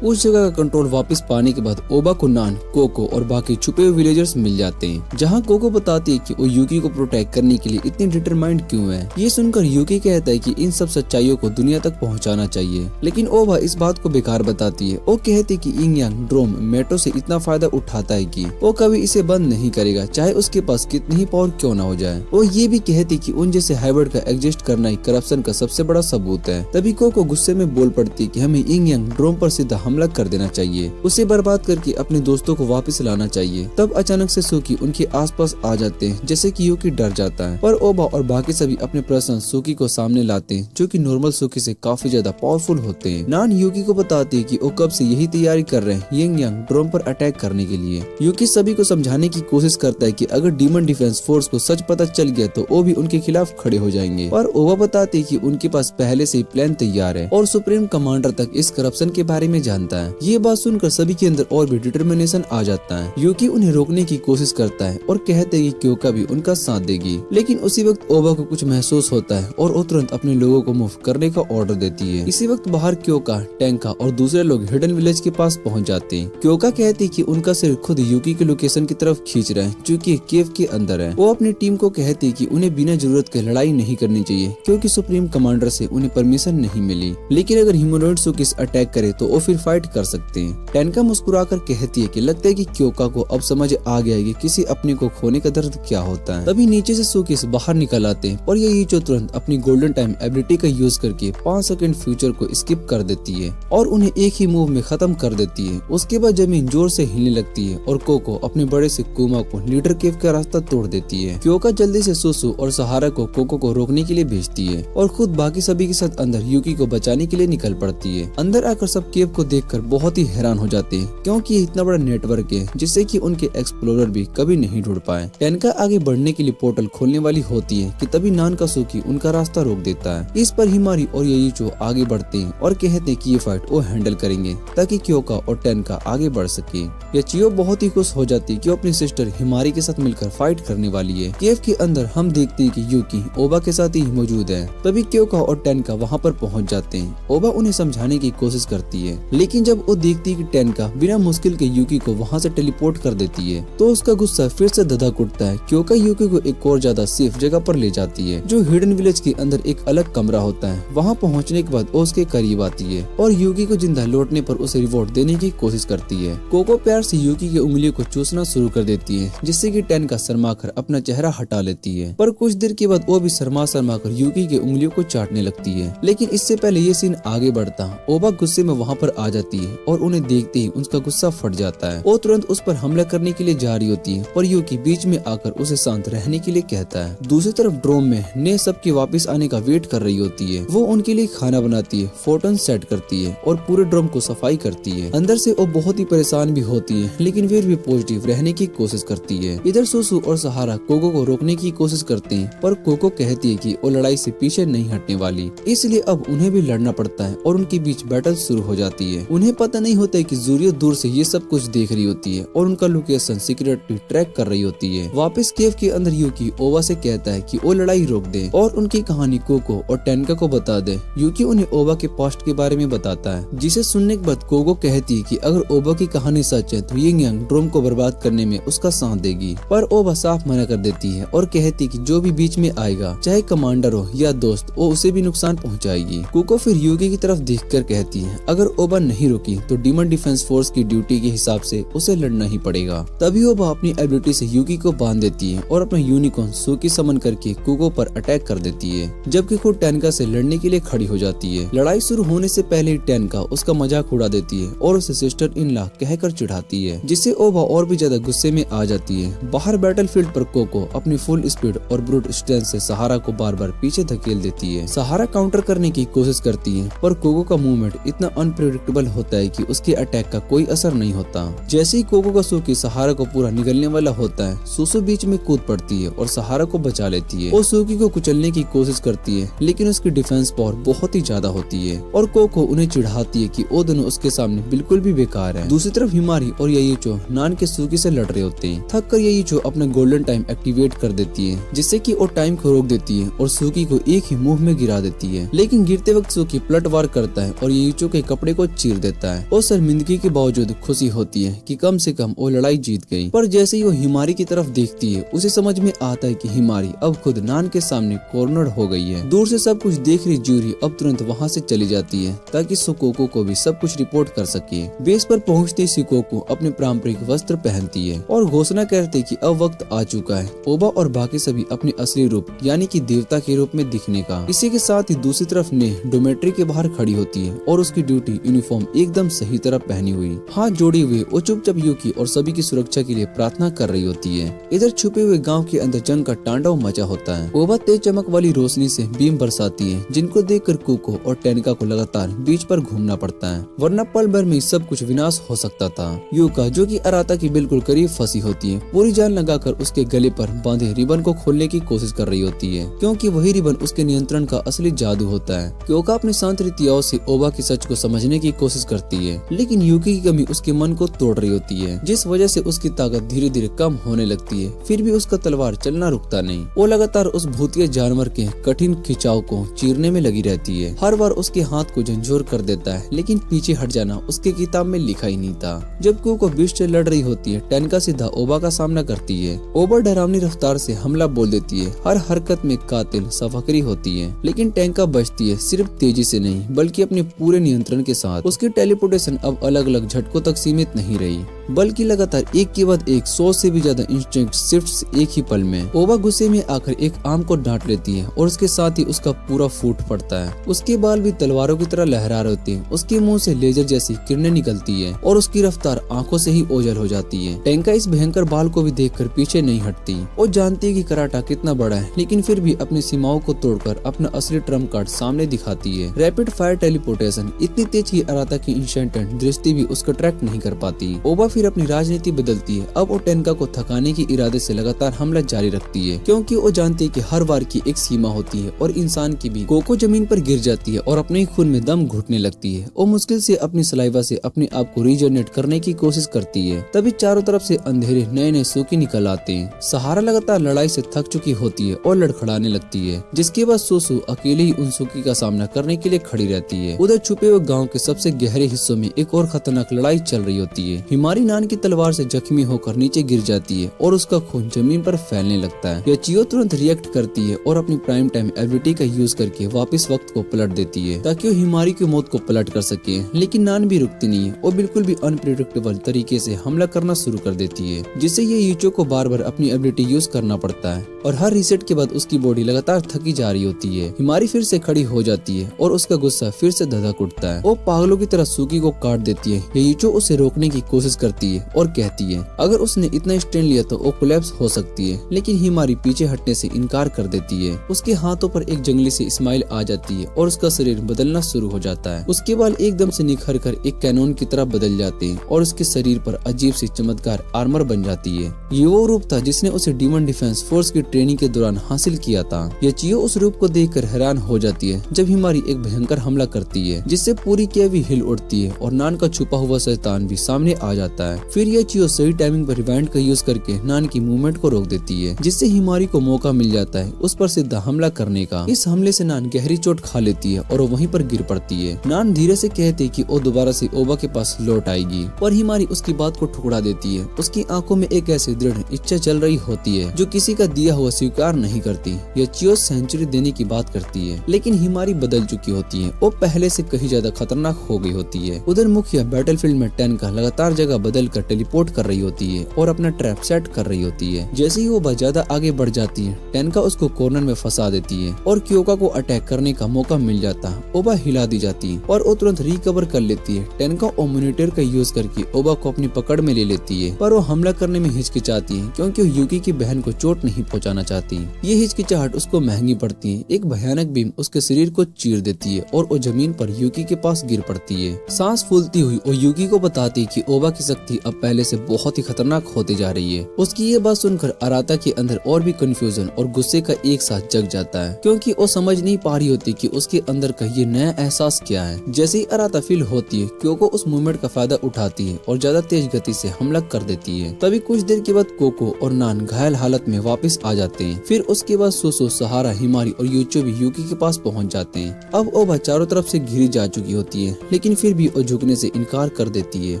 उस जगह का कंट्रोल वापस पाने के बाद ओबा को नान, कोको और बाकी छुपे हुए विलेजर्स मिल जाते हैं, जहाँ कोको बताती है कि वो यूकी को प्रोटेक्ट करने के लिए इतनी डिटरमाइंड क्यों है। ये सुनकर यूकी कहता है कि इन सब सच्चाइयों को दुनिया तक पहुँचाना चाहिए, लेकिन ओबा इस बात को बेकार बताती है। वो कहती है कि इंग यांग ड्रोम मेटो से इतना फायदा उठाता है कि वो कभी इसे बंद नहीं करेगा, चाहे उसके पास कितनी ही पावर क्यों न हो जाए। वो ये भी कहती कि उन जैसे हाइब्रिड का एग्जिस्ट करना ही करप्शन का सबसे बड़ा सबूत है। तभी कोको गुस्से में बोल पड़ती कि हमें इंग यांग ड्रोम पर सीधा हमला कर देना चाहिए, उसे बर्बाद करके अपने दोस्तों को वापस लाना चाहिए। तब अचानक से सूकी उनके आसपास आ जाते हैं, जैसे कि यूकी डर जाता है, पर ओबा और बाकी सभी अपने पर्सन सूकी को सामने लाते हैं, जो कि नॉर्मल सूकी से काफी ज्यादा पावरफुल होते हैं। नान यूकी को बताती है कि वो कब से यही तैयारी कर रहे हैं इंग यांग ड्रोम पर अटैक करने के लिए। यूकी सभी को समझाने की कोशिश करता है कि अगर डीमन डिफेंस फोर्स को सच पता चल गया तो वो भी उनके खिलाफ खड़े हो जाएंगे, और ओबा बताती है कि उनके पास पहले से ही प्लान तैयार है और सुप्रीम कमांडर तक इस करप्शन के बारे में जानता है। ये बात सुनकर सभी के अंदर और भी डिटरमिनेशन आ जाता है। यूकी उन्हें रोकने की कोशिश करता है और कहते हैं कि क्योका भी उनका साथ देगी, लेकिन उसी वक्त ओबा को कुछ महसूस होता है और वो तुरंत अपने लोगों को मूव करने का ऑर्डर देती है। इसी वक्त बाहर क्योका, टैंका और दूसरे लोग हिडन विलेज के पास पहुंच जाते हैं। क्योका कहती है कि उनका सिर खुद यूकी के लोकेशन की तरफ खींच रहा है, जो कि केव के अंदर है। वो अपनी टीम को कहती है कि उन्हें बिना जरूरत के लड़ाई नहीं करनी चाहिए, क्योंकि सुप्रीम कमांडर से उन्हें परमिशन नहीं मिली, लेकिन अगर ह्यूमनॉइड सूकीस अटैक करे तो वो फिर फाइट कर सकते हैं। टैंका मुस्कुराकर कहती है कि लगता है कि क्योका को अब समझ आ गया है कि किसी अपने को खोने का दर्द क्या होता है। तभी नीचे से सूकीस बाहर निकल आते हैं और ये ईचो तुरंत अपनी गोल्डन टाइम एबिलिटी का यूज करके 5 सेकंड फ्यूचर को स्किप कर देती है और उन्हें एक ही मूव में खत्म कर देती है। उसके बाद जमीन जोर से हिलने लगती है और कोको अपने बड़े से कुमा को लीडर केव का रास्ता तोड़ देती है। क्योका जल्दी से सुसु और सहारा को कोको को रोकने के लिए भेजती है और खुद बाकी सभी के साथ अंदर यूकी को बचाने के लिए निकल पड़ती है। अंदर आकर सब केव को देखकर बहुत ही हैरान हो जाते हैं, क्योंकि ये इतना बड़ा नेटवर्क है जिससे कि उनके एक्सप्लोरर भी कभी नहीं ढूंढ पाए। टैंका आगे बढ़ने के लिए पोर्टल खोलने वाली होती है कि तभी नान का सूकी उनका रास्ता रोक देता है। इस पर हिमारी और येईचो आगे बढ़ते हैं और कहते हैं कि ये फाइट वो हैंडल करेंगे ताकि क्योका और टैंका आगे बढ़ सके। याचियो बहुत ही खुश हो जाती है कि वो अपनी सिस्टर हिमारी के साथ मिलकर फाइट करने वाली है। केव के अंदर हम देखते हैं कि यूकी ओबा के साथ ही मौजूद है। तभी क्योका और टैंका वहाँ पर पहुँच जाते हैं। ओबा उन्हें समझाने की कोशिश करती है, लेकिन जब वो देखती है कि टैंका बिना मुश्किल के यूकी को वहाँ से टेलीपोर्ट कर देती है तो उसका गुस्सा फिर से धधक उठता है। क्योंकि यूकी को एक और ज्यादा सेफ जगह पर ले जाती है, जो हिडन विलेज के अंदर एक अलग कमरा होता है। वहाँ पहुँचने के बाद वो उसके करीब आती है और यूकी को जिंदा लौटने पर उसे रिवॉर्ड देने की कोशिश करती है। कोको प्यार से यूकी की उंगलियों को चूसना शुरू कर देती है, जिससे कि टैंका शर्मा कर अपना चेहरा हटा लेती है। पर कुछ देर के बाद वो भी शर्मा कर यूकी की उंगलियों को चाटने लगती है। लेकिन इससे पहले ये सीन आगे बढ़ता, ओबा गुस्से में वहाँ पर आ जाती है और उन्हें देखते ही उसका गुस्सा फट जाता है। वो तुरंत उस पर हमला करने के लिए जा रही होती है, पर यूकी बीच में आकर उसे शांत रहने के लिए कहता है। दूसरी तरफ ड्रोम में ने सबके वापस आने का वेट कर रही होती है। वो उनके लिए खाना बनाती है, फोटोन सेट करती है और पूरे ड्रोम को सफाई करती है। अंदर से वो बहुत ही परेशान भी होती है, लेकिन फिर भी पॉजिटिव रहने की कोशिश करती है। इधर सुसु और सहारा कोको को रोकने की कोशिश करते हैं, पर कोको कहती है कि वो लड़ाई से पीछे नहीं हटने वाली, इसलिए अब उन्हें भी लड़ना पड़ता है और उनके बीच बैटल शुरू हो जाती है। उन्हें पता नहीं होता है कि जूरियो दूर से ये सब कुछ देख रही होती है और उनका लोकेशन सीक्रेटली ट्रैक कर रही होती है। वापस केव के अंदर यूकी ओबा से कहता है कि वो लड़ाई रोक दे और उनकी कहानी कोको और टैंका को बता दे। यूकी उन्हें ओबा के पास्ट के बारे में बताता है, जिसे सुनने के बाद कोको कहती है कि अगर ओबा की कहानी सच है तो यिंग यांग ड्रोम को बर्बाद करने में उसका साथ देगी, पर ओबा साफ मना कर देती है और कहती है कि जो भी बीच में आएगा, चाहे कमांडर हो या दोस्त, वो उसे भी नुकसान पहुंचाएगी। कोको फिर यूकी की तरफ देखकर कहती है अगर ओबा नहीं रुकी तो डीमन डिफेंस फोर्स की ड्यूटी के हिसाब से उसे लड़ना ही पड़ेगा। तभी ओबा अपनी एबिलिटी से यूकी को बांध देती है और अपना यूनिकॉर्न सूकी समन करके कोको पर अटैक कर देती है, जबकि खुद टैंका से लड़ने के लिए खड़ी हो जाती है। लड़ाई शुरू होने से पहले ही टैंका उसका मजाक उड़ा देती है और उसे सिस्टर इन लॉ कहकर चिढ़ाती है, जिससे ओबा और भी ज्यादा गुस्से में आ जाती है। बाहर बैटलफील्ड पर कोको अपनी फुल स्पीड और ब्रूट स्ट्रेंथ से सहारा को बार बार पीछे धकेल देती है। सहारा काउंटर करने की कोशिश करती है, पर कोको का मूवमेंट इतना अनप्रेडिक्टेबल होता है कि उसके अटैक का कोई असर नहीं होता। जैसे ही कोको का सूकी सहारा को पूरा निगलने वाला होता है, सुसु बीच में कूद पड़ती है और सहारा को बचा लेती है। वो सूकी को कुचलने की कोशिश करती है, लेकिन उसकी डिफेंस पावर बहुत ही ज्यादा होती है और कोको उन्हें चिढ़ाती है कि वो दोनों उसके सामने बिल्कुल भी बेकार है। दूसरी तरफ हिमारी और येईचो नान के सूकी से लड़ रहे होते हैं। थक कर येईचो अपना गोल्डन टाइम एक्टिवेट कर देती है, जिससे कि वो टाइम को रोक देती है और सूकी को एक ही मुंह में गिरा देती है। लेकिन गिरते वक्त सूकी पलट वार करता है और येईचो के कपड़े को चीर चीर देता है और शर्मिंदगी के बावजूद खुशी होती है कि कम से कम वो लड़ाई जीत गई। पर जैसे ही वो हिमारी की तरफ देखती है उसे समझ में आता है कि हिमारी अब खुद नान के सामने कॉर्नर हो गई है। दूर से सब कुछ देख रही जूरी अब तुरंत वहाँ से चली जाती है ताकि सुकोको को भी सब कुछ रिपोर्ट कर सके। बेस पर पहुँचते सुकोको अपने पारंपरिक वस्त्र पहनती है और घोषणा करती कि अब वक्त आ चुका है ओबा और बाकी सभी अपने असली रूप यानी कि देवता के रूप में दिखने का। इसी के साथ ही दूसरी तरफ ने डोमेट्री के बाहर खड़ी होती है और उसकी ड्यूटी यूनिफॉर्म एकदम सही तरह पहनी हुई, हाथ जोड़े हुए वो चुपचाप यूकी और सभी की सुरक्षा के लिए प्रार्थना कर रही होती है। इधर छुपे हुए गांव के अंदर जंग का तांडव मचा होता है। ओबा तेज चमक वाली रोशनी से बीम बरसाती है जिनको देखकर कुको और टेनिका को लगातार बीच पर घूमना पड़ता है, वरना पल भर में सब कुछ विनाश हो सकता था। यूका जो कि अराता की बिल्कुल करीब फंसी होती है पूरी जान लगाकर उसके गले पर बांधे रिबन को खोलने की कोशिश कर रही होती है क्योंकि वही रिबन उसके नियंत्रण का असली जादू होता है। क्योका अपने शांत रीतियों से ओबा की सच को समझने की कोशिश करती है लेकिन यूकी की कमी उसके मन को तोड़ रही होती है जिस वजह से उसकी ताकत धीरे धीरे कम होने लगती है। फिर भी उसका तलवार चलना रुकता नहीं, वो लगातार उस भूतिया जानवर के कठिन खिंचाव को चीरने में लगी रहती है। हर बार उसके हाथ को झंझोर कर देता है लेकिन पीछे हट जाना उसके किताब में लिखा ही नहीं था। जब क्योको बीच से लड़ रही होती है टेनिका सीधा ओबा का सामना करती है। ओबा डरावनी रफ्तार से हमला बोल देती है, हर हरकत में कातिल सफकरी होती है लेकिन टेनिका बचती है, सिर्फ तेजी से नहीं बल्कि अपने पूरे नियंत्रण के साथ। उसकी टेलीपोर्टेशन अब अलग अलग झटकों तक सीमित नहीं रही बल्कि लगातार एक के बाद एक 100 से भी ज्यादा इंस्टिंक्ट शिफ्ट्स एक ही पल में। ओबा गुस्से में आकर एक आम को डांट लेती है और उसके साथ ही उसका पूरा फूट पड़ता है। उसके बाल भी तलवारों की तरह लहरा रहे होते हैं, उसके मुंह से लेजर जैसी किरणें निकलती है और उसकी रफ्तार आंखों से ही ओझल हो जाती है। टेंका इस भयंकर बाल को भी देखकर पीछे नहीं हटती और जानती है कि कराटा कितना बड़ा है लेकिन फिर भी अपनी सीमाओं को तोड़कर अपना असली ट्रम्प कार्ड सामने दिखाती है। रैपिड फायर टेलीपोर्टेशन इतनी तेज की अराता की इंस्टेंट दृष्टि भी उसका ट्रैक नहीं कर पाती। ओबा फिर अपनी राजनीति बदलती है, अब वो टेंका को थकाने की इरादे से लगातार हमला जारी रखती है क्योंकि वो जानती है कि हर वार की एक सीमा होती है और इंसान की भी। कोको जमीन पर गिर जाती है और अपने ही खून में दम घुटने लगती है। वो मुश्किल से अपनी सलाइवा से अपने आप को रीजनरेट करने की कोशिश करती है। तभी चारों तरफ से अंधेरे नए नए सूकी निकल आते हैं। सहारा लगातार लड़ाई से थक चुकी होती है और लड़खड़ाने लगती है जिसके बाद सुसु अकेले ही उन सूकी का सामना करने के लिए खड़ी रहती है। उधर छुपे हुए गाँव के सबसे गहरे हिस्सों में एक और खतरनाक लड़ाई चल रही होती है। हिमारी नान की तलवार से जख्मी होकर नीचे गिर जाती है और उसका खून जमीन पर फैलने लगता है। याचियो तुरंत रिएक्ट करती है और अपनी प्राइम टाइम एबिलिटी का यूज करके वापस वक्त को पलट देती है ताकि वो हिमारी की मौत को पलट कर सके। लेकिन नान भी रुकती नहीं है और बिल्कुल भी अनप्रिडिक्टेबल तरीके से हमला करना शुरू कर देती है जिससे ये यूचो को बार बार अपनी एबिलिटी यूज करना पड़ता है और हर रीसेट के बाद उसकी बॉडी लगातार थकी जा रही होती है। हिमारी फिर से खड़ी हो जाती है और उसका गुस्सा फिर से धधक उठता है। वो पागलों की तरह सूकी को काट देती है। यूचो उसे रोकने की कोशिश करती है और कहती है अगर उसने इतना स्टैंड लिया तो वो कोलैप्स हो सकती है लेकिन हिमारी पीछे हटने से इनकार कर देती है। उसके हाथों पर एक जंगली सी स्माइल आ जाती है और उसका शरीर बदलना शुरू हो जाता है। उसके बाल एकदम से निखर कर एक कैनोन की तरह बदल जाते हैं और उसके शरीर पर अजीब सी चमत्कार आर्मर बन जाती है। ये वो रूप था जिसने उसे डीमन डिफेंस फोर्स की ट्रेनिंग के दौरान हासिल किया था। याचियो उस रूप को देखकर हैरान हो जाती है जब हिमारी एक भयंकर हमला करती है जिससे पूरी केवी हिल उठती है और नान का छुपा हुआ शैतान भी सामने आ जाता है। फिर याचियो सही टाइमिंग पर रिवाइंड का यूज करके नान की मूवमेंट को रोक देती है जिससे हिमारी को मौका मिल जाता है उस पर सीधा हमला करने का। इस हमले से नान गहरी चोट खा लेती है और वो वहीं पर गिर पड़ती है। नान धीरे से कहती है कि वो दोबारा से ओबा के पास लौट आएगी पर हिमारी उसकी बात को ठुकरा देती है। उसकी आंखों में एक ऐसी दृढ़ इच्छा चल रही होती है जो किसी का दिया हुआ स्वीकार नहीं करती। याचियो सेंचुरी देने की बात करती है लेकिन हिमारी बदल चुकी होती है, वो पहले से कहीं ज्यादा खतरनाक हो गई होती है। उधर मुखिया बैटलफील्ड में टेंका लगातार जगह बदल कर टेलीपोर्ट कर रही होती है और अपना ट्रैप सेट कर रही होती है। जैसे ही वो ज्यादा आगे बढ़ जाती है टेंका उसको कॉर्नर में फंसा देती है और क्योका को अटैक करने का मौका मिल जाता है। ओबा हिला दी जाती है और वो तुरंत रिकवर कर लेती है। टेंका ओमोनिटर का यूज करके ओबा को अपनी पकड़ में ले लेती है पर वो हमला करने में हिचकिचाती है क्योंकि वो यूकी की बहन को चोट नहीं पहुंचाना चाहती। ये हिचकिचाहट उसको महंगी पड़ती है। एक भयानक बीम उसके शरीर को चीर देती है और वो जमीन पर यूकी के पास गिर पड़ती है। सांस फूलती हुई वो यूकी को बताती है कि ओबा की शक्ति अब पहले से बहुत ही खतरनाक होती जा रही है। उसकी ये बात सुनकर अराता के अंदर और भी कंफ्यूजन और गुस्से का एक साथ जग जाता है, क्योंकि वो समझ नहीं पा रही होती कि उसके अंदर का ये नया एहसास क्या है। जैसे ही अराता फील होती है, क्योको उस मूवमेंट का फायदा उठाती है और ज्यादा तेज गति से हमला कर देती है। तभी कुछ देर के बाद कोको और नान घायल हालत में वापस आ जाते हैं। फिर उसके बाद सुसु, सहारा, हिमारी और यूचो भी यूकी के पास पहुंच जाते हैं। अब ओबा चारों तरफ से घिरी जा चुकी होती है, लेकिन फिर भी वो झुकने से इनकार कर देती है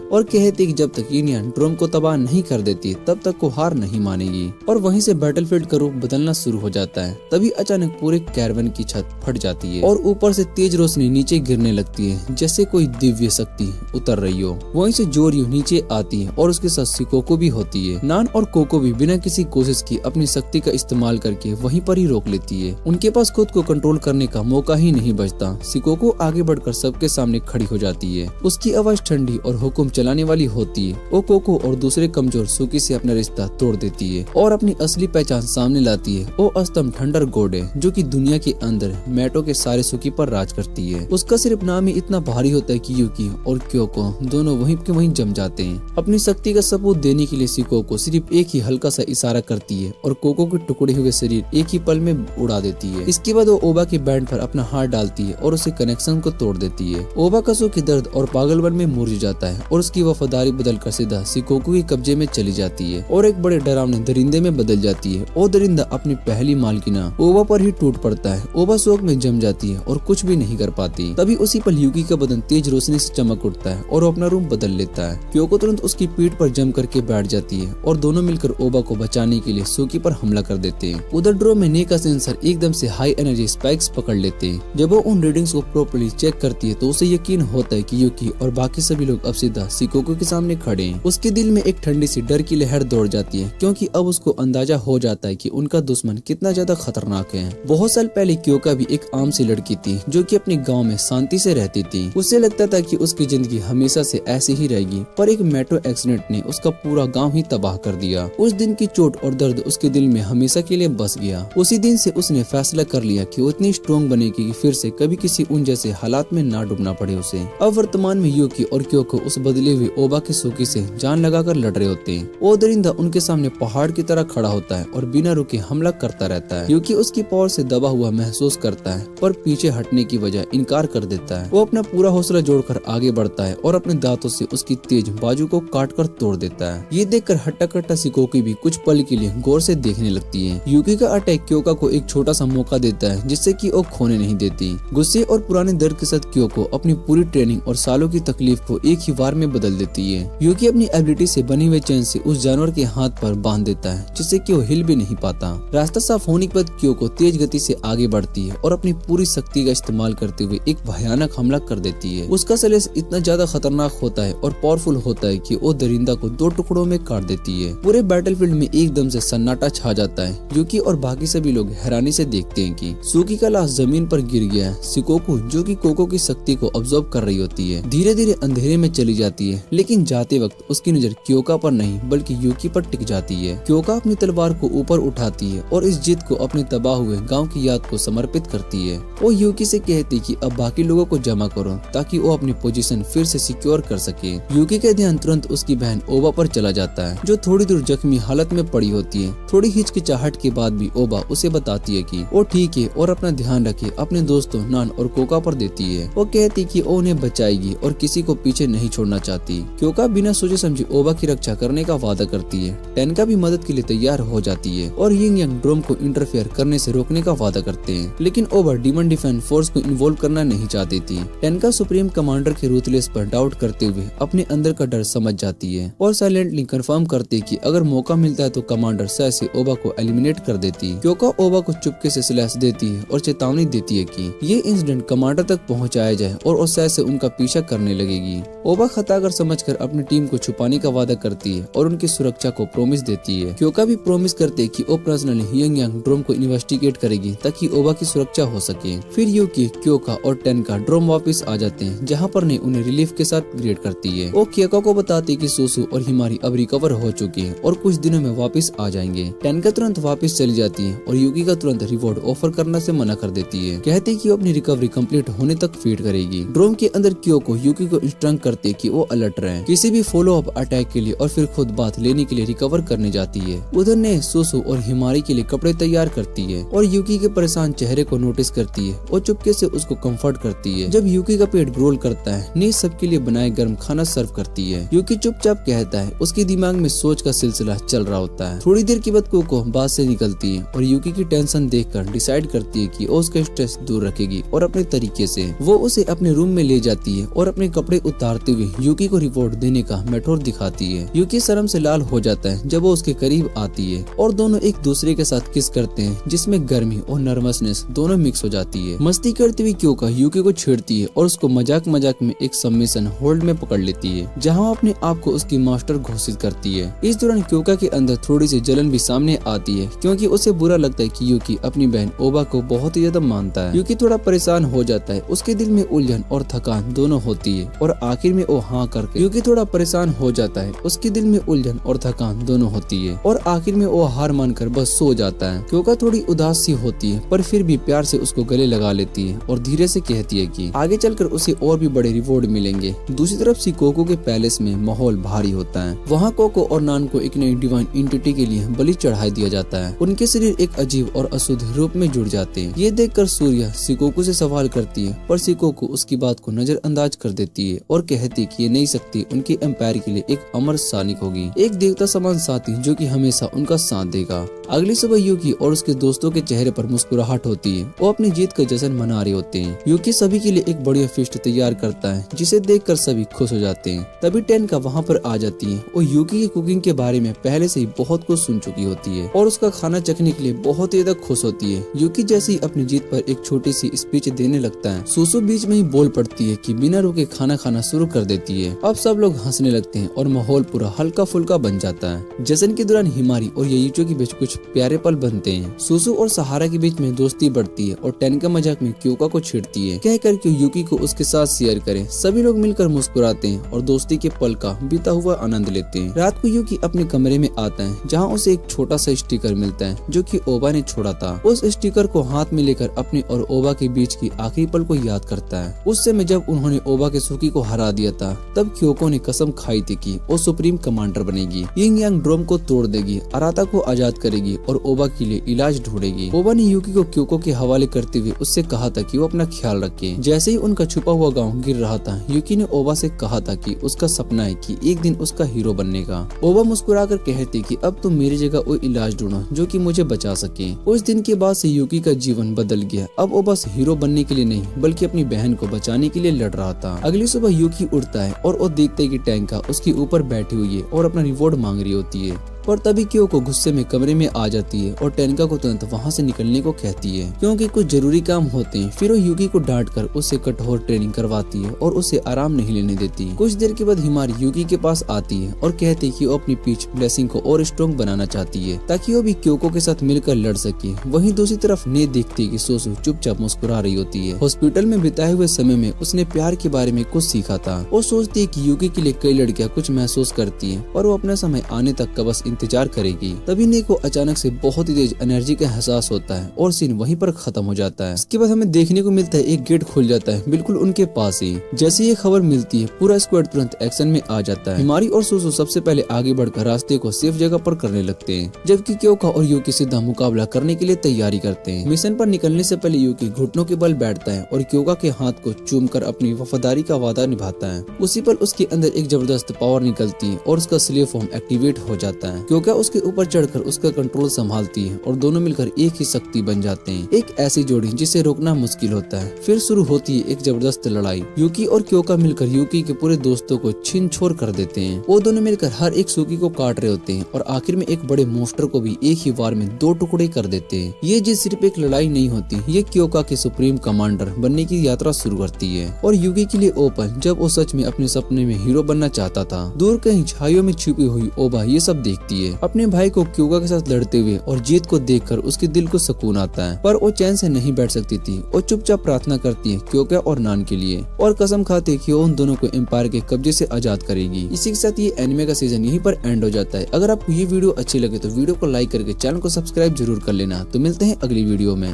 और कहती है कि जब तक यूनियन ड्रोम को तबाह नहीं कर देती तब तक वो हार नहीं मानेगी। और वहीं से बैटलफील्ड का रूप बदलना शुरू हो जाता है। तभी अचानक पूरे कैरवन की छत फट जाती है और ऊपर से तेज रोशनी नीचे गिरने लगती है, जैसे कोई दिव्य शक्ति उतर रही हो। वहीं से जोरियो नीचे आती है और उसके साथ सिकोको भी होती है। नान और कोको भी बिना किसी कोशिश की अपनी शक्ति का इस्तेमाल करके वहीं पर ही रोक लेती है। उनके पास खुद को कंट्रोल करने का मौका ही नहीं बचता। सिकोको आगे बढ़कर सबके सामने खड़ी हो जाती है। उसकी आवाज ठंडी और हुक्म चलाने वाली होती है। वो कोको और दूसरे कमजोर सुकी से अपना रिश्ता तोड़ देती है और अपनी असली पहचान सामने लाती है। वो अस्तम थंडर गॉड है, जो कि दुनिया के अंदर मैटो के सारे सुकी पर राज करती है। उसका सिर्फ नाम ही इतना भारी होता है कि यूकी और क्योको दोनों वहीं के वहीं जम जाते हैं। अपनी शक्ति का सबूत देने के लिए सिकोको सिर्फ एक ही हल्का सा इशारा करती है और कोको के टुकड़े हुए शरीर एक ही पल में उड़ा देती है। इसके बाद वो ओबा के बैंड पर अपना हाथ डालती है और उसे कनेक्शन को तोड़ देती है। ओबा कसो की दर्द और पागलपन में मुरझ जाता है और उसकी वफादारी बदलकर सीधा सिकोको के कब्जे में चली जाती है और एक बड़े डरावने दरिंदे में बदल जाती है। वो दरिंदा अपनी पहली मालकिना ओबा पर ही टूट पड़ता है। ओबा शोक में जम जाती है और कुछ भी नहीं कर पाती। तभी उसी पल यूकी का बदन तेज रोशनी से चमक उठता है और वो अपना रूप बदल लेता है। क्योको तुरंत उसकी पीठ पर जम करके बैठ जाती है और दोनों मिलकर ओबा को बचाने के लिए सुकी पर हमला कर देते हैं। उधर ड्रो में ने का सेंसर एकदम से हाई एनर्जी स्पाइक्स पकड़ लेते हैं। जब वो उन रीडिंग्स को प्रॉपर्ली चेक करती है तो उसे यकीन होता है कि यूकी और बाकी सभी लोग अब सीधा सिकोको के सामने खड़े हैं। उसके दिल में एक ठंडी सी डर की लहर दौड़ जाती है, क्योंकि अब उसको अंदाजा हो जाता है कि उनका दुश्मन कितना ज्यादा खतरनाक है। बहुत साल पहले क्योका भी एक आम सी लड़की थी जो कि अपने गांव में शांति से रहती थी। उसे लगता था कि उसकी जिंदगी हमेशा से ऐसी ही रहेगी, पर एक मेट्रो एक्सीडेंट ने उसका पूरा गांव ही तबाह कर दिया। उस दिन की चोट और दर्द उसके दिल में हमेशा के लिए बस गया। उसी दिन से उसने फैसला कर लिया कि वो इतनी स्ट्रॉन्ग बनेगी कि फिर से कभी किसी उन जैसे हालात में ना डूबना पड़े उसे। अब वर्तमान में यूकी और क्योको उस बदले हुए ओबा के सुकी से जान लगाकर लड़ रहे होते हैं। वो दरिंदा उनके सामने पहाड़ की तरह खड़ा होता है और बिना रुके हमला करता रहता है। यूकी उसकी पावर से दबा हुआ महसूस करता है, पर पीछे हटने की वजह इनकार कर देता है। वो अपना पूरा हौसला जोड़कर आगे बढ़ता है और अपने दांतों से उसकी तेज बाजू को काट कर तोड़ देता है। ये देखकर हट्टा कट्टा सिकोकी भी कुछ पल के लिए गौर से देखने लगती है। यूकी का अटैक क्योका को एक छोटा सा मौका देता है, जिससे कि वो खोने नहीं देती। गुस्से और पुराने दर्द के साथ क्योको अपनी पूरी ट्रेनिंग और सालों की तकलीफ को एक ही बार में बदल देती है। यूकी अपनी एबिलिटी से बनी हुए चेन से उस जानवर के हाथ पर बांध देता है, जिससे कि वो हिल भी नहीं पाता। रास्ता साफ होने के बाद क्योको तेज गति से आगे बढ़ती है और अपनी पूरी शक्ति का इस्तेमाल करते हुए एक भयानक हमला कर देती है। उसका सलेस इतना ज्यादा खतरनाक होता है और पावरफुल होता है कि वो दरिंदा को 2 टुकड़ों में काट देती है। पूरे बैटलफील्ड में एकदम से सन्नाटा छा जाता है। यूकी और बाकी सभी लोग हैरानी से देखते हैं कि सुकी का लाश जमीन पर गिर गया है। सिकोको, जो कि कोको की शक्ति को ऑब्जर्व कर रही होती है, धीरे धीरे अंधेरे में चली जाती है, लेकिन जाते वक्त उसकी नजर क्योका पर नहीं बल्कि यूकी पर टिक जाती है। क्योका अपनी तलवार को ऊपर उठाती है और इस जीत को अपने तबाह हुए गांव की याद को समर्पित करती है। वो यूकी से कहती कि अब बाकी लोगों को जमा करो ताकि वो अपनी पोजीशन फिर से सिक्योर कर सके। यूकी का ध्यान तुरंत उसकी बहन ओबा पर चला जाता है, जो थोड़ी दूर जख्मी हालत में पड़ी होती है। थोड़ी हिचकिचाहट के बाद भी ओबा उसे बताती है कि वो ठीक है और अपना ध्यान रखे। अपने दोस्तों नान और कोका पर देती है। वो कहती कि वो उन्हें बचाएगी और किसी को पीछे नहीं छोड़ना चाहती। क्योका बिना सोचे समझे ओबा की रक्षा करने का वादा करती है। टेनका भी मदद के लिए तैयार हो जाती है और यिंग यांग ड्रोम को इंटरफेयर करने से रोकने का वादा करते हैं, लेकिन ओबा डीमन डिफेंस फोर्स को इन्वॉल्व करना नहीं चाहती थी। टेनका सुप्रीम कमांडर के रूथलेस पर डाउट करते हुए अपने अंदर का डर समझ जाती है और साइलेंटली कंफर्म करती कि अगर मौका मिलता है तो कमांडर सह से ओबा को एलिमिनेट कर देती। क्योंकि ओबा को चुपके से स्लैश देती है और चेतावनी देती है कि ये इंसिडेंट कमांडर तक पहुंचाया जाए और वो सह से उनका पीछा करने लगेगी। ओबा खता कर समझकर अपनी टीम को छुपाने का वादा करती है और उनकी सुरक्षा को प्रॉमिस देती है। क्योका भी प्रॉमिस करते है कि वो पर्सनली यिंग यांग ड्रोम को इन्वेस्टिगेट करेगी ताकि ओबा की सुरक्षा हो सके। फिर यूकी, क्योका और टेनका ड्रोम वापस आ जाते हैं, जहाँ पर ने उन्हें रिलीफ के साथ ग्रेड करती है। वो क्योका को बताती है कि सुसु और हिमारी अब रिकवर हो चुके हैं और कुछ दिनों में वापस आ जाएंगे। टेनका तुरंत वापस चली जाती है और यूकी का तुरंत रिवॉर्ड ऑफर करना से मना कर देती है। कहती कि वो अपनी रिकवरी कंप्लीट होने तक फीड करेगी। ड्रोम के अंदर क्योको यूकी को इंस्ट्रक्ट करते कि वो अलर्ट रहे, किसी किसी भी फॉलो अप अटैक के लिए और फिर खुद बात लेने के लिए रिकवर करने जाती है। उधर ने सुसु और हिमारी के लिए कपड़े तैयार करती है और यूकी के परेशान चेहरे को नोटिस करती है और चुपके से उसको कंफर्ट करती है। जब यूकी का पेट ग्रोल करता है, ने सबके लिए बनाए गर्म खाना सर्व करती है। यूकी चुपचाप कहता है, उसके दिमाग में सोच का सिलसिला चल रहा होता है। थोड़ी देर के बाद कोको बात से निकलती है और यूकी की टेंशन देखकर डिसाइड करती है कि वो उसका स्ट्रेस दूर रखेगी और अपने तरीके से वो उसे अपने रूम में ले जाती है और अपने कपड़े उतारते हुए यूकी को रिपोर्ट देने का मेथड दिखाती है। यूकी शर्म से लाल हो जाता है जब वो उसके करीब आती है और दोनों एक दूसरे के साथ किस करते हैं, जिसमें गर्मी और नर्वसनेस दोनों मिक्स हो जाती है। मस्ती करती हुई क्योका यूकी को छेड़ती है और उसको मजाक मजाक में एक सबमिशन होल्ड में पकड़ लेती है, जहाँ वो अपने आप को उसकी मास्टर घोषित करती है। इस दौरान क्योका के अंदर थोड़ी सी जलन भी सामने आती है क्योंकि उसे बुरा लगता है कि यूकी अपनी बहन ओबा को बहुत ही ज्यादा मानता है। यूकी थोड़ा परेशान हो जाता है, उसके दिल में उलझन और थकान दोनों होती है और आखिर में वो हाँ करके यूकी थोड़ा परेशान हो जाता है, उसके दिल में उलझन और थकान दोनों होती है और आखिर में वो हार मानकर बस सो जाता है। क्योका थोड़ी उदास सी होती है पर फिर भी प्यार से उसको गले लगा लेती है और धीरे से कहती है कि आगे चलकर उसे और भी बड़े रिवॉर्ड मिलेंगे। दूसरी तरफ शिकोको के पैलेस में माहौल भारी होता है। वहाँ कोको और नान को एक नई डिवाइन एंटिटी के लिए बलि चढ़ा दिया जाता है। उनके शरीर एक अजीब और अशुद्ध रूप में जुड़ जाते हैं। ये देखकर सूर्या शिकोको से सवाल करती है पर शिकोको उसकी बात को नजरअंदाज कर देती है और कहती है कि ये नई शक्ति उनके एम्पायर के लिए एक अमर सैनिक होगी, एक देवता समान साथी जो कि हमेशा उनका साथ देगा। अगली सुबह यूकी और उसके दोस्तों के चेहरे पर मुस्कुराहट होती है। वो अपनी जीत का जश्न मना रहे होते हैं। यूकी सभी के लिए एक बढ़िया फीस्ट तैयार करता है जिसे देखकर सभी खुश हो जाते हैं। तभी टेनका वहाँ पर आ जाती है और यूकी की कुकिंग के बारे में पहले से ही बहुत कुछ सुन चुकी होती है और उसका खाना चखने के लिए बहुत ही ज्यादा खुश होती है। यूकी जैसे ही अपनी जीत पर एक छोटी सी स्पीच देने लगता है, सुसु बीच में ही बोल पड़ती है कि बिना रुके खाना खाना शुरू कर देती है। अब सब लोग हंसने लगते हैं और माहौल पूरा हल्का फुल्का बन जाता है। जश्न के दौरान हिमारी और येइचो के बीच कुछ प्यारे पल बनते हैं। सुसु और सहारा के बीच में दोस्ती बढ़ती है और टेनका मजाक में क्योका को छेड़ती है, कहकर कि यूकी को उसके साथ शेयर करे। सभी लोग मिलकर मुस्कुराते हैं और दोस्ती के पल का बीता हुआ आनंद लेते हैं। रात को यूकी अपने कमरे में आता है जहाँ उसे एक छोटा सा स्टिकर मिलता है जो कि ओबा ने छोड़ा था। उस स्टिकर को हाथ में लेकर अपने और ओबा के बीच की आखिरी पल को याद करता है। उस समय जब उन्होंने ओबा के सुकी को हरा दिया था, तब क्योको ने कसम खाई थी कि वो सुप्रीम कमांडर बनेगी, यिंग यांग ड्रोम को तोड़ देगी, अराता को आजाद करेगी और ओबा के लिए इलाज ढूंढेगी। ओबा ने यूकी को क्योको के हवाले करते हुए उससे कहा था कि वो अपना ख्याल रखे। जैसे ही उनका छुपा हुआ गांव गिर रहा था, यूकी ने ओबा से कहा था कि उसका सपना है कि एक दिन उसका हीरो बनने का। ओबा मुस्कुराकर कहती कि अब तुम मेरी जगह वो इलाज ढूंढो जो कि मुझे बचा सके। उस दिन के बाद से यूकी का जीवन बदल गया। अब वो बस हीरो बनने के लिए नहीं बल्कि अपनी बहन को बचाने के लिए लड़ रहा था। अगली सुबह यूकी उठता है और वो देखता है कि टैंका उसके ऊपर बैठी हुई है और अपना रिवॉर्ड मांग रही होती है। पर तभी क्योको गुस्से में कमरे में आ जाती है और टेनका को तुरंत वहाँ से निकलने को कहती है क्योंकि कुछ जरूरी काम होते हैं। फिर वो यूकी को डांट कर उससे कठोर ट्रेनिंग करवाती है और उसे आराम नहीं लेने देती। कुछ देर के बाद हिमारी यूकी के पास आती है और कहती है कि वो अपनी पीच ब्लेसिंग को और स्ट्रॉन्ग बनाना चाहती है ताकि वो भी क्योको के साथ मिलकर लड़ सके। वहीं दूसरी तरफ ने देखती है कि सोसु चुपचाप मुस्कुरा रही होती है। हॉस्पिटल में बिताए हुए समय में उसने प्यार के बारे में कुछ सीखा था। वो सोचती है कि यूकी के लिए कई लड़कियां कुछ महसूस करती है और वो अपना समय आने तक का बस इंतजार करेगी। तभी ने को अचानक से बहुत ही तेज एनर्जी का एहसास होता है और सीन वहीं पर खत्म हो जाता है। इसके बाद हमें देखने को मिलता है एक गेट खुल जाता है बिल्कुल उनके पास ही। जैसे ये खबर मिलती है, पूरा स्क्वाड तुरंत एक्शन में आ जाता है। हिमारी और सुसु सबसे पहले आगे बढ़कर रास्ते को सेफ जगह पर करने लगते हैं, जबकि क्योका और यूकी सीधा मुकाबला करने के लिए तैयारी करते हैं। मिशन पर निकलने से पहले यूकी घुटनों के बल बैठता है और क्योका के हाथ को चूमकर अपनी वफादारी का वादा निभाता है। उसी पल उसके अंदर एक जबरदस्त पावर निकलती है और उसका स्लेव फॉर्म एक्टिवेट हो जाता है। क्योका उसके ऊपर चढ़कर उसका कंट्रोल संभालती है और दोनों मिलकर एक ही शक्ति बन जाते हैं, एक ऐसी जोड़ी जिसे रोकना मुश्किल होता है। फिर शुरू होती है एक जबरदस्त लड़ाई। यूकी और क्योका मिलकर यूकी के पूरे दोस्तों को छीन छोड़ कर देते हैं। वो दोनों मिलकर हर एक सुकी को काट रहे होते हैं और आखिर में एक बड़े मोस्टर को भी एक ही वार में 2 टुकड़े कर देते हैं। ये जीत सिर्फ एक लड़ाई नहीं होती, ये क्योका के सुप्रीम कमांडर बनने की यात्रा शुरू करती है। और यूकी के लिए ओपन जब वो सच में अपने सपने में हीरो बनना चाहता था। दूर कहीं छाइयों में छुपी हुई ओबा ये सब देखती है। अपने भाई को क्योका के साथ लड़ते हुए और जीत को देखकर उसके दिल को सुकून आता है, पर वो चैन से नहीं बैठ सकती थी। वो चुपचाप प्रार्थना करती है क्योका और नान के लिए और कसम खाती है कि वो उन दोनों को एम्पायर के कब्जे से आजाद करेगी। इसी के साथ ये एनिमे का सीजन यहीं पर एंड हो जाता है। अगर आपको ये वीडियो अच्छी लगे तो वीडियो को लाइक करके चैनल को सब्सक्राइब जरूर कर लेना। तो मिलते हैं अगली वीडियो में।